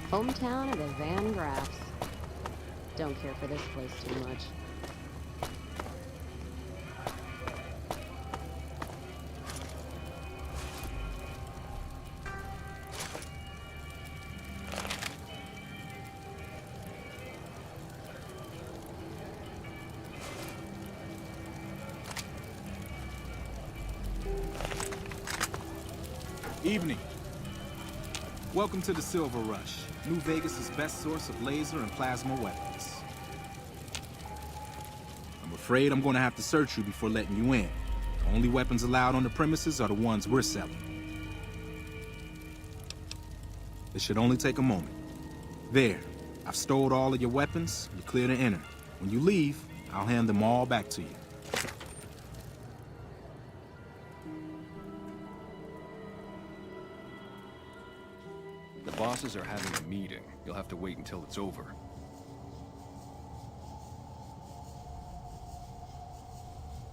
Hometown of the Van Graffs. Don't care for this place too much. Evening. Welcome to the Silver Rush, New Vegas' best source of laser and plasma weapons. I'm afraid I'm gonna have to search you before letting you in. The only weapons allowed on the premises are the ones we're selling. It should only take a moment. There, I've stowed all of your weapons. You're clear to enter. When you leave, I'll hand them all back to you. The bosses are having a meeting. You'll have to wait until it's over.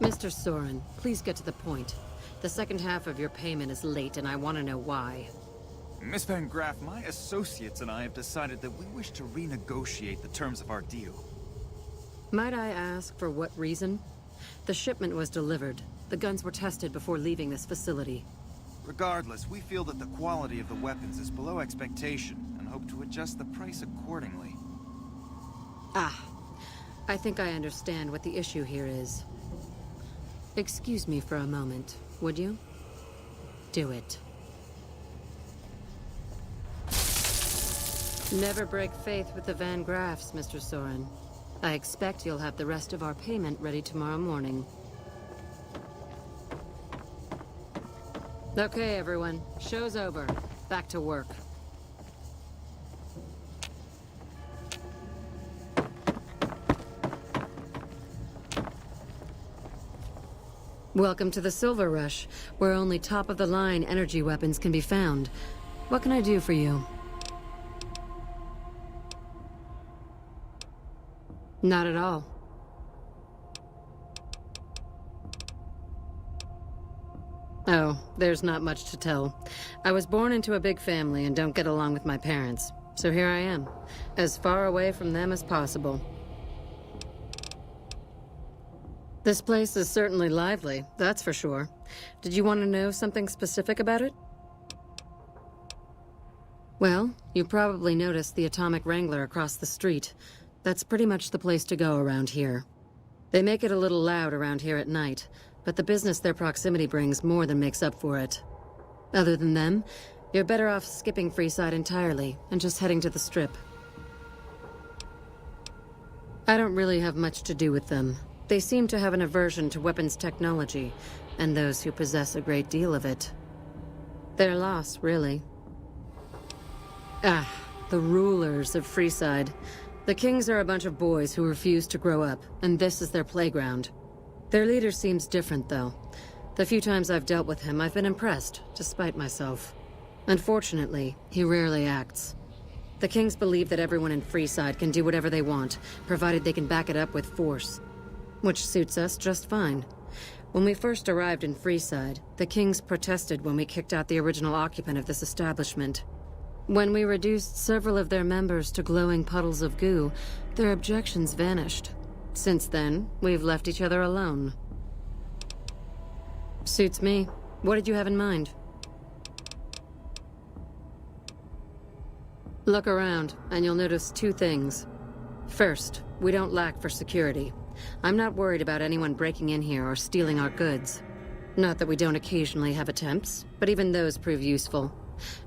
Mr. Soren, please get to the point. The second half of your payment is late, and I want to know why. Miss Van Graff, my associates and I have decided that we wish to renegotiate the terms of our deal. Might I ask for what reason? The shipment was delivered. The guns were tested before leaving this facility. Regardless, we feel that the quality of the weapons is below expectation and hope to adjust the price accordingly. Ah, I think I understand what the issue here is. Excuse me for a moment, would you? Do it. Never break faith with the Van Graffs, Mr. Soren. I expect you'll have the rest of our payment ready tomorrow morning. Okay, everyone. Show's over. Back to work. Welcome to the Silver Rush, where only top-of-the-line energy weapons can be found. What can I do for you? Not at all. Oh, there's not much to tell. I was born into a big family and don't get along with my parents. So here I am, as far away from them as possible. This place is certainly lively, that's for sure. Did you want to know something specific about it? Well, you probably noticed the Atomic Wrangler across the street. That's pretty much the place to go around here. They make it a little loud around here at night, but the business their proximity brings more than makes up for it. Other than them, you're better off skipping Freeside entirely and just heading to the Strip. I don't really have much to do with them. They seem to have an aversion to weapons technology, and those who possess a great deal of it. Their loss, really. Ah, the rulers of Freeside. The Kings are a bunch of boys who refuse to grow up, and this is their playground. Their leader seems different, though. The few times I've dealt with him, I've been impressed, despite myself. Unfortunately, he rarely acts. The Kings believe that everyone in Freeside can do whatever they want, provided they can back it up with force. Which suits us just fine. When we first arrived in Freeside, the Kings protested when we kicked out the original occupant of this establishment. When we reduced several of their members to glowing puddles of goo, their objections vanished. Since then, we've left each other alone. Suits me. What did you have in mind? Look around, and you'll notice two things. First, we don't lack for security. I'm not worried about anyone breaking in here or stealing our goods. Not that we don't occasionally have attempts, but even those prove useful.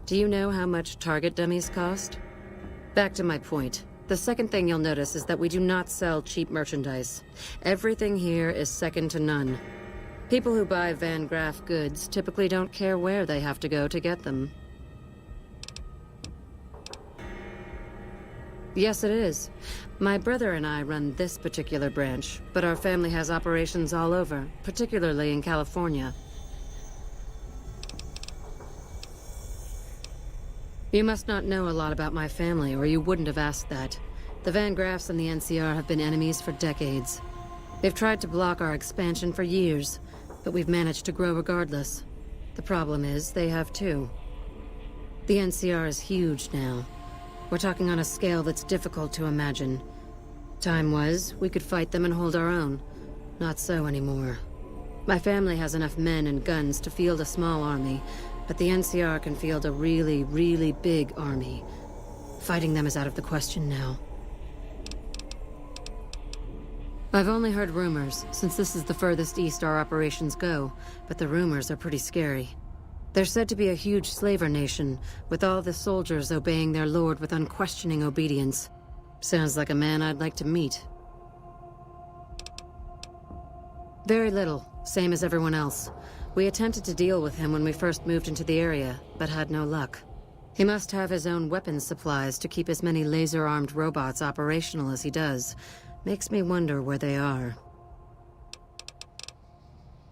Do you know how much target dummies cost? Back to my point. The second thing you'll notice is that we do not sell cheap merchandise. Everything here is second to none. People who buy Van Graff goods typically don't care where they have to go to get them. Yes, it is. My brother and I run this particular branch, but our family has operations all over, particularly in California. You must not know a lot about my family, or you wouldn't have asked that. The Van Graffs and the NCR have been enemies for decades. They've tried to block our expansion for years, but we've managed to grow regardless. The problem is, they have too. The NCR is huge now. We're talking on a scale that's difficult to imagine. Time was, we could fight them and hold our own. Not so anymore. My family has enough men and guns to field a small army, but the NCR can field a really, really big army. Fighting them is out of the question now. I've only heard rumors, since this is the furthest east our operations go, but the rumors are pretty scary. They're said to be a huge slaver nation, with all the soldiers obeying their lord with unquestioning obedience. Sounds like a man I'd like to meet. Very little, same as everyone else. We attempted to deal with him when we first moved into the area, but had no luck. He must have his own weapons supplies to keep as many laser-armed robots operational as he does. Makes me wonder where they are.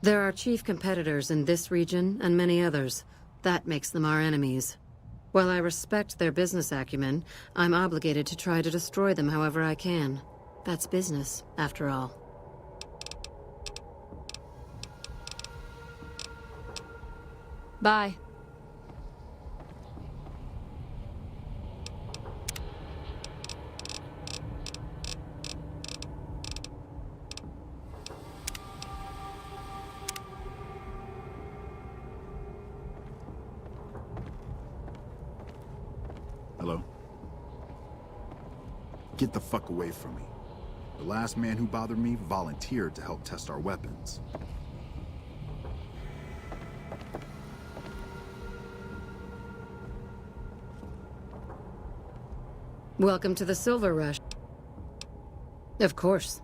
There are chief competitors in this region and many others. That makes them our enemies. While I respect their business acumen, I'm obligated to try to destroy them however I can. That's business, after all. Bye. Hello? Get the fuck away from me. The last man who bothered me volunteered to help test our weapons. Welcome to the Silver Rush. Of course.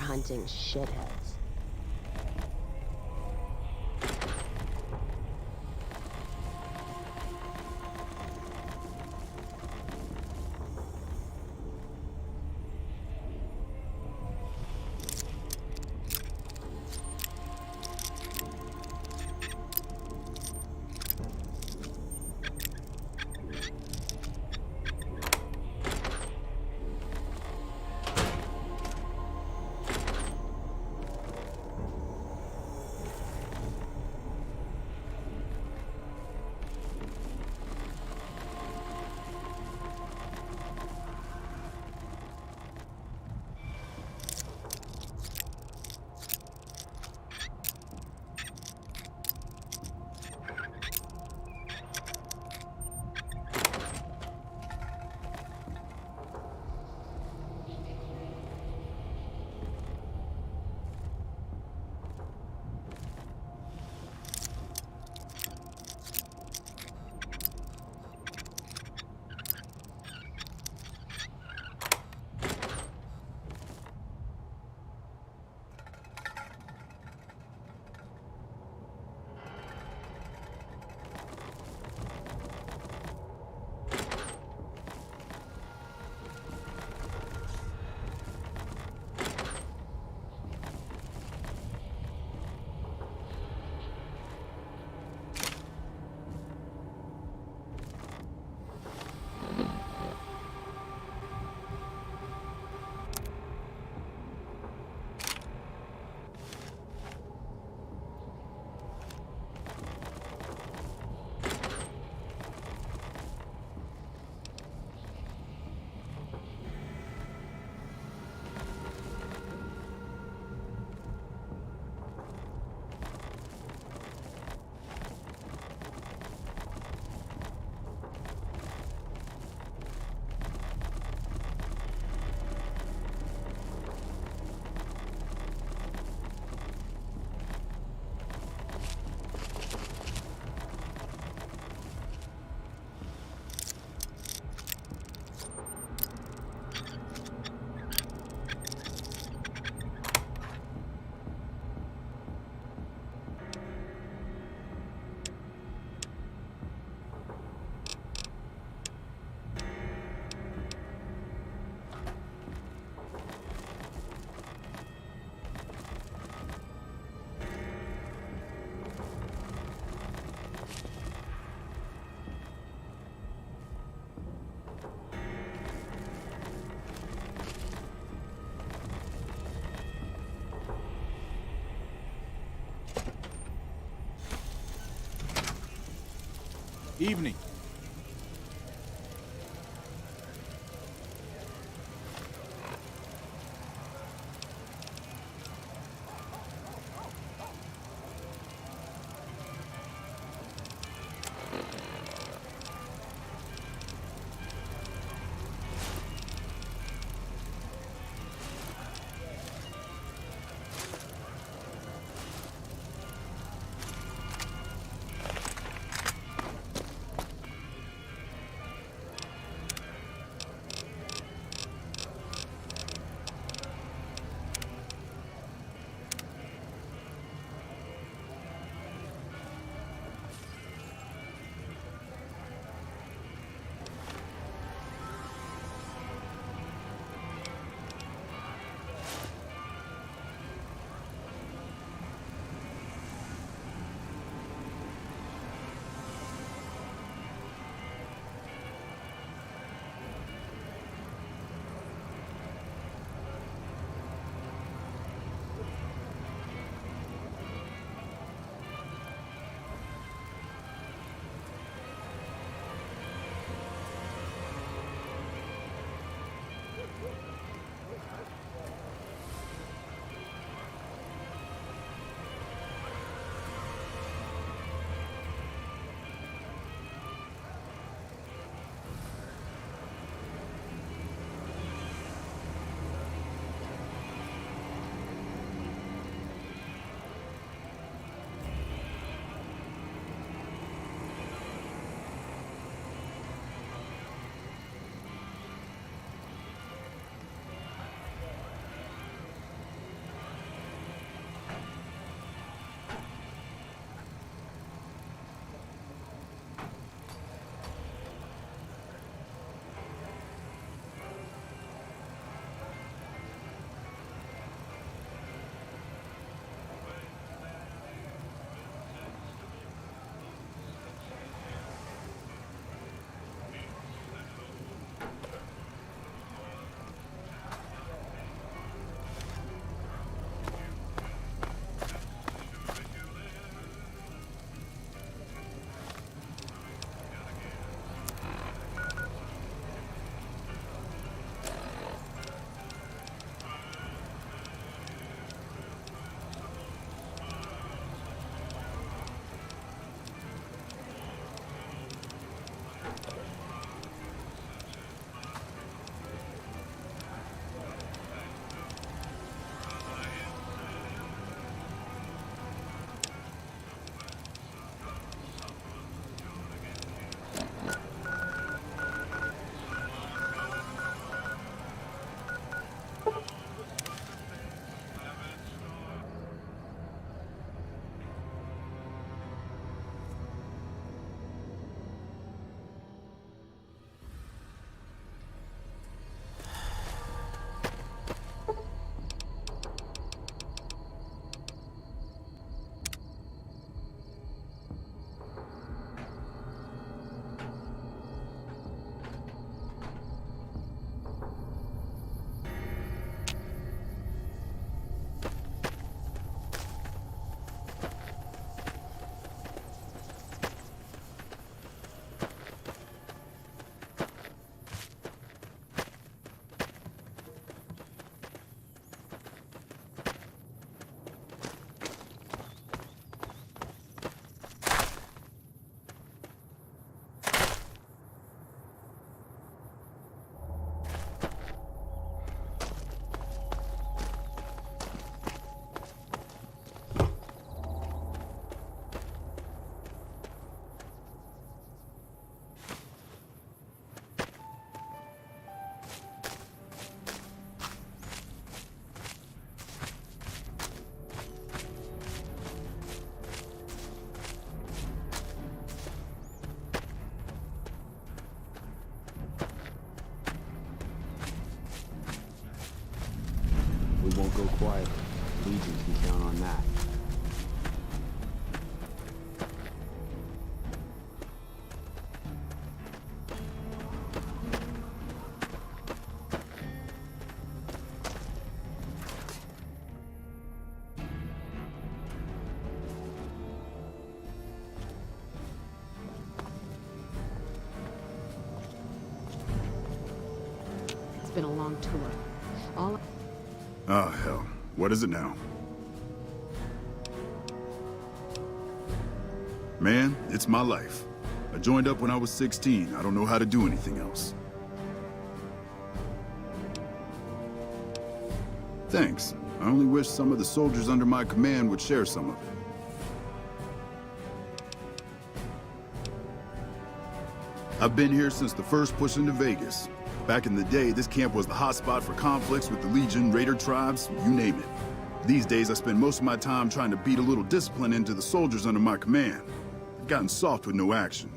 hunting shitheads. Evening. quiet. Legion can count on that. It's been a long tour. All... Oh, hell. What is it now? Man, it's my life. I joined up when I was 16. I don't know how to do anything else. Thanks. I only wish some of the soldiers under my command would share some of it. I've been here since the first push into Vegas. Back in the day, this camp was the hotspot for conflicts with the Legion, Raider tribes, you name it. These days, I spend most of my time trying to beat a little discipline into the soldiers under my command. They've gotten soft with no action.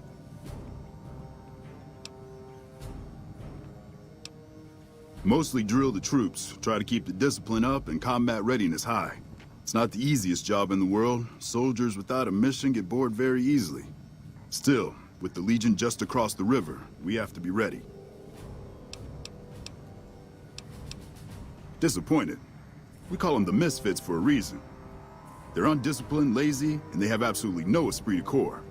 Mostly drill the troops, try to keep the discipline up and combat readiness high. It's not the easiest job in the world. Soldiers without a mission get bored very easily. Still, with the Legion just across the river, we have to be ready. Disappointed. We call them the Misfits for a reason. They're undisciplined, lazy, and they have absolutely no esprit de corps.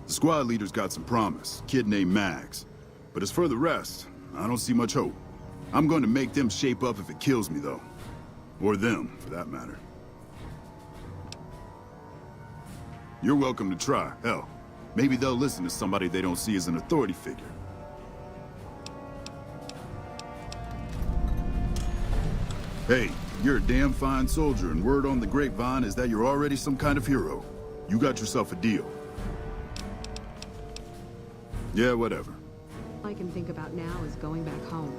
The squad leader's got some promise, kid named Mags. But as for the rest, I don't see much hope. I'm going to make them shape up if it kills me, though. Or them, for that matter. You're welcome to try. Hell, maybe they'll listen to somebody they don't see as an authority figure. Hey, you're a damn fine soldier, and word on the grapevine is that you're already some kind of hero. You got yourself a deal. Yeah, whatever. All I can think about now is going back home.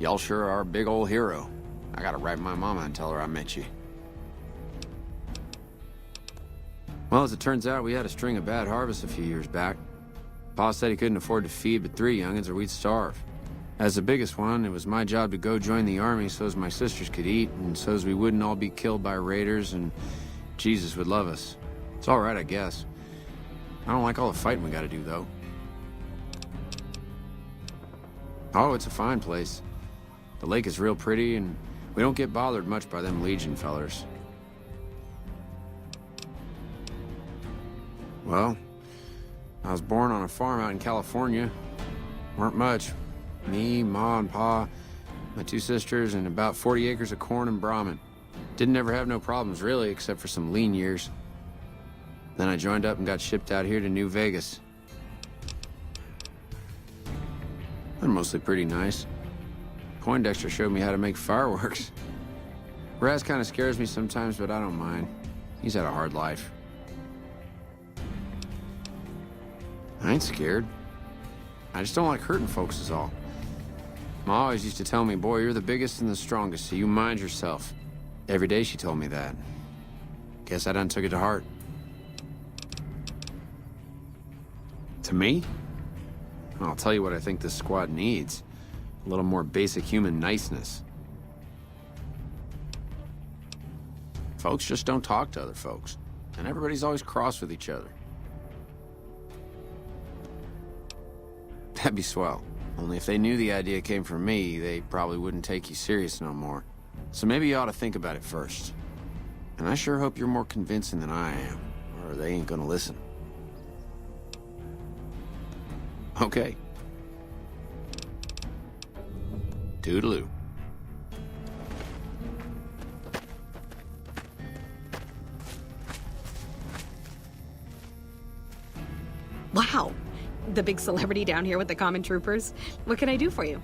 Y'all sure are a big old hero. I gotta write my mama and tell her I met you. Well, as it turns out, we had a string of bad harvests a few years back. Pa said he couldn't afford to feed but 3 youngins or we'd starve. As the biggest one, it was my job to go join the army so as my sisters could eat, and so as we wouldn't all be killed by raiders, and Jesus would love us. It's all right, I guess. I don't like all the fighting we gotta do, though. Oh, it's a fine place. The lake is real pretty, and we don't get bothered much by them Legion fellers. Well, I was born on a farm out in California. Weren't much. Me, Ma, and Pa, my 2 sisters, and about 40 acres of corn and Brahmin. Didn't ever have no problems, really, except for some lean years. Then I joined up and got shipped out here to New Vegas. They're mostly pretty nice. Poindexter showed me how to make fireworks. Raz kind of scares me sometimes, but I don't mind. He's had a hard life. I ain't scared. I just don't like hurting folks is all. Ma always used to tell me, boy, you're the biggest and the strongest, so you mind yourself. Every day she told me that. Guess I done took it to heart. To me? I'll tell you what I think this squad needs. A little more basic human niceness. Folks just don't talk to other folks, and everybody's always cross with each other. That'd be swell. Only if they knew the idea came from me, they probably wouldn't take you serious no more. So maybe you ought to think about it first. And I sure hope you're more convincing than I am, or they ain't gonna listen. Okay. Toodaloo. Wow. the big celebrity down here with the common troopers. What can I do for you?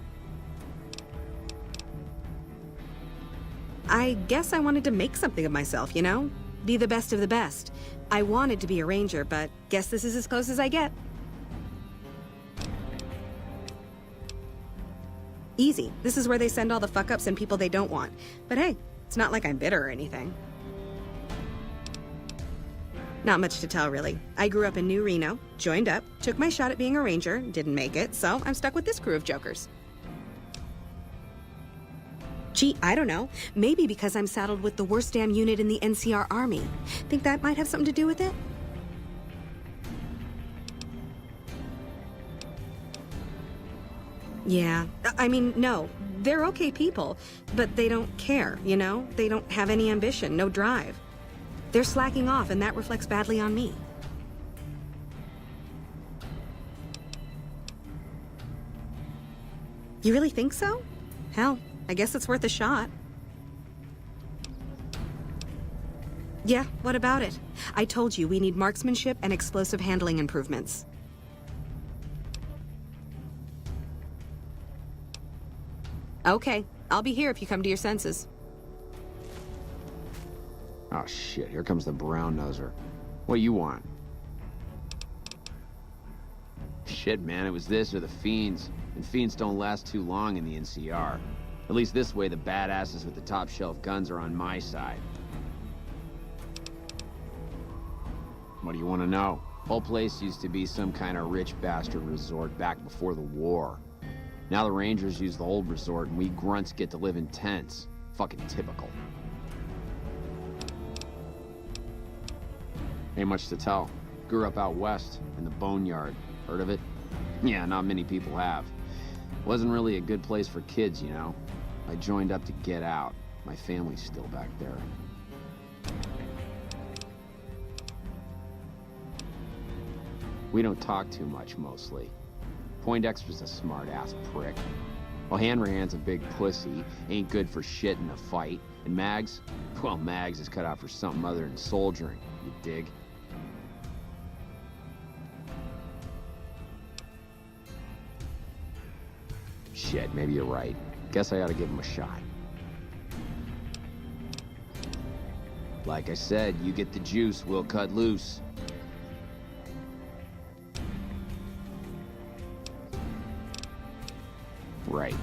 I guess I wanted to make something of myself, you know? Be the best of the best. I wanted to be a ranger, but guess this is as close as I get. Easy. This is where they send all the fuck-ups and people they don't want. But hey, it's not like I'm bitter or anything. Not much to tell, really. I grew up in New Reno, joined up, took my shot at being a ranger, didn't make it, so I'm stuck with this crew of jokers. Gee, I don't know. Maybe because I'm saddled with the worst damn unit in the NCR Army. Think that might have something to do with it? Yeah, I mean, no. They're okay people, but they don't care, you know? They don't have any ambition, no drive. They're slacking off, and that reflects badly on me. You really think so? Hell, I guess it's worth a shot. Yeah, what about it? I told you we need marksmanship and explosive handling improvements. Okay, I'll be here if you come to your senses. Oh shit, here comes the brown noser. What you want? Shit, man, it was this or the Fiends. And Fiends don't last too long in the NCR. At least this way the badasses with the top shelf guns are on my side. What do you want to know? Whole place used to be some kind of rich bastard resort back before the war. Now the Rangers use the old resort and we grunts get to live in tents. Fucking typical. Ain't much to tell. Grew up out west, in the Boneyard. Heard of it? Yeah, not many people have. Wasn't really a good place for kids, you know. I joined up to get out. My family's still back there. We don't talk too much, mostly. Poindexter's a smart-ass prick. Well, Hanrahan's a big pussy, ain't good for shit in a fight. And Mags? Well, Mags is cut out for something other than soldiering, you dig? Shit, maybe you're right. Guess I ought to give him a shot. Like I said, you get the juice, we'll cut loose. Right.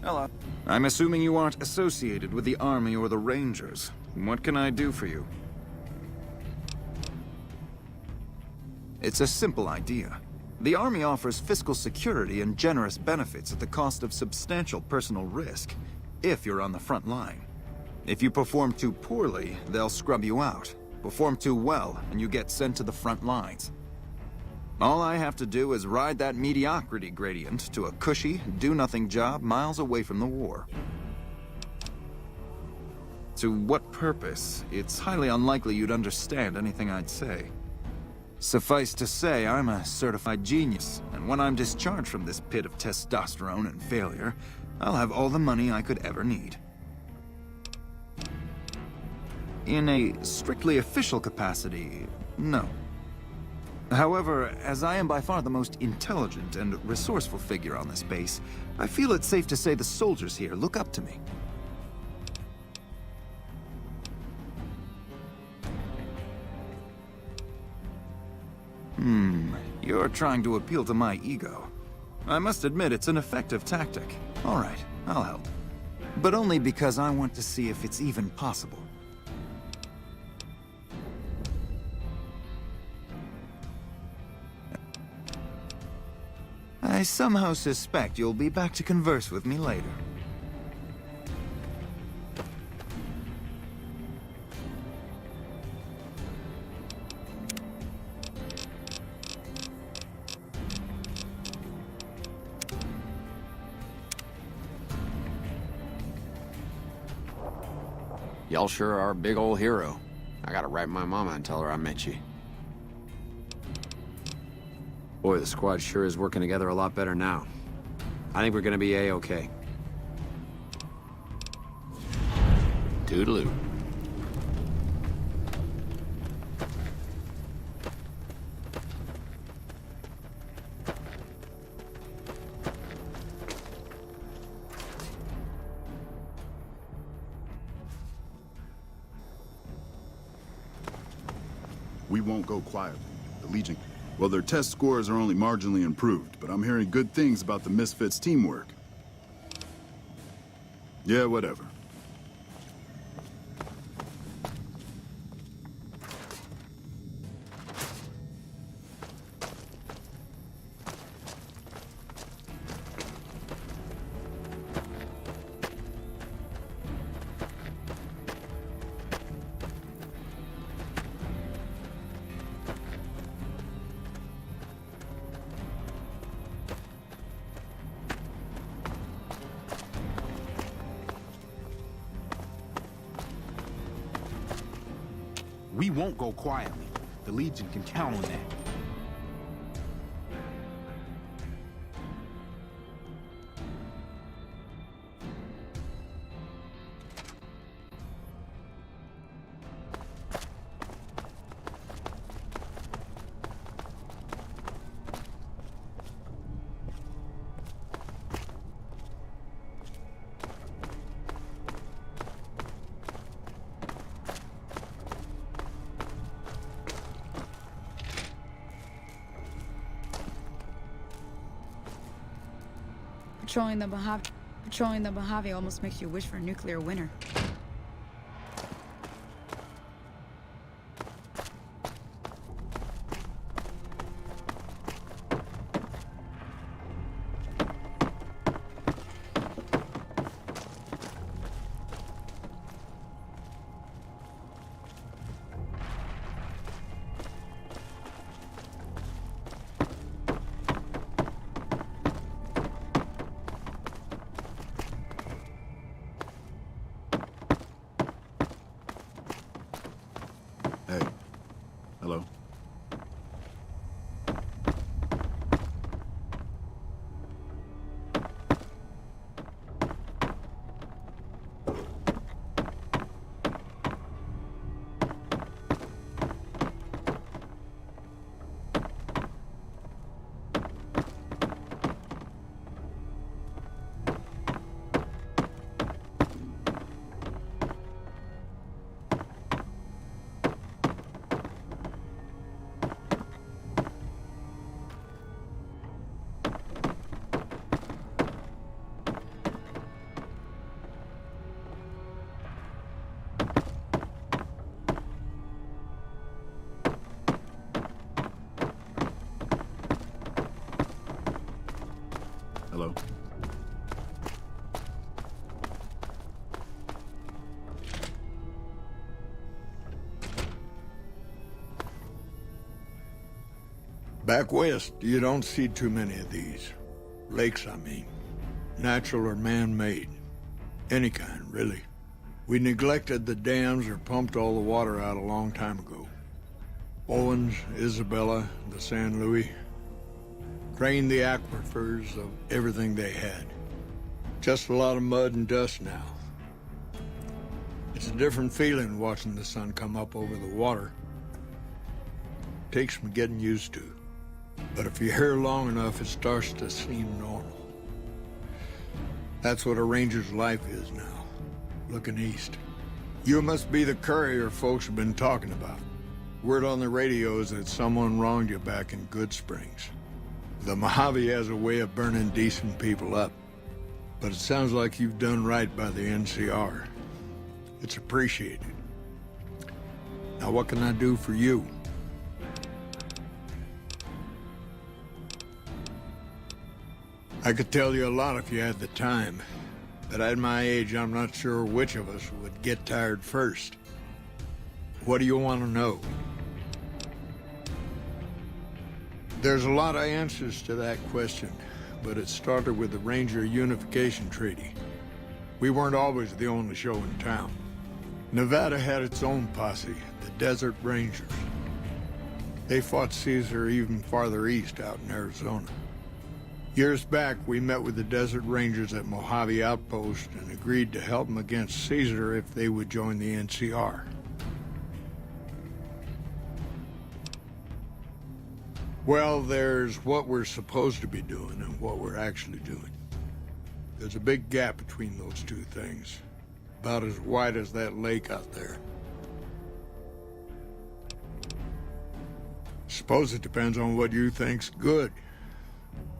Hello. I'm assuming you aren't associated with the Army or the Rangers. What can I do for you? It's a simple idea. The Army offers fiscal security and generous benefits at the cost of substantial personal risk, if you're on the front line. If you perform too poorly, they'll scrub you out. Perform too well, and you get sent to the front lines. All I have to do is ride that mediocrity gradient to a cushy, do-nothing job miles away from the war. To what purpose? It's highly unlikely you'd understand anything I'd say. Suffice to say, I'm a certified genius, and when I'm discharged from this pit of testosterone and failure, I'll have all the money I could ever need. In a strictly official capacity, no. However, as I am by far the most intelligent and resourceful figure on this base, I feel it's safe to say the soldiers here look up to me. You're trying to appeal to my ego. I must admit it's an effective tactic. All right, I'll help. But only because I want to see if it's even possible. I somehow suspect you'll be back to converse with me later. Y'all sure are a big old hero. I gotta write my mama and tell her I met you. Boy, the squad sure is working together a lot better now. I think we're gonna be A-okay. Toodaloo. We won't go quietly. The Legion... Well, their test scores are only marginally improved, but I'm hearing good things about the Misfits' teamwork. Yeah, whatever. We won't go quietly. The Legion can count on that. Patrolling the Mojave almost makes you wish for a nuclear winter. Hey. Hello? Hello? Back west, you don't see too many of these. Lakes, I mean. Natural or man-made. Any kind, really. We neglected the dams or pumped all the water out a long time ago. Owens, Isabella, the San Luis. Drained the aquifers of everything they had. Just a lot of mud and dust now. It's a different feeling watching the sun come up over the water. Takes some getting used to. But if you're here long enough, it starts to seem normal. That's what a ranger's life is now, looking east. You must be the courier folks have been talking about. Word on the radio is that someone wronged you back in Good Springs. The Mojave has a way of burning decent people up, but it sounds like you've done right by the NCR. It's appreciated. Now what can I do for you? I could tell you a lot if you had the time, but at my age, I'm not sure which of us would get tired first. What do you want to know? There's a lot of answers to that question, but it started with the Ranger Unification Treaty. We weren't always the only show in town. Nevada had its own posse, the Desert Rangers. They fought Caesar even farther east out in Arizona. Years back, we met with the Desert Rangers at Mojave Outpost and agreed to help them against Caesar if they would join the NCR. Well, there's what we're supposed to be doing and what we're actually doing. There's a big gap between those two things, about as wide as that lake out there. Suppose it depends on what you think's good.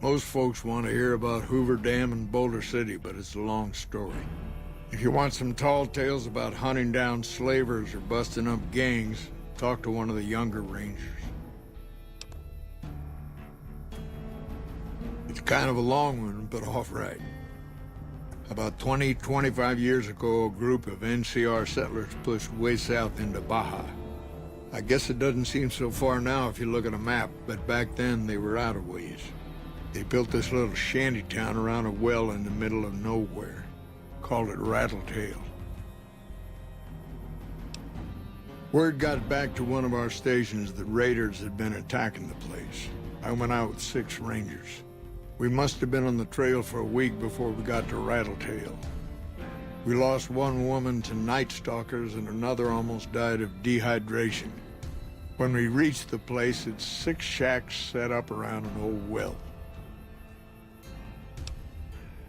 Most folks want to hear about Hoover Dam and Boulder City, but it's a long story. If you want some tall tales about hunting down slavers or busting up gangs, talk to one of the younger rangers. It's kind of a long one, but all right. About 25 years ago, a group of NCR settlers pushed way south into Baja. I guess it doesn't seem so far now if you look at a map, but back then they were out of ways. They built this little shanty town around a well in the middle of nowhere. Called it Rattletail. Word got back to one of our stations that raiders had been attacking the place. I went out with 6 rangers. We must have been on the trail for a week before we got to Rattletail. We lost one woman to night stalkers and another almost died of dehydration. When we reached the place, it's 6 shacks set up around an old well.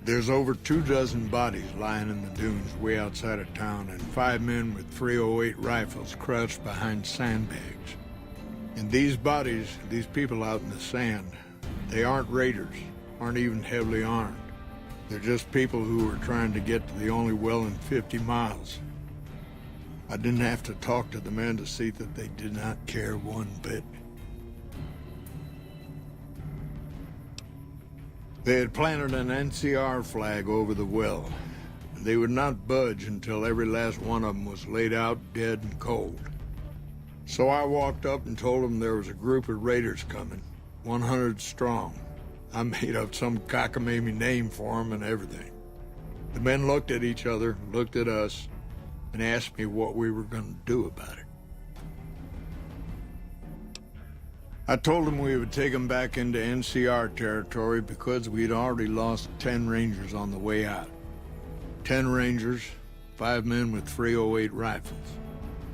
There's over 24 bodies lying in the dunes way outside of town, and 5 men with .308 rifles crouched behind sandbags. And these bodies, these people out in the sand, they aren't raiders, aren't even heavily armed. They're just people who were trying to get to the only well in 50 miles. I didn't have to talk to the men to see that they did not care one bit. They had planted an NCR flag over the well. They would not budge until every last one of them was laid out dead and cold. So I walked up and told them there was a group of raiders coming, 100 strong. I made up some cockamamie name for them and everything. The men looked at each other, looked at us, and asked me what we were going to do about it. I told them we would take them back into NCR territory because we'd already lost 10 Rangers on the way out. 10 Rangers, 5 men with .308 rifles.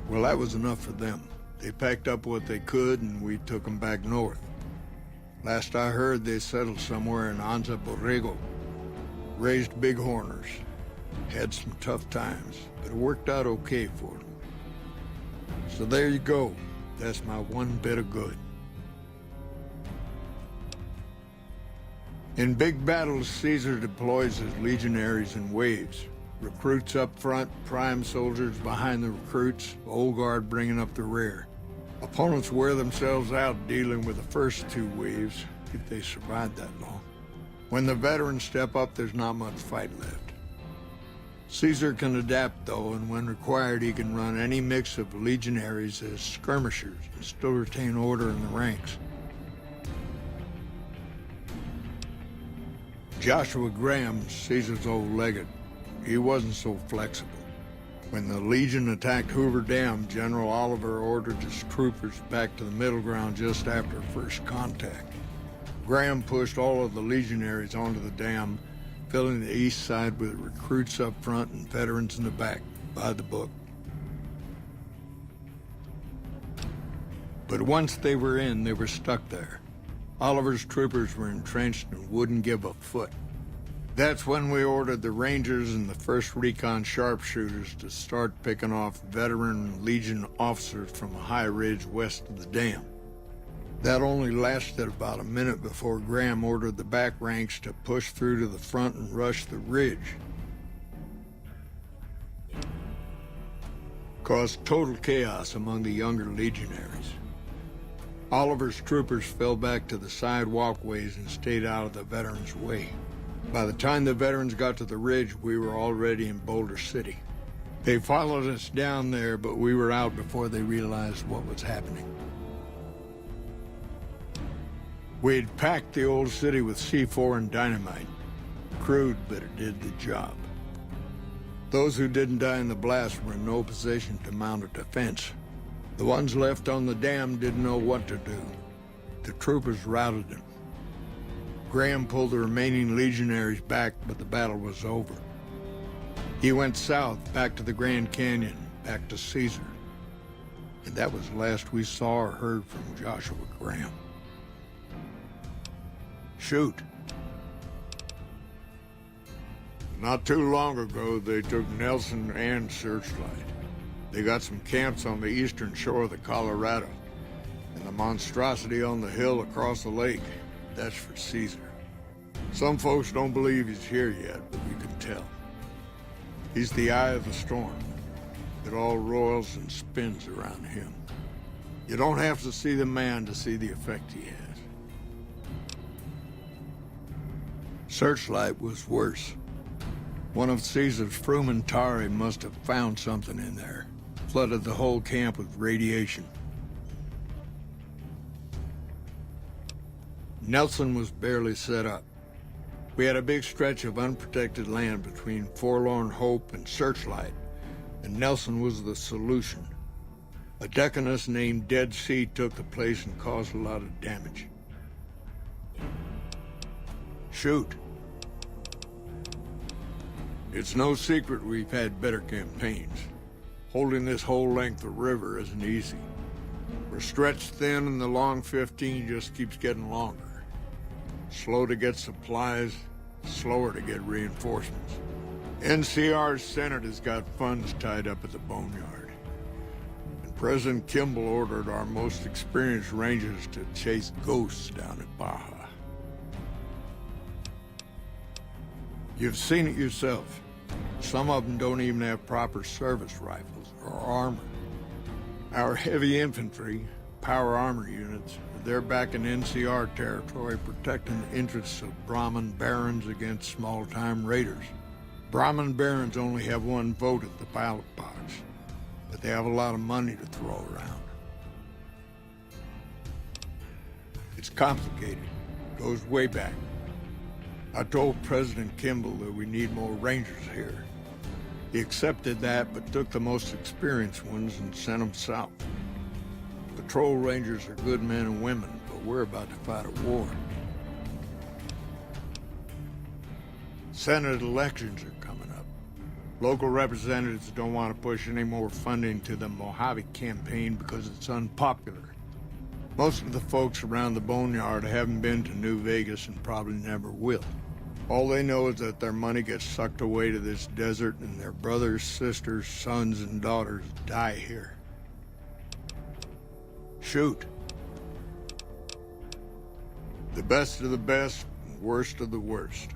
Well, that was enough for them. They packed up what they could and we took them back north. Last I heard, they settled somewhere in Anza Borrego. Raised bighorners. Had some tough times, but it worked out okay for them. So there you go. That's my one bit of good. In big battles, Caesar deploys his legionaries in waves. Recruits up front, prime soldiers behind the recruits, old guard bringing up the rear. Opponents wear themselves out dealing with the first 2 waves, if they survive that long. When the veterans step up, there's not much fight left. Caesar can adapt, though, and when required, he can run any mix of legionaries as skirmishers and still retain order in the ranks. Joshua Graham, Caesar's old legate, he wasn't so flexible. When the Legion attacked Hoover Dam, General Oliver ordered his troopers back to the middle ground just after first contact. Graham pushed all of the legionaries onto the dam, filling the east side with recruits up front and veterans in the back, by the book. But once they were in, they were stuck there. Oliver's troopers were entrenched and wouldn't give a foot. That's when we ordered the Rangers and the 1st Recon sharpshooters to start picking off veteran Legion officers from a high ridge west of the dam. That only lasted about a minute before Graham ordered the back ranks to push through to the front and rush the ridge. Caused total chaos among the younger legionaries. Oliver's troopers fell back to the side walkways and stayed out of the veterans' way. By the time the veterans got to the ridge, we were already in Boulder City. They followed us down there, but we were out before they realized what was happening. We'd packed the old city with C4 and dynamite. Crude, but it did the job. Those who didn't die in the blast were in no position to mount a defense. The ones left on the dam didn't know what to do. The troopers routed them. Graham pulled the remaining legionaries back, but the battle was over. He went south, back to the Grand Canyon, back to Caesar. And that was the last we saw or heard from Joshua Graham. Shoot. Not too long ago, they took Nelson and Searchlight. They got some camps on the eastern shore of the Colorado, and the monstrosity on the hill across the lake, that's for Caesar. Some folks don't believe he's here yet, but you can tell. He's the eye of the storm. It all roils and spins around him. You don't have to see the man to see the effect he has. Searchlight was worse. One of Caesar's Frumentari must have found something in there. Flooded the whole camp with radiation. Nelson was barely set up. We had a big stretch of unprotected land between Forlorn Hope and Searchlight, and Nelson was the solution. A deaconess named Dead Sea took the place and caused a lot of damage. Shoot. It's no secret we've had better campaigns. Holding this whole length of river isn't easy. We're stretched thin and the long 15 just keeps getting longer. Slow to get supplies, slower to get reinforcements. NCR's Senate has got funds tied up at the boneyard. And President Kimball ordered our most experienced rangers to chase ghosts down at Baja. You've seen it yourself. Some of them don't even have proper service rifles or armor. Our heavy infantry, power armor units, they're back in NCR territory protecting the interests of Brahmin barons against small-time raiders. Brahmin barons only have one vote at the ballot box, but they have a lot of money to throw around. It's complicated. Goes way back. I told President Kimball that we need more rangers here. He accepted that, but took the most experienced ones and sent them south. Patrol rangers are good men and women, but we're about to fight a war. Senate elections are coming up. Local representatives don't want to push any more funding to the Mojave campaign because it's unpopular. Most of the folks around the boneyard haven't been to New Vegas and probably never will. All they know is that their money gets sucked away to this desert and their brothers, sisters, sons, and daughters die here. Shoot. The best of the best, and worst of the worst.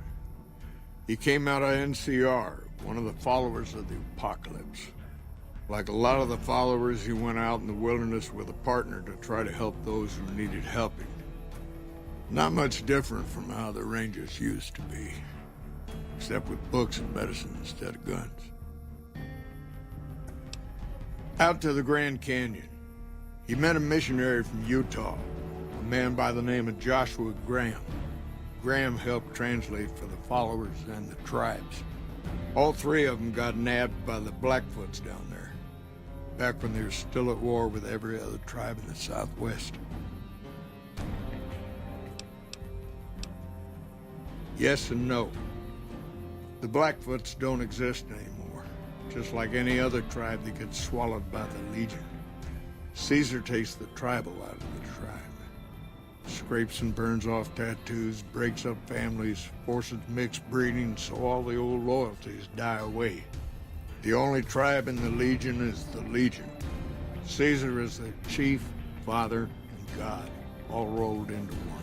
He came out of NCR, one of the followers of the apocalypse. Like a lot of the followers, he went out in the wilderness with a partner to try to help those who needed helping. Not much different from how the Rangers used to be, except with books and medicine instead of guns. Out to the Grand Canyon. He met a missionary from Utah, a man by the name of Joshua Graham. Graham helped translate for the followers and the tribes. All three of them got nabbed by the Blackfoots down there, back when they were still at war with every other tribe in the Southwest. Yes and no. The Blackfoots don't exist anymore, just like any other tribe that gets swallowed by the Legion. Caesar takes the tribal out of the tribe. Scrapes and burns off tattoos, breaks up families, forces mixed breeding so all the old loyalties die away. The only tribe in the Legion is the Legion. Caesar is the chief, father, and God, all rolled into one.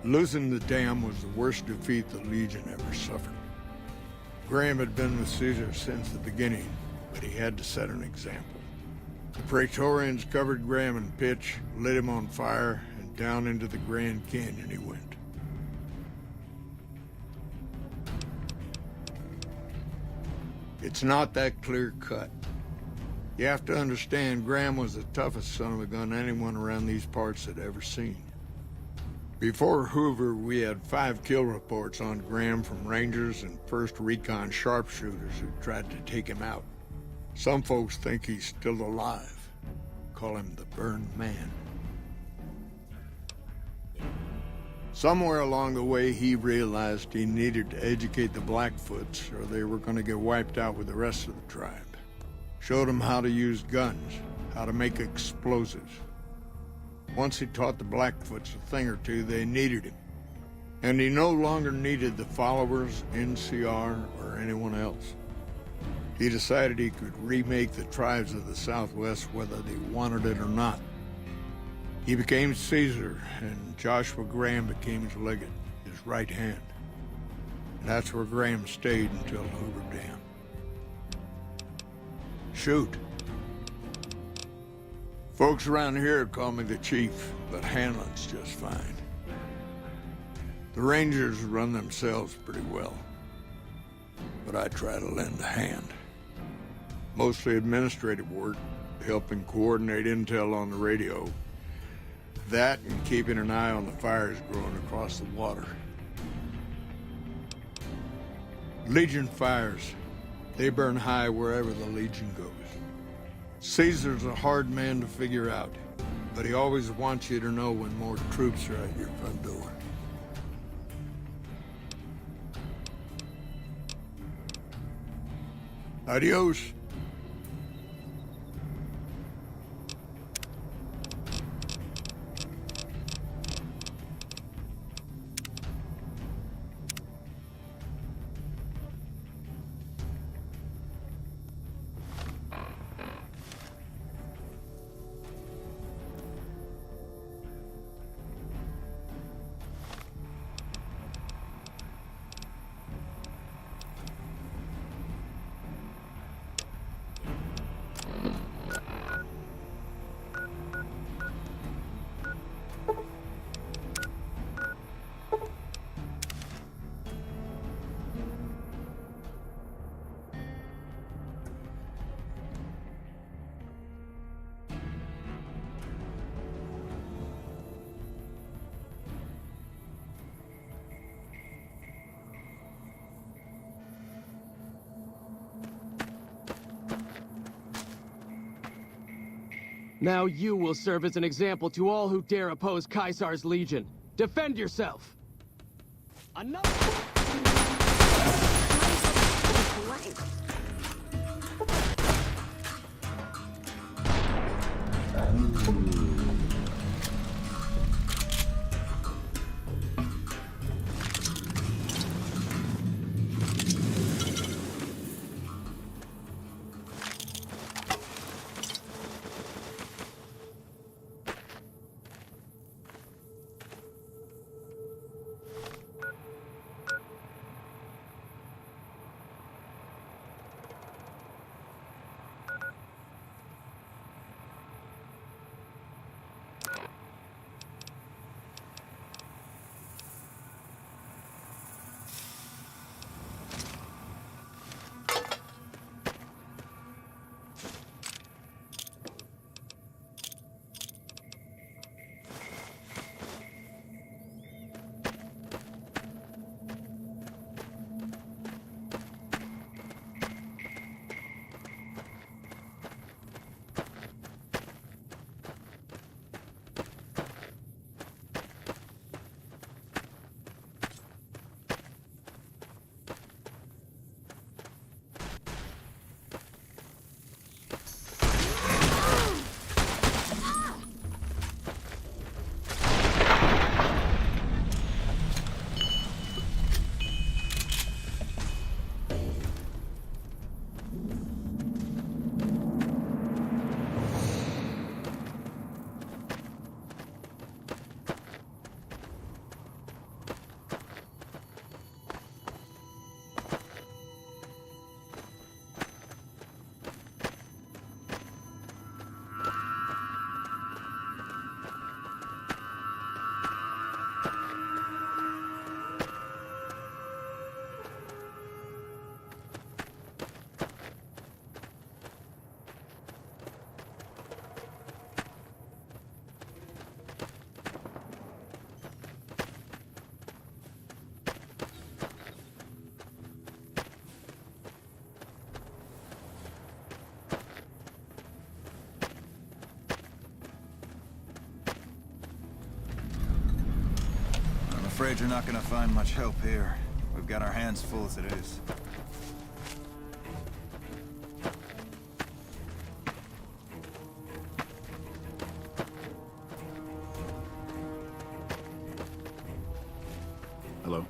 Losing the dam was the worst defeat the Legion ever suffered. Graham had been with Caesar since the beginning, but he had to set an example. The Praetorians covered Graham in pitch, lit him on fire, and down into the Grand Canyon he went. It's not that clear-cut. You have to understand Graham was the toughest son of a gun anyone around these parts had ever seen. Before Hoover, we had 5 kill reports on Graham from Rangers and 1st Recon sharpshooters who tried to take him out. Some folks think he's still alive. Call him the Burned Man. Somewhere along the way, he realized he needed to educate the Blackfoots or they were going to get wiped out with the rest of the tribe. Showed them how to use guns, how to make explosives. Once he taught the Blackfoots a thing or two, they needed him. And he no longer needed the followers, NCR, or anyone else. He decided he could remake the tribes of the Southwest whether they wanted it or not. He became Caesar, and Joshua Graham became his legate, his right hand. And that's where Graham stayed until Hoover Dam. Shoot. Folks around here call me the chief, but Hanlon's just fine. The Rangers run themselves pretty well, but I try to lend a hand. Mostly administrative work, helping coordinate intel on the radio. That and keeping an eye on the fires growing across the water. Legion fires. They burn high wherever the Legion goes. Caesar's a hard man to figure out, but he always wants you to know when more troops are at your front door. Adios. Now you will serve as an example to all who dare oppose Caesar's legion. Defend yourself! Another... afraid you're not gonna find much help here. We've got our hands full as it is. Hello?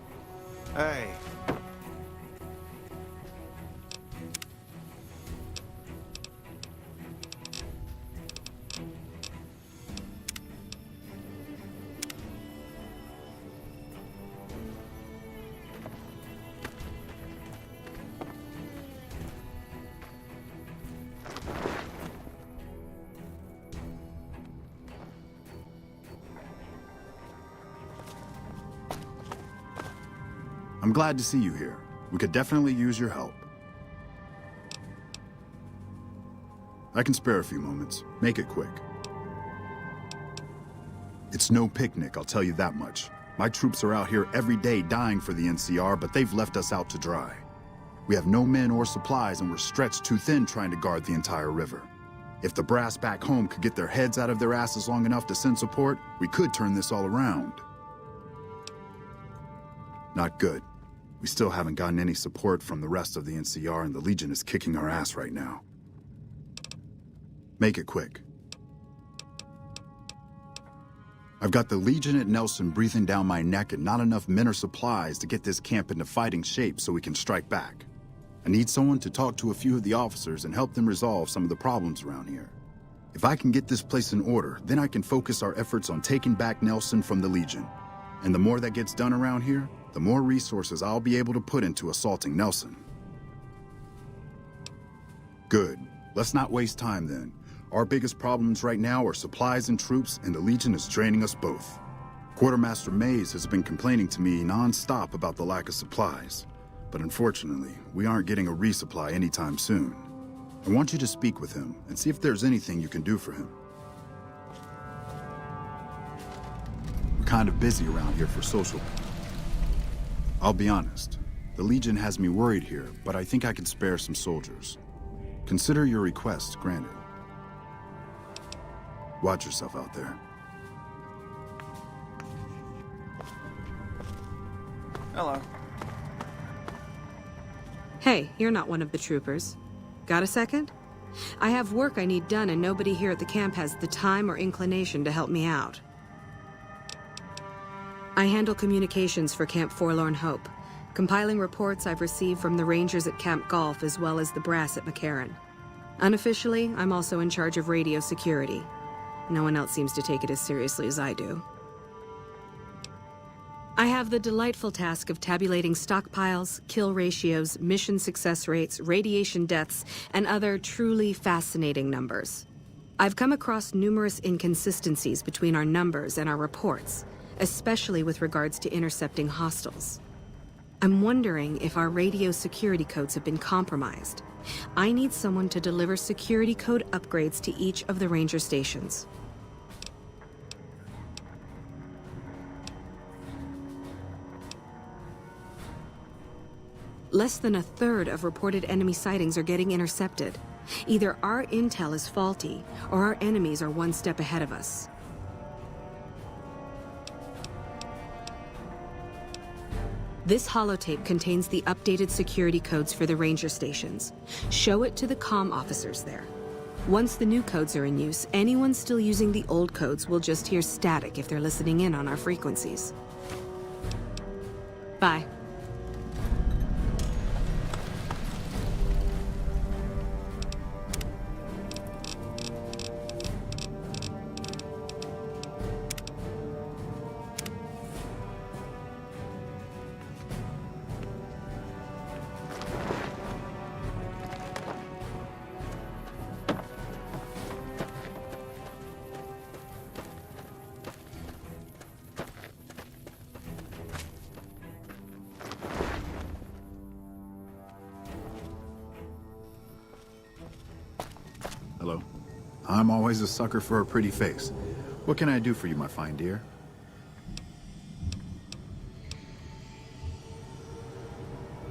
Hey. I'm glad to see you here. We could definitely use your help. I can spare a few moments. Make it quick. It's no picnic, I'll tell you that much. My troops are out here every day dying for the NCR, but they've left us out to dry. We have no men or supplies, and we're stretched too thin trying to guard the entire river. If the brass back home could get their heads out of their asses long enough to send support, we could turn this all around. Not good. We still haven't gotten any support from the rest of the NCR, and the Legion is kicking our ass right now. Make it quick. I've got the Legion at Nelson breathing down my neck and not enough men or supplies to get this camp into fighting shape so we can strike back. I need someone to talk to a few of the officers and help them resolve some of the problems around here. If I can get this place in order, then I can focus our efforts on taking back Nelson from the Legion. And the more that gets done around here, the more resources I'll be able to put into assaulting Nelson. Good. Let's not waste time then. Our biggest problems right now are supplies and troops, and the Legion is draining us both. Quartermaster Mays has been complaining to me non-stop about the lack of supplies. But unfortunately, we aren't getting a resupply anytime soon. I want you to speak with him and see if there's anything you can do for him. We're kind of busy around here for social. I'll be honest, the Legion has me worried here, but I think I can spare some soldiers. Consider your request granted. Watch yourself out there. Hello. Hey, you're not one of the troopers. Got a second? I have work I need done, and nobody here at the camp has the time or inclination to help me out. I handle communications for Camp Forlorn Hope, compiling reports I've received from the Rangers at Camp Golf as well as the brass at McCarran. Unofficially, I'm also in charge of radio security. No one else seems to take it as seriously as I do. I have the delightful task of tabulating stockpiles, kill ratios, mission success rates, radiation deaths, and other truly fascinating numbers. I've come across numerous inconsistencies between our numbers and our reports, especially with regards to intercepting hostiles. I'm wondering if our radio security codes have been compromised. I need someone to deliver security code upgrades to each of the ranger stations. Less than a third of reported enemy sightings are getting intercepted. Either our intel is faulty, or our enemies are one step ahead of us. This holotape contains the updated security codes for the ranger stations. Show it to the comm officers there. Once the new codes are in use, anyone still using the old codes will just hear static if they're listening in on our frequencies. Bye. Hello. I'm always a sucker for a pretty face. What can I do for you, my fine dear?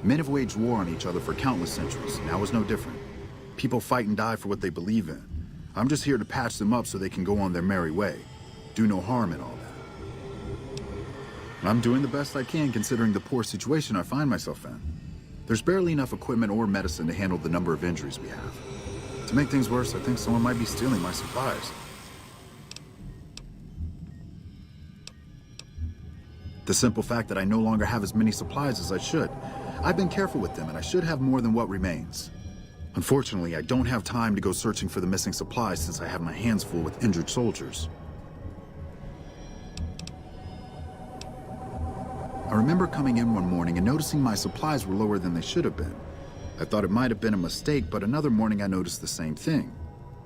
Men have waged war on each other for countless centuries. Now is no different. People fight and die for what they believe in. I'm just here to patch them up so they can go on their merry way. Do no harm in all that. I'm doing the best I can considering the poor situation I find myself in. There's barely enough equipment or medicine to handle the number of injuries we have. To make things worse, I think someone might be stealing my supplies. The simple fact that I no longer have as many supplies as I should. I've been careful with them, and I should have more than what remains. Unfortunately, I don't have time to go searching for the missing supplies since I have my hands full with injured soldiers. I remember coming in one morning and noticing my supplies were lower than they should have been. I thought it might have been a mistake, but another morning I noticed the same thing.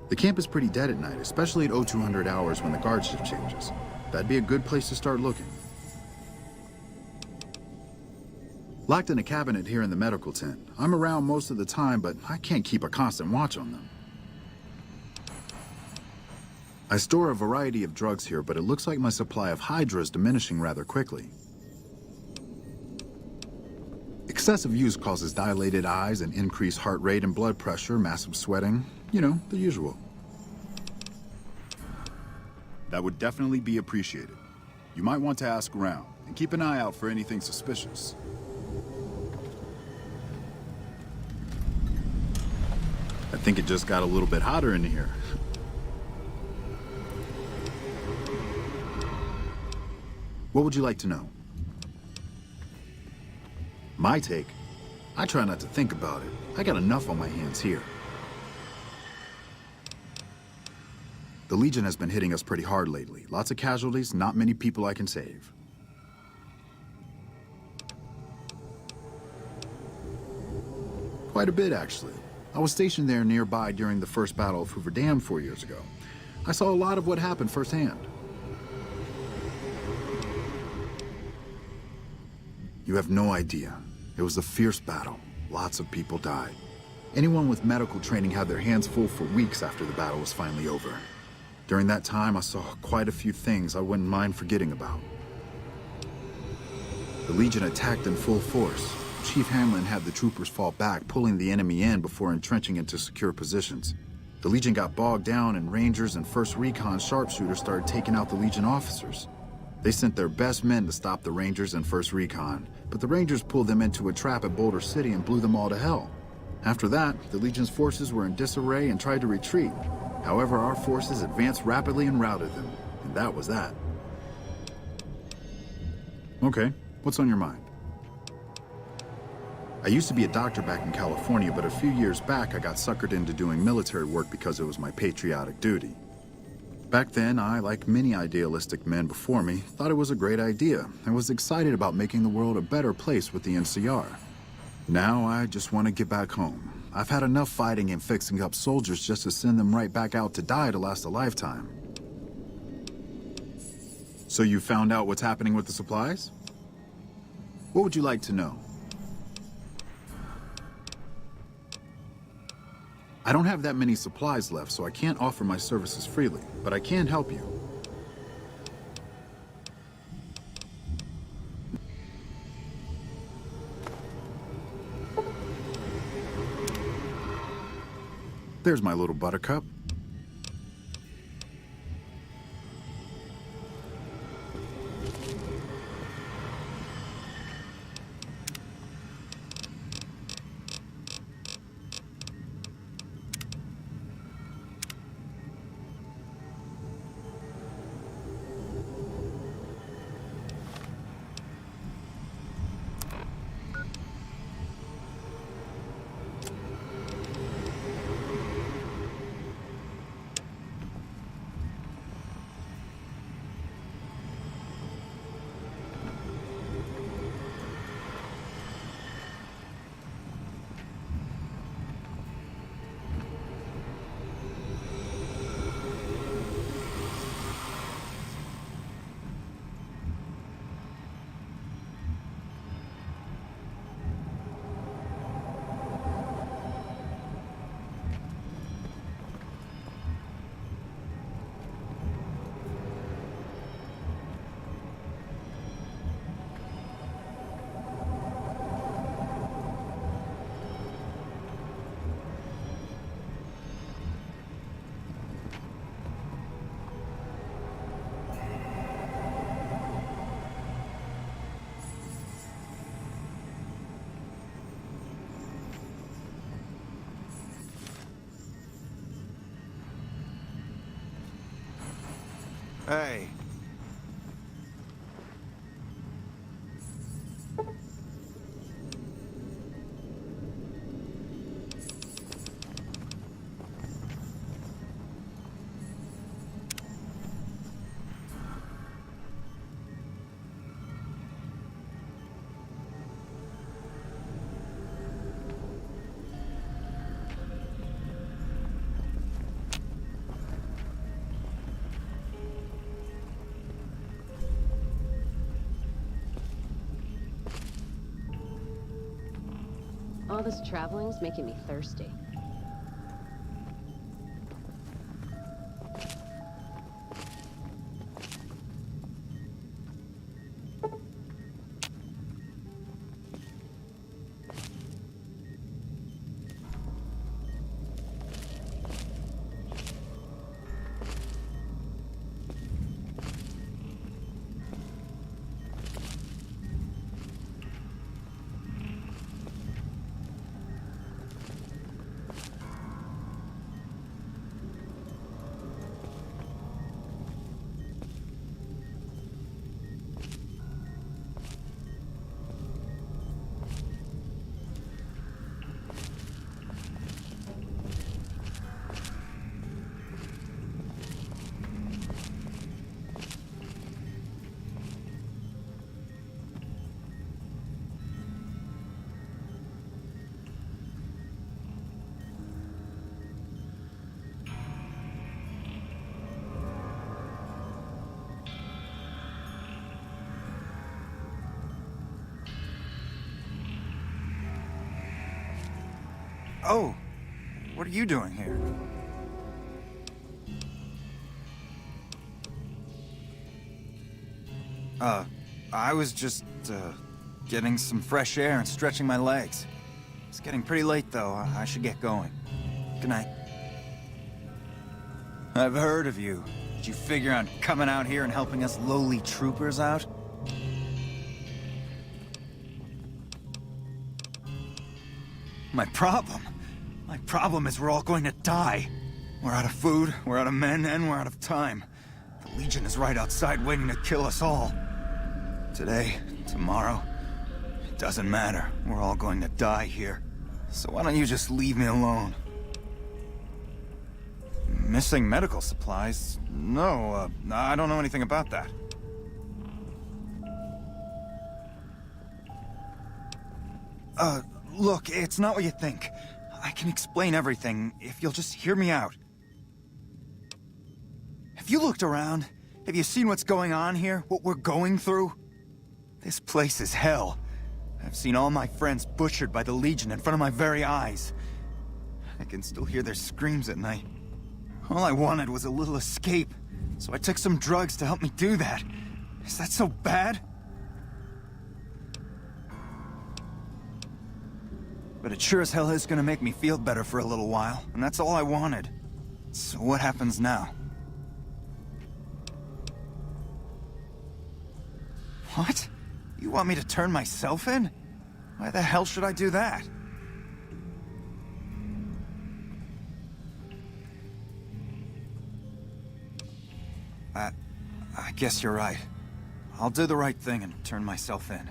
The camp is pretty dead at night, especially at 0200 hours when the guard shift changes. That'd be a good place to start looking. Locked in a cabinet here in the medical tent. I'm around most of the time, but I can't keep a constant watch on them. I store a variety of drugs here, but it looks like my supply of Hydra is diminishing rather quickly. Excessive use causes dilated eyes and increased heart rate and blood pressure, massive sweating, you know, the usual. That would definitely be appreciated. You might want to ask around, and keep an eye out for anything suspicious. I think it just got a little bit hotter in here. What would you like to know? My take? I try not to think about it. I got enough on my hands here. The Legion has been hitting us pretty hard lately. Lots of casualties, not many people I can save. Quite a bit, actually. I was stationed there nearby during the first Battle of Hoover Dam 4 years ago. I saw a lot of what happened firsthand. You have no idea. It was a fierce battle. Lots of people died. Anyone with medical training had their hands full for weeks after the battle was finally over. During that time, I saw quite a few things I wouldn't mind forgetting about. The Legion attacked in full force. Chief Hanlon had the troopers fall back, pulling the enemy in before entrenching into secure positions. The Legion got bogged down, and Rangers and 1st Recon sharpshooters started taking out the Legion officers. They sent their best men to stop the Rangers and 1st Recon, but the Rangers pulled them into a trap at Boulder City and blew them all to hell. After that, the Legion's forces were in disarray and tried to retreat. However, our forces advanced rapidly and routed them, and that was that. Okay, what's on your mind? I used to be a doctor back in California, but a few years back I got suckered into doing military work because it was my patriotic duty. Back then, I, like many idealistic men before me, thought it was a great idea and was excited about making the world a better place with the NCR. Now I just want to get back home. I've had enough fighting and fixing up soldiers just to send them right back out to die to last a lifetime. So you found out what's happening with the supplies? What would you like to know? I don't have that many supplies left, so I can't offer my services freely, but I can help you. There's my little buttercup. Hey. All this traveling's making me thirsty. Oh, what are you doing here? I was just, getting some fresh air and stretching my legs. It's getting pretty late, though. I should get going. Good night. I've heard of you. Did you figure on coming out here and helping us lowly troopers out? My problem is we're all going to die. We're out of food, we're out of men, and we're out of time. The Legion is right outside waiting to kill us all. Today, tomorrow, it doesn't matter. We're all going to die here. So why don't you just leave me alone? Missing medical supplies? No, I don't know anything about that. Look, it's not what you think. I can explain everything if you'll just hear me out. Have you looked around? Have you seen what's going on here? What we're going through? This place is hell. I've seen all my friends butchered by the Legion in front of my very eyes. I can still hear their screams at night. All I wanted was a little escape, so I took some drugs to help me do that. Is that so bad? But it sure as hell is gonna make me feel better for a little while, and that's all I wanted. So what happens now? What? You want me to turn myself in? Why the hell should I do that? I guess you're right. I'll do the right thing and turn myself in.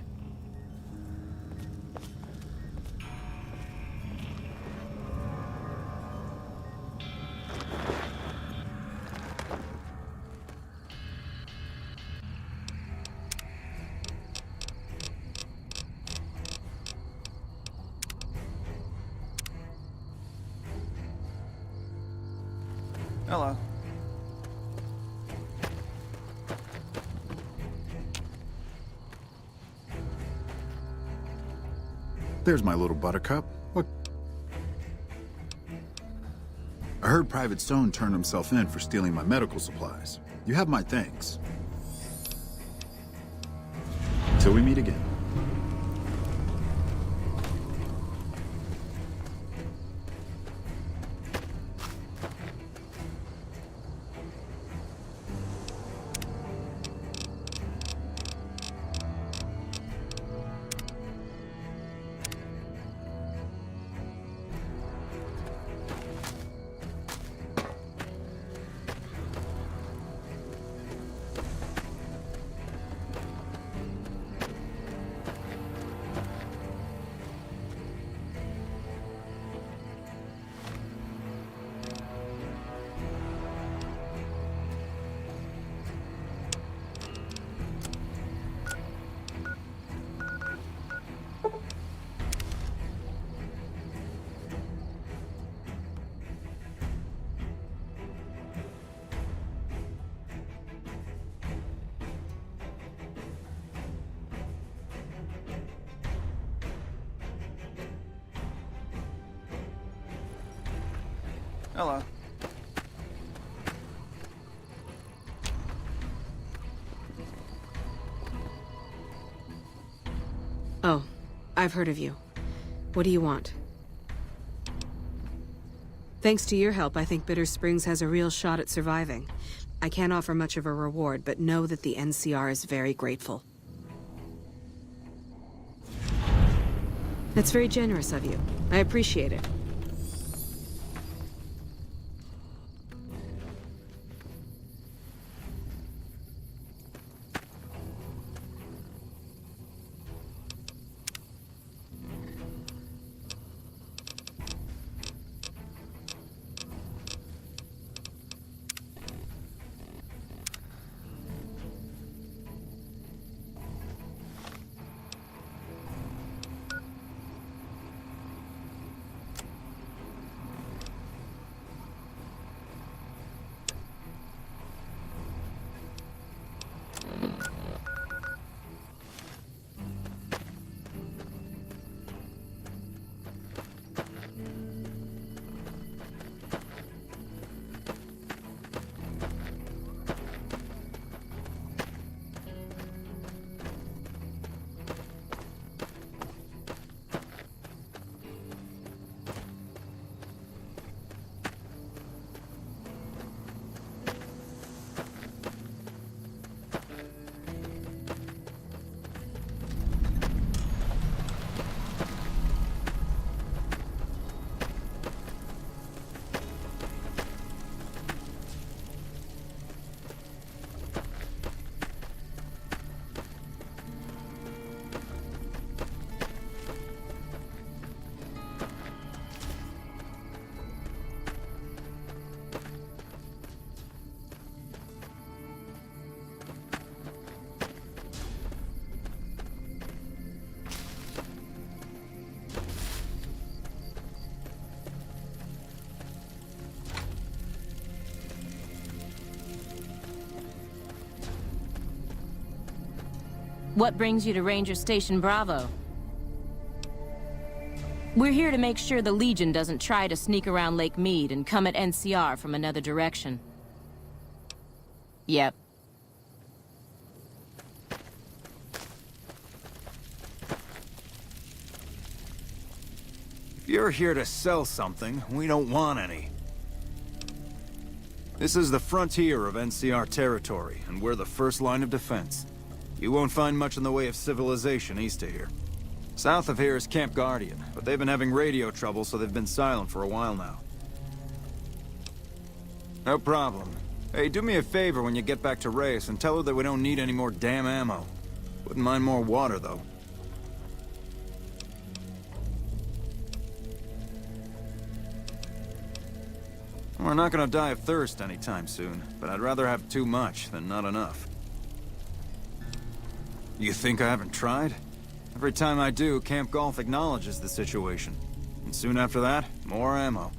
Hello. There's my little buttercup. What? I heard Private Stone turned himself in for stealing my medical supplies. You have my thanks. Till we meet again. Hello. Oh, I've heard of you. What do you want? Thanks to your help, I think Bitter Springs has a real shot at surviving. I can't offer much of a reward, but know that the NCR is very grateful. That's very generous of you. I appreciate it. What brings you to Ranger Station Bravo? We're here to make sure the Legion doesn't try to sneak around Lake Mead and come at NCR from another direction. Yep. If you're here to sell something, we don't want any. This is the frontier of NCR territory, and we're the first line of defense. You won't find much in the way of civilization east of here. South of here is Camp Guardian, but they've been having radio trouble, so they've been silent for a while now. No problem. Hey, do me a favor when you get back to Reyes and tell her that we don't need any more damn ammo. Wouldn't mind more water, though. We're not gonna die of thirst anytime soon, but I'd rather have too much than not enough. You think I haven't tried? Every time I do, Camp Golf acknowledges the situation. And soon after that, more ammo.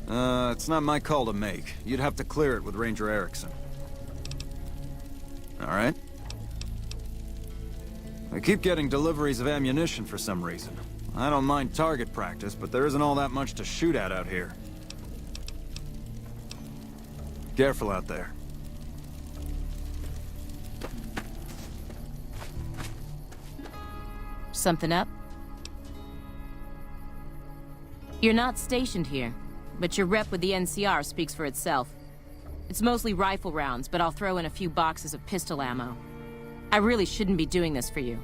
It's not my call to make. You'd have to clear it with Ranger Erickson. Alright? I keep getting deliveries of ammunition for some reason. I don't mind target practice, but there isn't all that much to shoot at out here. Careful out there. Something up? You're not stationed here, but your rep with the NCR speaks for itself. It's mostly rifle rounds, but I'll throw in a few boxes of pistol ammo. I really shouldn't be doing this for you,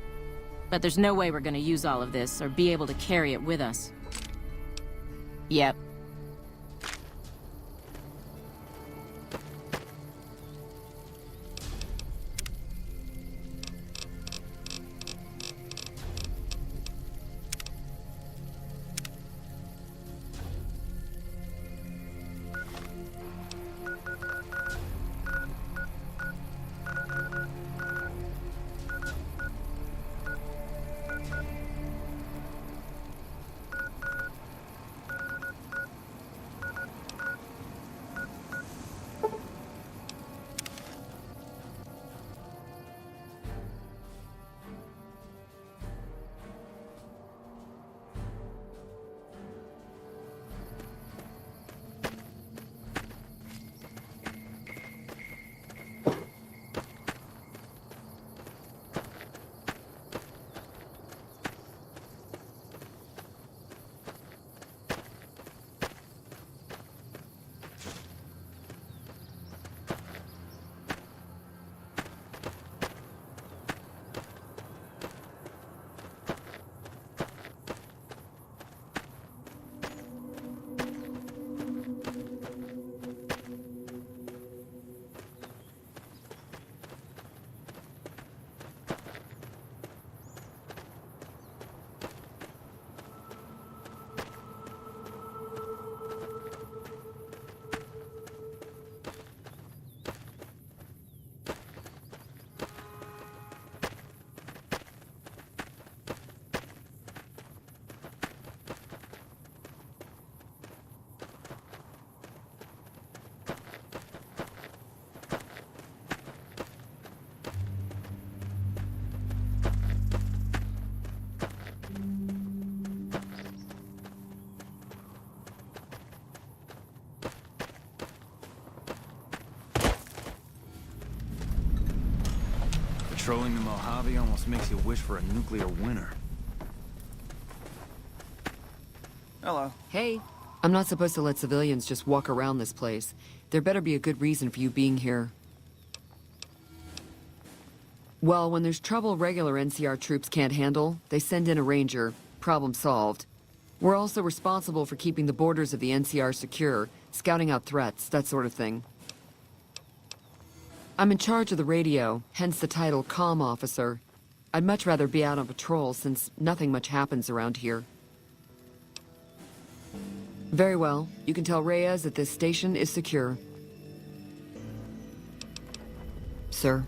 but there's no way we're gonna use all of this or be able to carry it with us. Yep. Patrolling the Mojave almost makes you wish for a nuclear winter. Hello. Hey. I'm not supposed to let civilians just walk around this place. There better be a good reason for you being here. Well, when there's trouble regular NCR troops can't handle, they send in a ranger. Problem solved. We're also responsible for keeping the borders of the NCR secure, scouting out threats, that sort of thing. I'm in charge of the radio, hence the title Comm Officer. I'd much rather be out on patrol since nothing much happens around here. Very well. You can tell Reyes that this station is secure. Sir.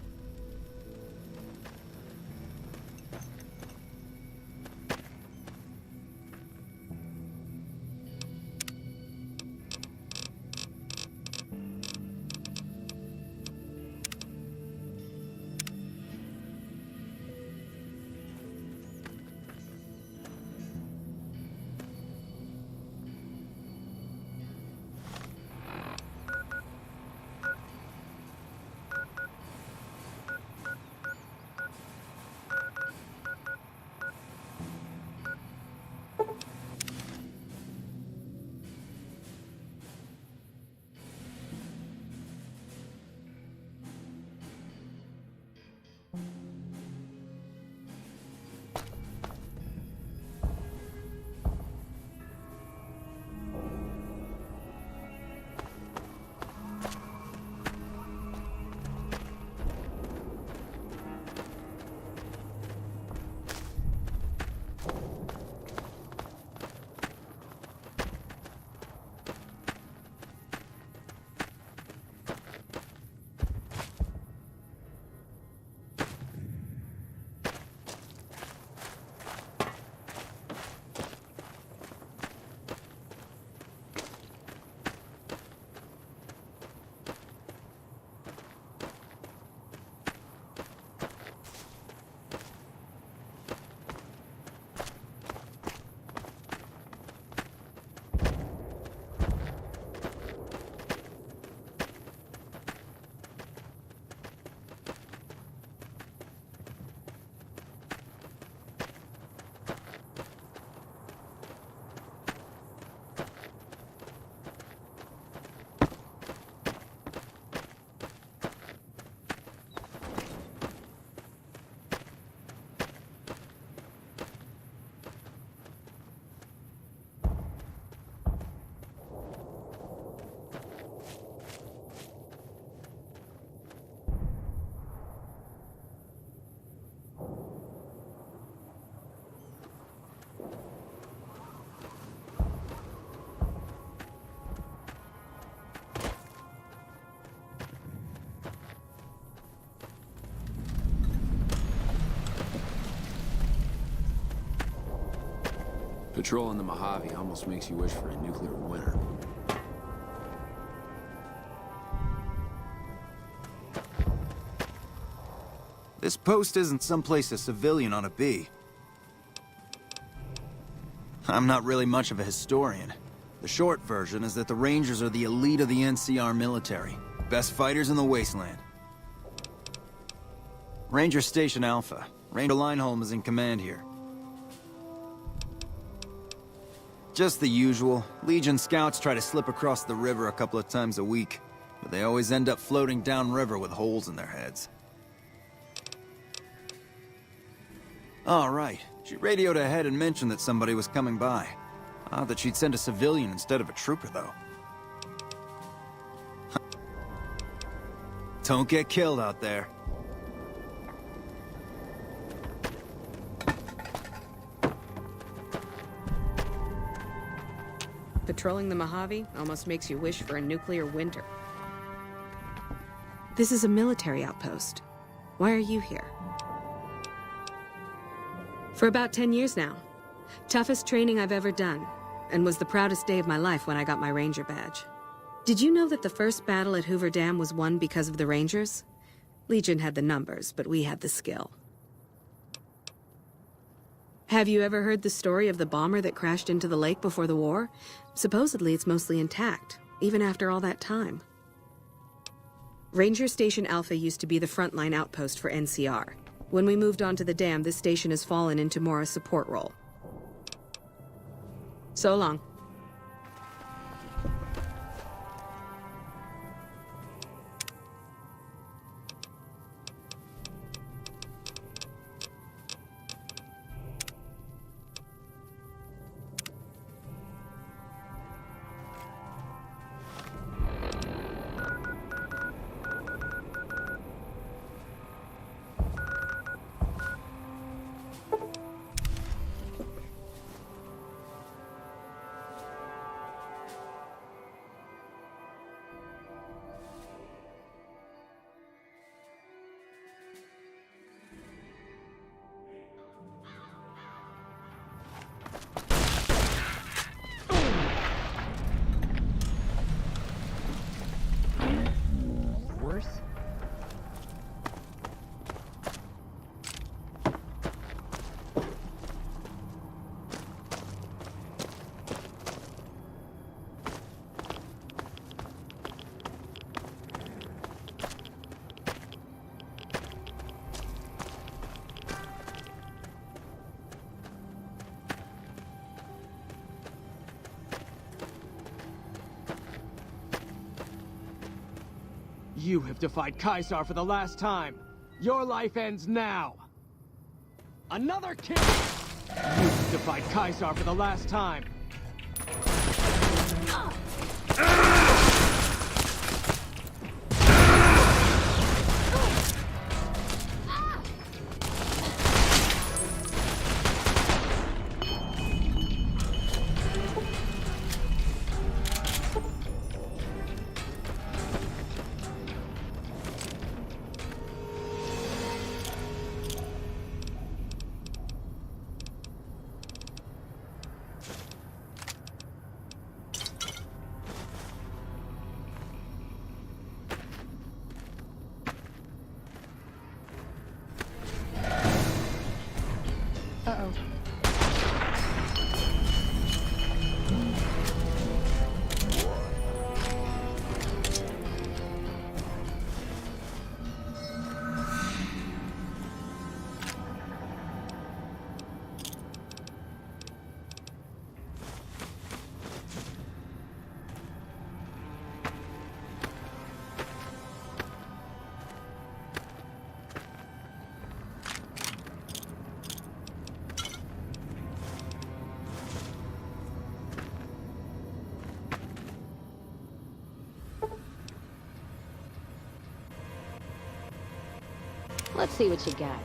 Patrolling the Mojave almost makes you wish for a nuclear winter. This post isn't someplace a civilian ought to be. I'm not really much of a historian. The short version is that the Rangers are the elite of the NCR military. Best fighters in the wasteland. Ranger Station Alpha. Ranger Lineholm is in command here. Just the usual. Legion scouts try to slip across the river a couple of times a week, but they always end up floating downriver with holes in their heads. All right. She radioed ahead and mentioned that somebody was coming by. Odd that she'd send a civilian instead of a trooper, though. Don't get killed out there. Patrolling the Mojave almost makes you wish for a nuclear winter. This is a military outpost. Why are you here? For about 10 years now. Toughest training I've ever done, and was the proudest day of my life when I got my Ranger badge. Did you know that the first battle at Hoover Dam was won because of the Rangers? Legion had the numbers, but we had the skill. Have you ever heard the story of the bomber that crashed into the lake before the war? Supposedly it's mostly intact, even after all that time. Ranger Station Alpha used to be the frontline outpost for NCR. When we moved onto the dam, this station has fallen into more a support role. So long. You have defied Caesar for the last time. Your life ends now. Another kill! You have defied Caesar for the last time. Let's see what you got.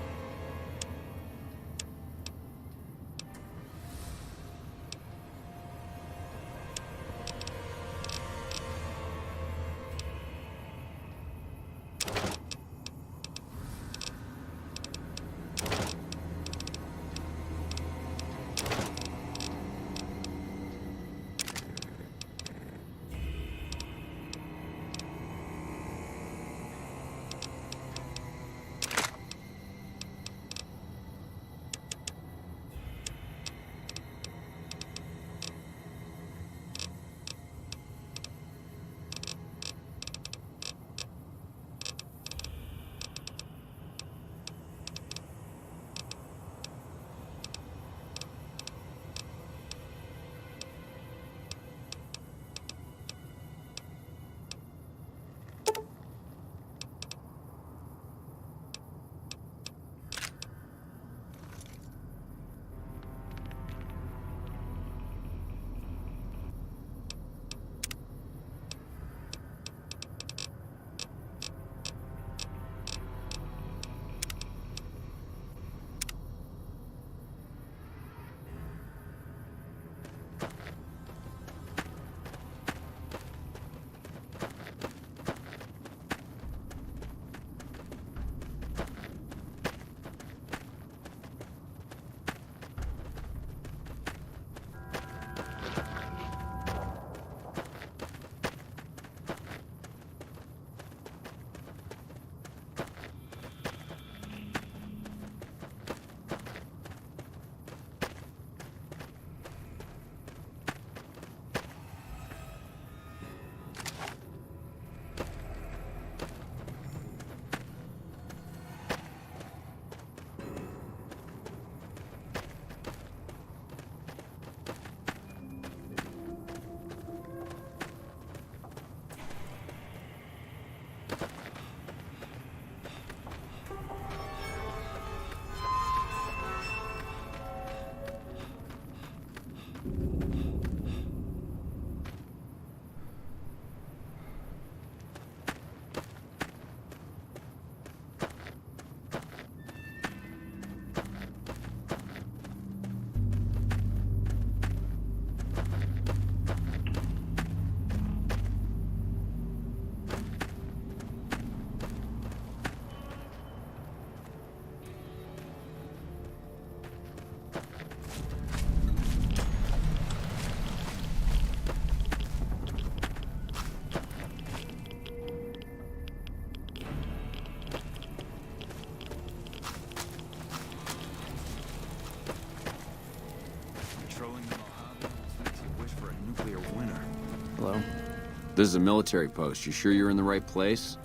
This is a military post. You sure you're in the right place?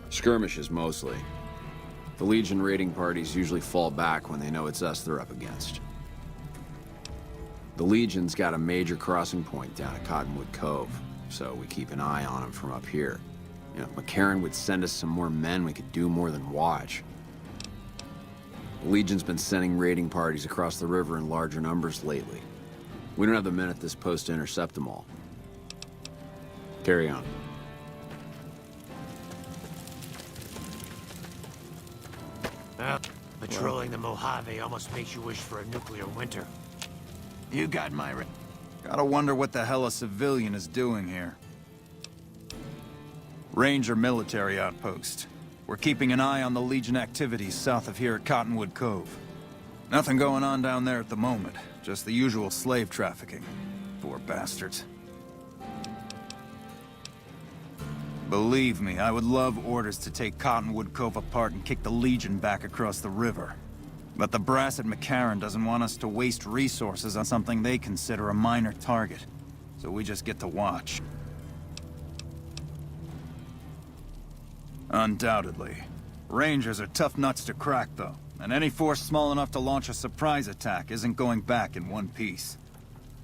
Skirmishes, mostly. The Legion raiding parties usually fall back when they know it's us they're up against. The Legion's got a major crossing point down at Cottonwood Cove, so we keep an eye on them from up here. You know, if McCarran would send us some more men, we could do more than watch. The Legion's been sending raiding parties across the river in larger numbers lately. We don't have the men at this post to intercept them all. Carry on. Well, patrolling the Mojave almost makes you wish for a nuclear winter. You got my... Gotta wonder what the hell a civilian is doing here. Ranger military outpost. We're keeping an eye on the Legion activities south of here at Cottonwood Cove. Nothing going on down there at the moment. Just the usual slave trafficking. Poor bastards. Believe me, I would love orders to take Cottonwood Cove apart and kick the Legion back across the river. But the brass at McCarran doesn't want us to waste resources on something they consider a minor target. So we just get to watch. Undoubtedly. Rangers are tough nuts to crack, though. And any force small enough to launch a surprise attack isn't going back in one piece.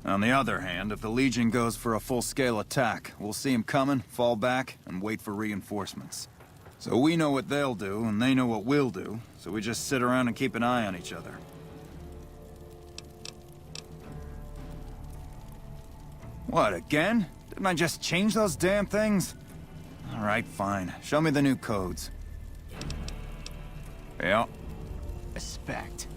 On the other hand, if the Legion goes for a full-scale attack, we'll see them coming, fall back, and wait for reinforcements. So we know what they'll do, and they know what we'll do, so we just sit around and keep an eye on each other. What, again? Didn't I just change those damn things? All right, fine. Show me the new codes. Yeah. Respect.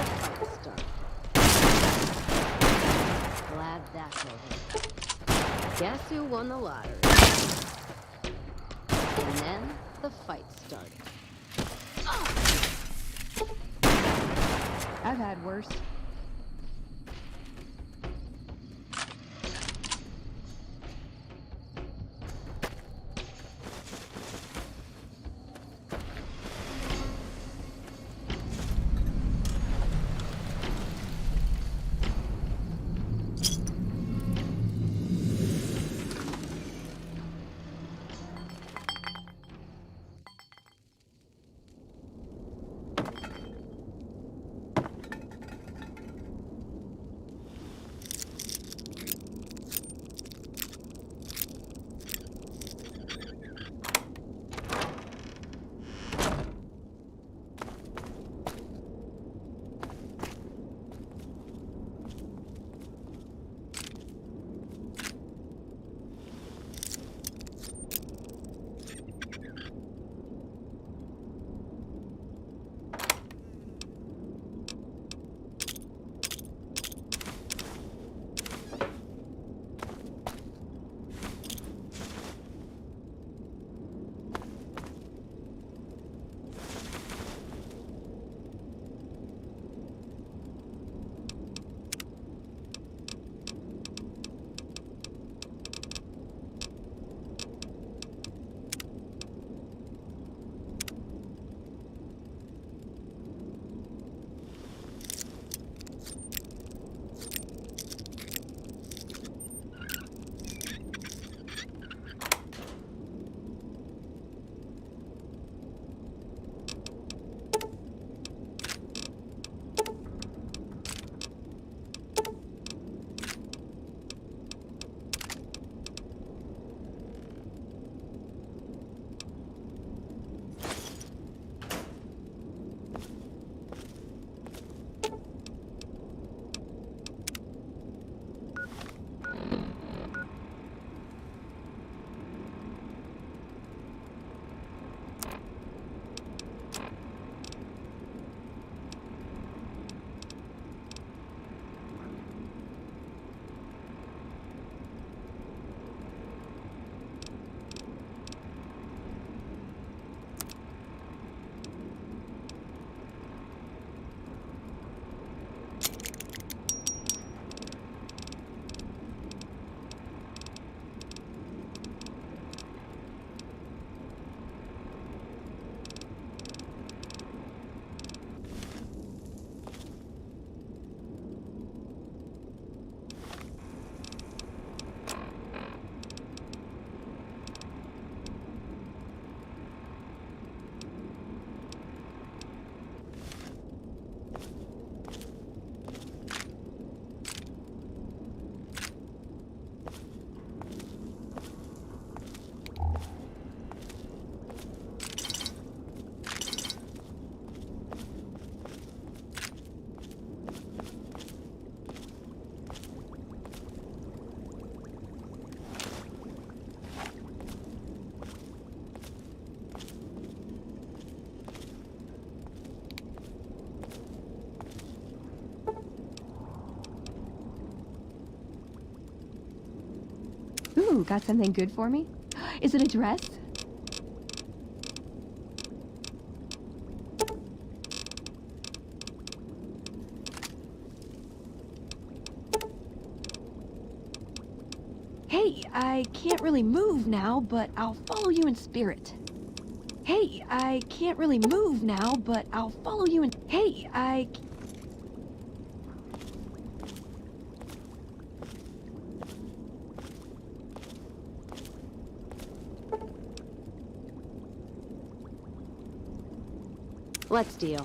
fight started. Glad that's over. Guess who won the lottery? And then the fight started. I've had worse. Ooh, got something good for me? Is it a dress? Hey, I can't really move now, but I'll follow you in spirit. Hey, I can't really move now, but I'll follow you in... Hey, Let's deal.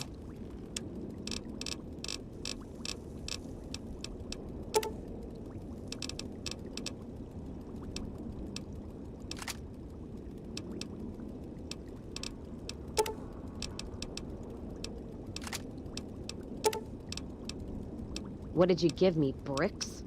What did you give me, bricks?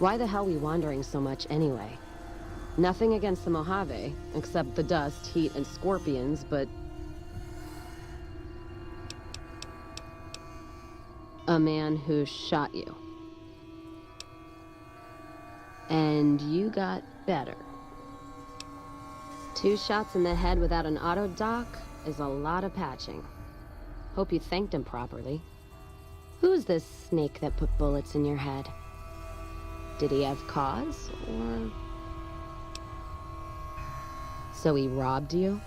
Why the hell are we wandering so much anyway? Nothing against the Mojave, except the dust, heat, and scorpions, but... a man who shot you. And you got better. 2 shots in the head without an auto doc is a lot of patching. Hope you thanked him properly. Who's this snake that put bullets in your head? Did he have cause, or... So he robbed you?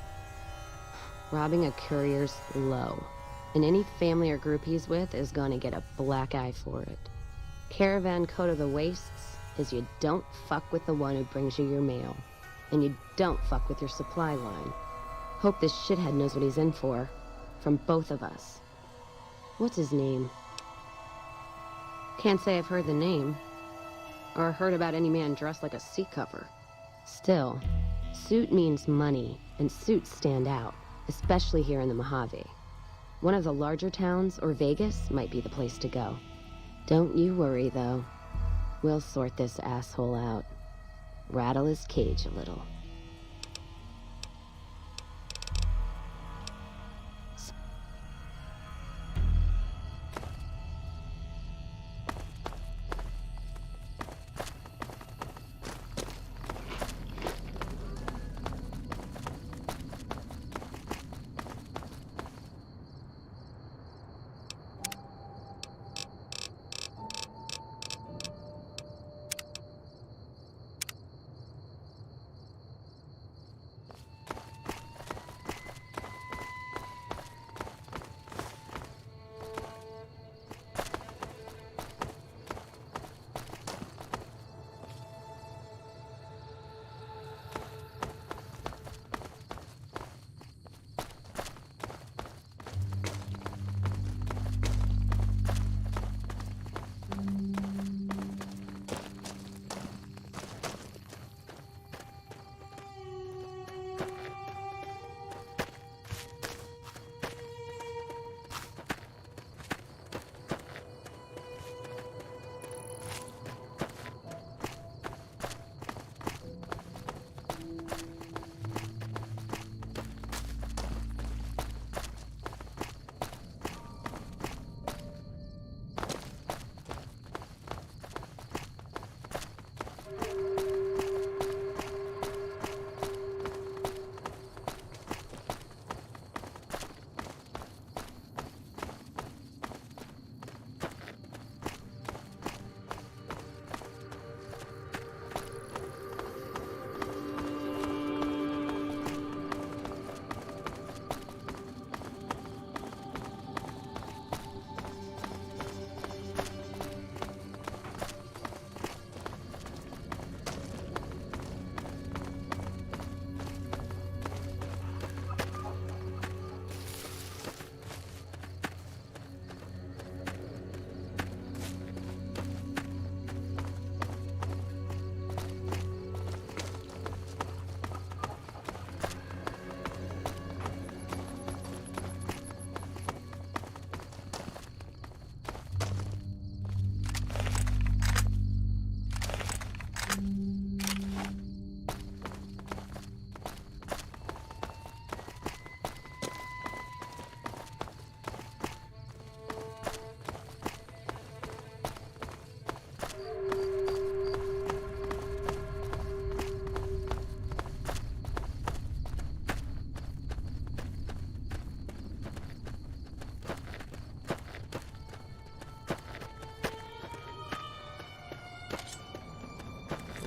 Robbing a courier's low. And any family or group he's with is gonna get a black eye for it. Caravan code of the wastes is you don't fuck with the one who brings you your mail. And you don't fuck with your supply line. Hope this shithead knows what he's in for. From both of us. What's his name? Can't say I've heard the name. Or heard about any man dressed like a seat cover. Still, suit means money, and suits stand out. Especially here in the Mojave. One of the larger towns, or Vegas, might be the place to go. Don't you worry, though. We'll sort this asshole out. Rattle his cage a little.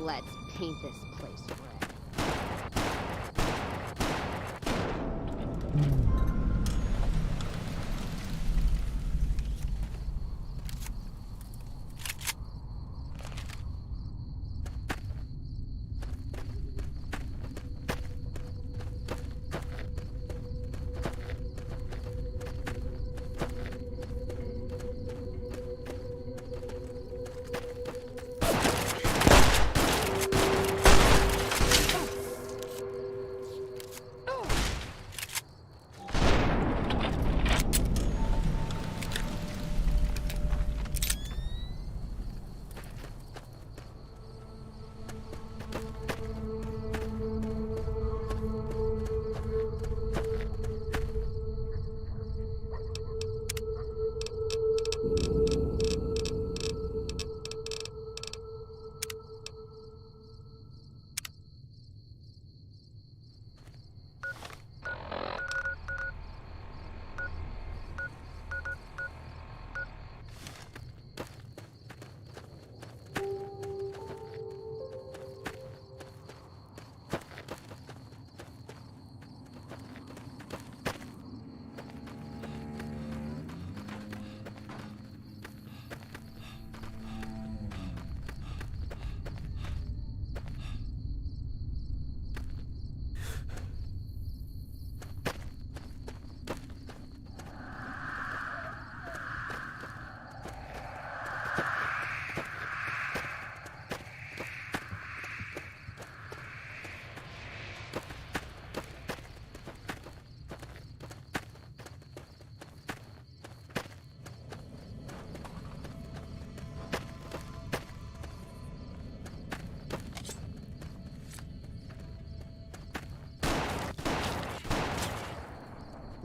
Let's paint this place red.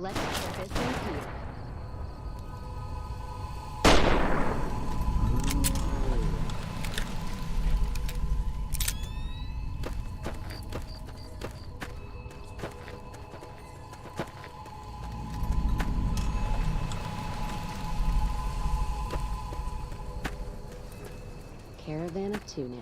Let's put this in here. Caravan of two now.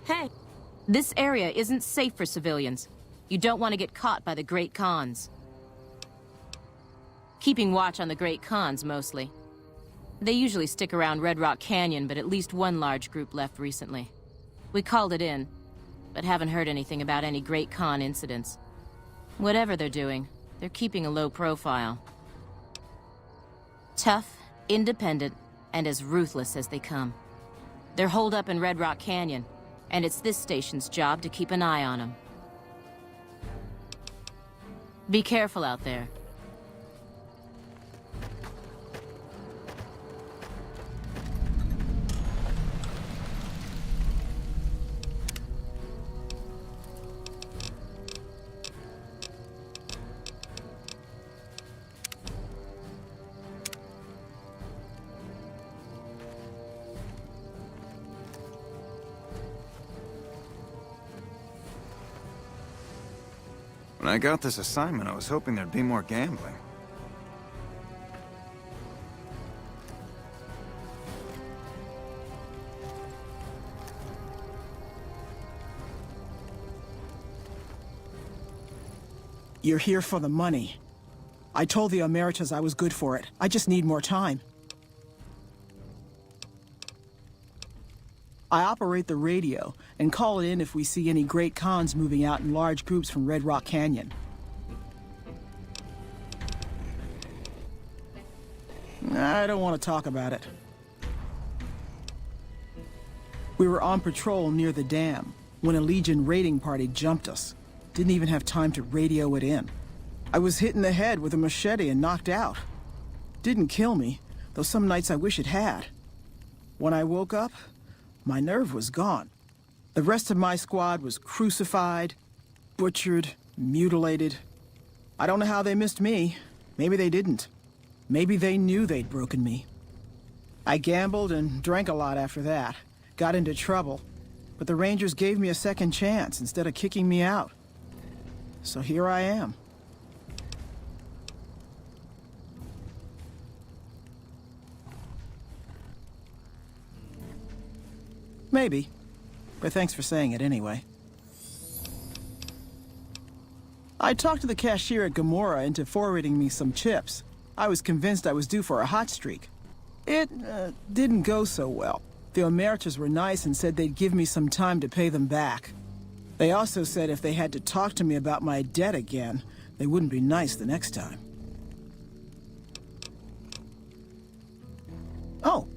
Hey, this area isn't safe for civilians. You don't want to get caught by the Great Khans. Keeping watch on the Great Khans, mostly. They usually stick around Red Rock Canyon, but at least one large group left recently. We called it in, but haven't heard anything about any Great Khan incidents. Whatever they're doing, they're keeping a low profile. Tough, independent, and as ruthless as they come. They're holed up in Red Rock Canyon, and it's this station's job to keep an eye on them. Be careful out there. When I got this assignment, I was hoping there'd be more gambling. You're here for the money. I told the Emeritus I was good for it. I just need more time. I operate the radio and call it in if we see any Great Khans moving out in large groups from Red Rock Canyon. I don't want to talk about it. We were on patrol near the dam when a Legion raiding party jumped us. Didn't even have time to radio it in. I was hit in the head with a machete and knocked out. Didn't kill me, though some nights I wish it had. When I woke up, my nerve was gone. The rest of my squad was crucified, butchered, mutilated. I don't know how they missed me. Maybe they didn't. Maybe they knew they'd broken me. I gambled and drank a lot after that. Got into trouble. But the Rangers gave me a second chance instead of kicking me out. So here I am. Maybe. But thanks for saying it anyway. I talked to the cashier at Gamora into forwarding me some chips. I was convinced I was due for a hot streak. It didn't go so well. The Emeritus were nice and said they'd give me some time to pay them back. They also said if they had to talk to me about my debt again, they wouldn't be nice the next time. Oh,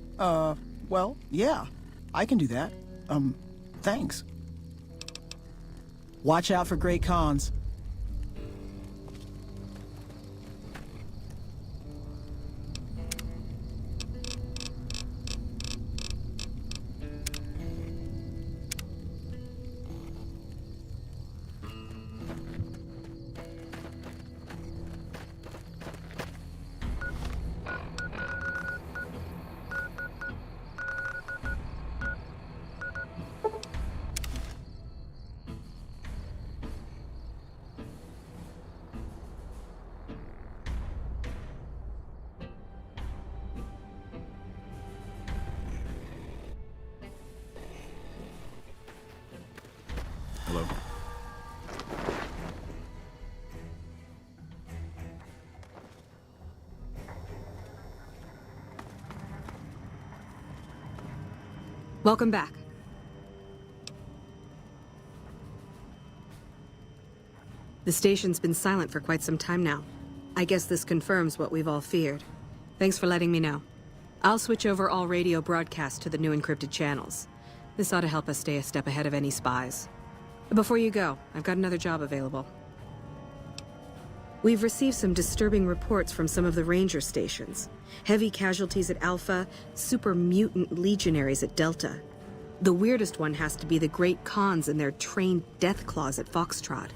well, yeah. I can do that. Thanks. Watch out for Great Khans. Welcome back. The station's been silent for quite some time now. I guess this confirms what we've all feared. Thanks for letting me know. I'll switch over all radio broadcasts to the new encrypted channels. This ought to help us stay a step ahead of any spies. Before you go, I've got another job available. We've received some disturbing reports from some of the ranger stations. Heavy casualties at Alpha, super mutant legionaries at Delta. The weirdest one has to be the Great Khans and their trained death claws at Foxtrot.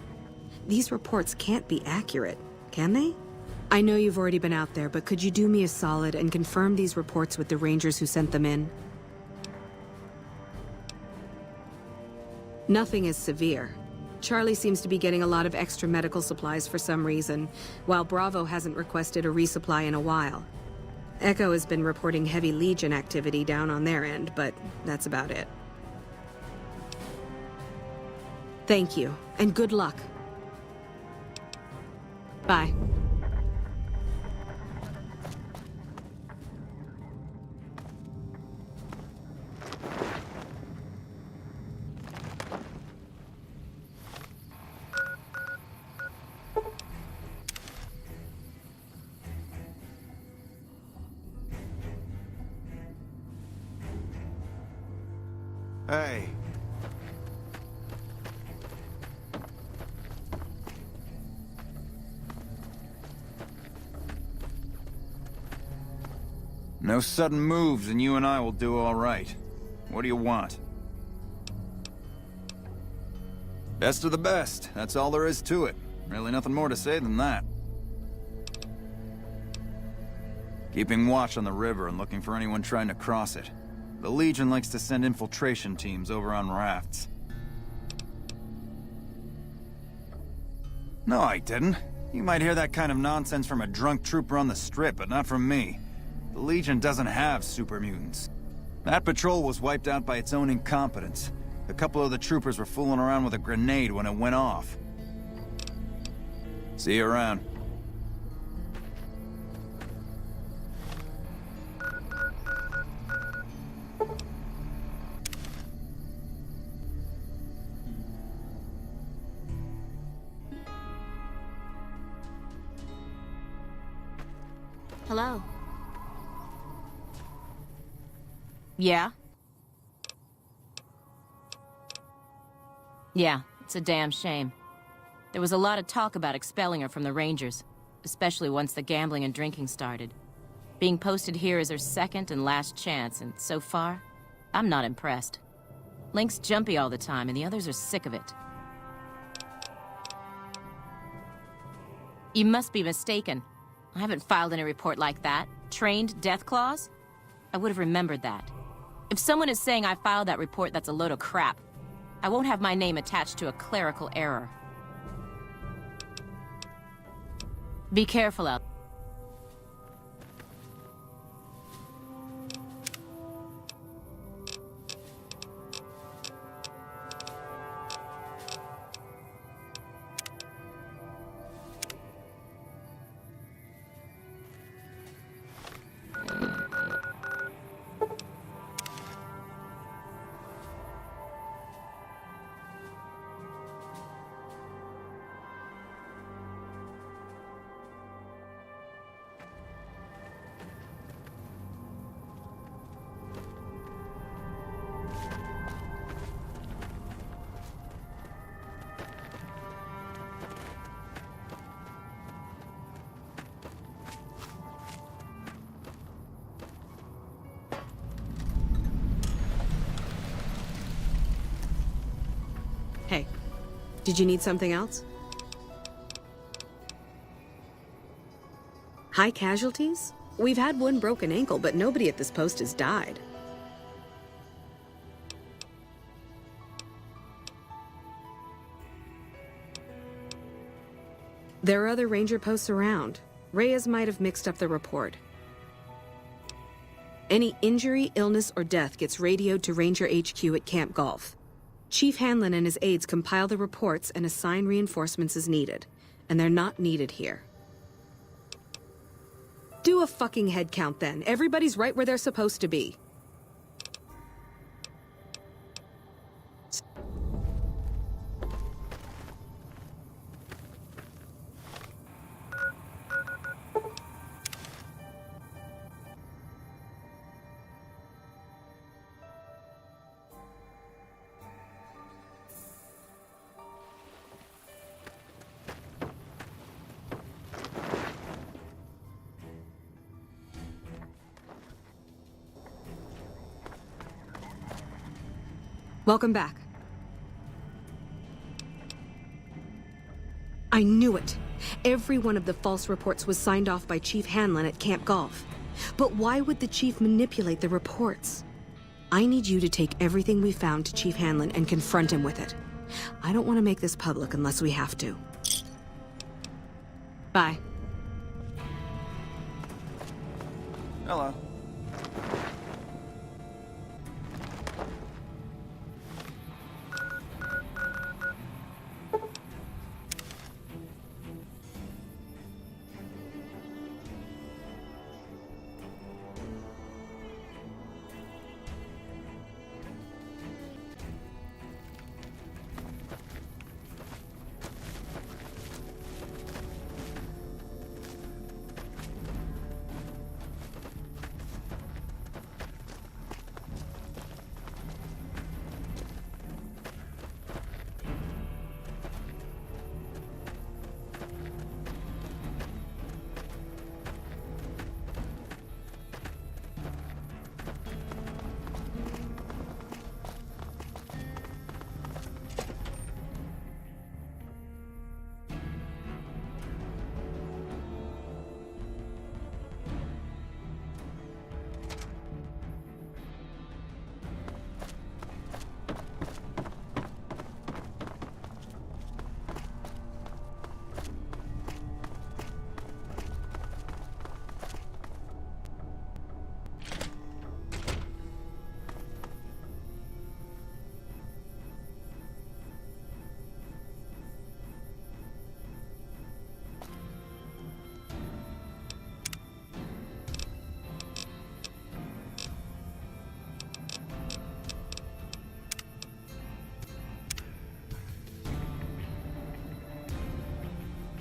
These reports can't be accurate, can they? I know you've already been out there, but could you do me a solid and confirm these reports with the rangers who sent them in? Nothing is severe. Charlie seems to be getting a lot of extra medical supplies for some reason, while Bravo hasn't requested a resupply in a while. Echo has been reporting heavy Legion activity down on their end, but that's about it. Thank you, and good luck. Bye. Hey. No sudden moves and you and I will do all right. What do you want? Best of the best. That's all there is to it. Really nothing more to say than that. Keeping watch on the river and looking for anyone trying to cross it. The Legion likes to send infiltration teams over on rafts. No, I didn't. You might hear that kind of nonsense from a drunk trooper on the strip, but not from me. The Legion doesn't have super mutants. That patrol was wiped out by its own incompetence. A couple of the troopers were fooling around with a grenade when it went off. See you around. Hello. Yeah? Yeah, it's a damn shame. There was a lot of talk about expelling her from the Rangers, especially once the gambling and drinking started. Being posted here is her second and last chance, and so far, I'm not impressed. Link's jumpy all the time, and the others are sick of it. You must be mistaken. I haven't filed any report like that. Trained death claws? I would have remembered that. If someone is saying I filed that report, that's a load of crap. I won't have my name attached to a clerical error. Be careful out. Hey, did you need something else? High casualties? We've had one broken ankle, but nobody at this post has died. There are other ranger posts around. Reyes might have mixed up the report. Any injury, illness, or death gets radioed to Ranger HQ at Camp Golf. Chief Hanlon and his aides compile the reports and assign reinforcements as needed. And they're not needed here. Do a fucking head count then. Everybody's right where they're supposed to be. Welcome back. I knew it. Every one of the false reports was signed off by Chief Hanlon at Camp Golf. But why would the Chief manipulate the reports? I need you to take everything we found to Chief Hanlon and confront him with it. I don't want to make this public unless we have to. Bye. Hello.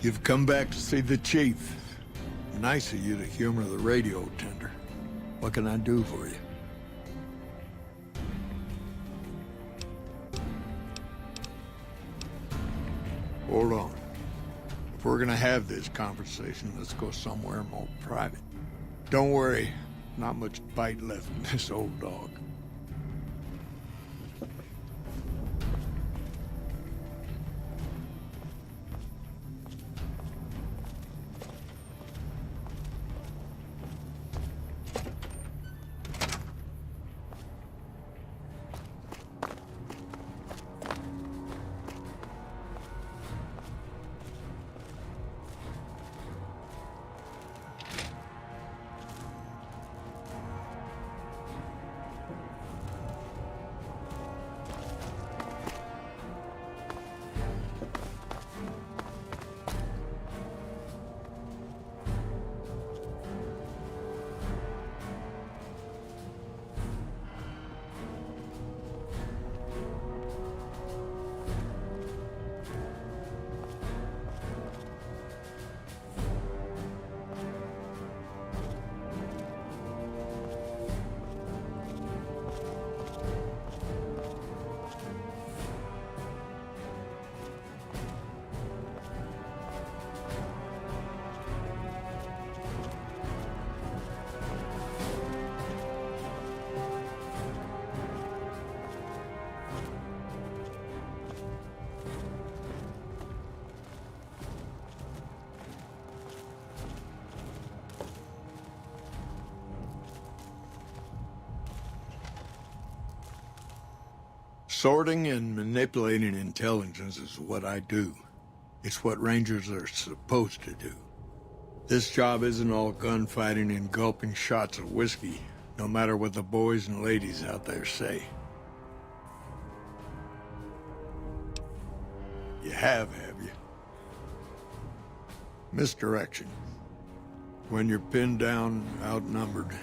You've come back to see the Chief. Nice of you to humor the radio tender. What can I do for you? Hold on. If we're gonna have this conversation, let's go somewhere more private. Don't worry, not much bite left in this old dog. Sorting and manipulating intelligence is what I do. It's what Rangers are supposed to do. This job isn't all gunfighting and gulping shots of whiskey, no matter what the boys and ladies out there say. You have you? Misdirection. When you're pinned down, outnumbered,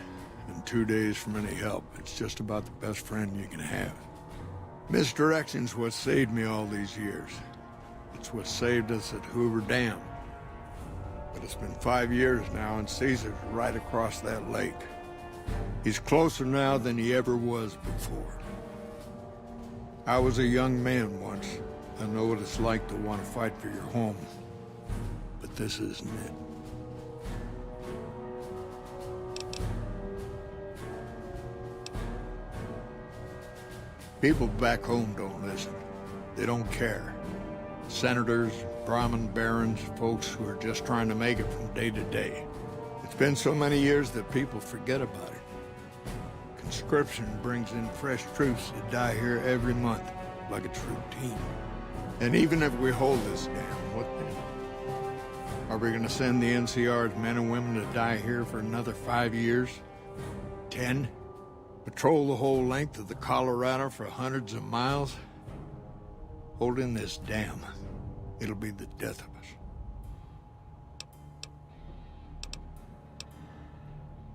and 2 days from any help, it's just about the best friend you can have. Misdirection's what saved me all these years. It's what saved us at Hoover Dam. But it's been 5 years now, and Caesar's right across that lake. He's closer now than he ever was before. I was a young man once. I know what it's like to want to fight for your home. But this isn't it. People back home don't listen. They don't care. Senators, Brahmin barons, folks who are just trying to make it from day to day. It's been so many years that people forget about it. Conscription brings in fresh troops that die here every month, like it's routine. And even if we hold this dam, what then? Are we gonna send the NCR's men and women to die here for another 5 years? 10? Patrol the whole length of the Colorado for hundreds of miles? Holding this dam, it'll be the death of us.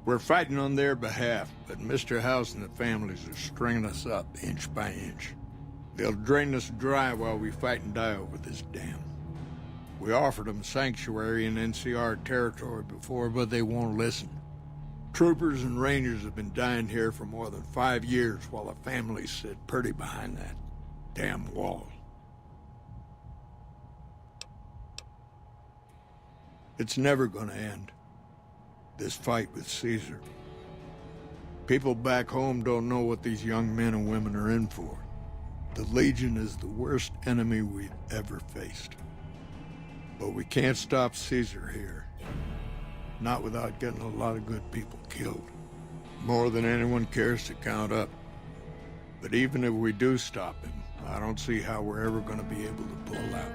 We're fighting on their behalf, but Mr. House and the families are stringing us up inch by inch. They'll drain us dry while we fight and die over this dam. We offered them sanctuary in NCR territory before, but they won't listen. Troopers and rangers have been dying here for more than 5 years while the families sit pretty behind that damn wall. It's never gonna end. This fight with Caesar. People back home don't know what these young men and women are in for. The Legion is the worst enemy we've ever faced. But we can't stop Caesar here. Not without getting a lot of good people killed. More than anyone cares to count up. But even if we do stop him, I don't see how we're ever gonna be able to pull out.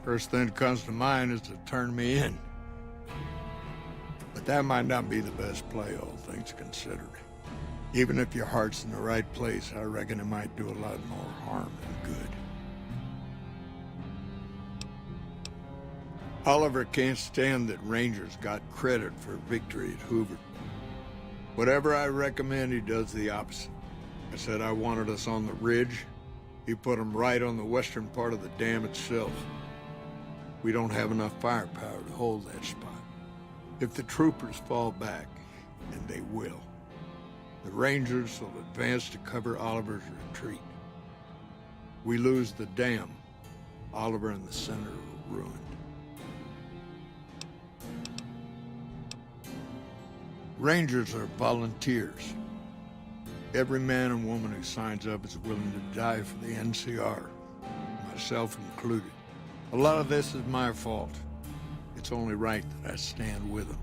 First thing that comes to mind is to turn me in. But that might not be the best play, all things considered. Even if your heart's in the right place, I reckon it might do a lot more harm than good. Oliver can't stand that Rangers got credit for victory at Hoover. Whatever I recommend, he does the opposite. I said I wanted us on the ridge. He put them right on the western part of the dam itself. We don't have enough firepower to hold that spot. If the troopers fall back, and they will, the Rangers will advance to cover Oliver's retreat. We lose the dam, Oliver and the center are ruined. Rangers are volunteers. Every man and woman who signs up is willing to die for the NCR, myself included. A lot of this is my fault. It's only right that I stand with them.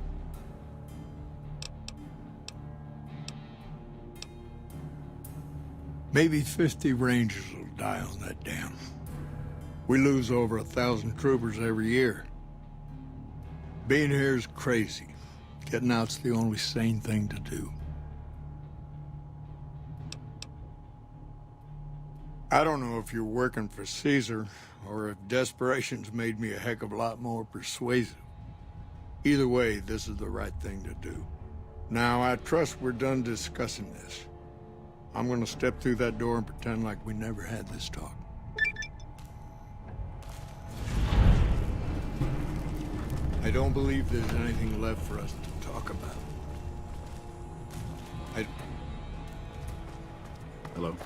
Maybe 50 Rangers will die on that dam. We lose over 1,000 troopers every year. Being here is crazy. Getting out's the only sane thing to do. I don't know if you're working for Caesar, or if desperation's made me a heck of a lot more persuasive. Either way, this is the right thing to do. Now, I trust we're done discussing this. I'm gonna step through that door and pretend like we never had this talk. I don't believe there's anything left for us to talk about. Hello?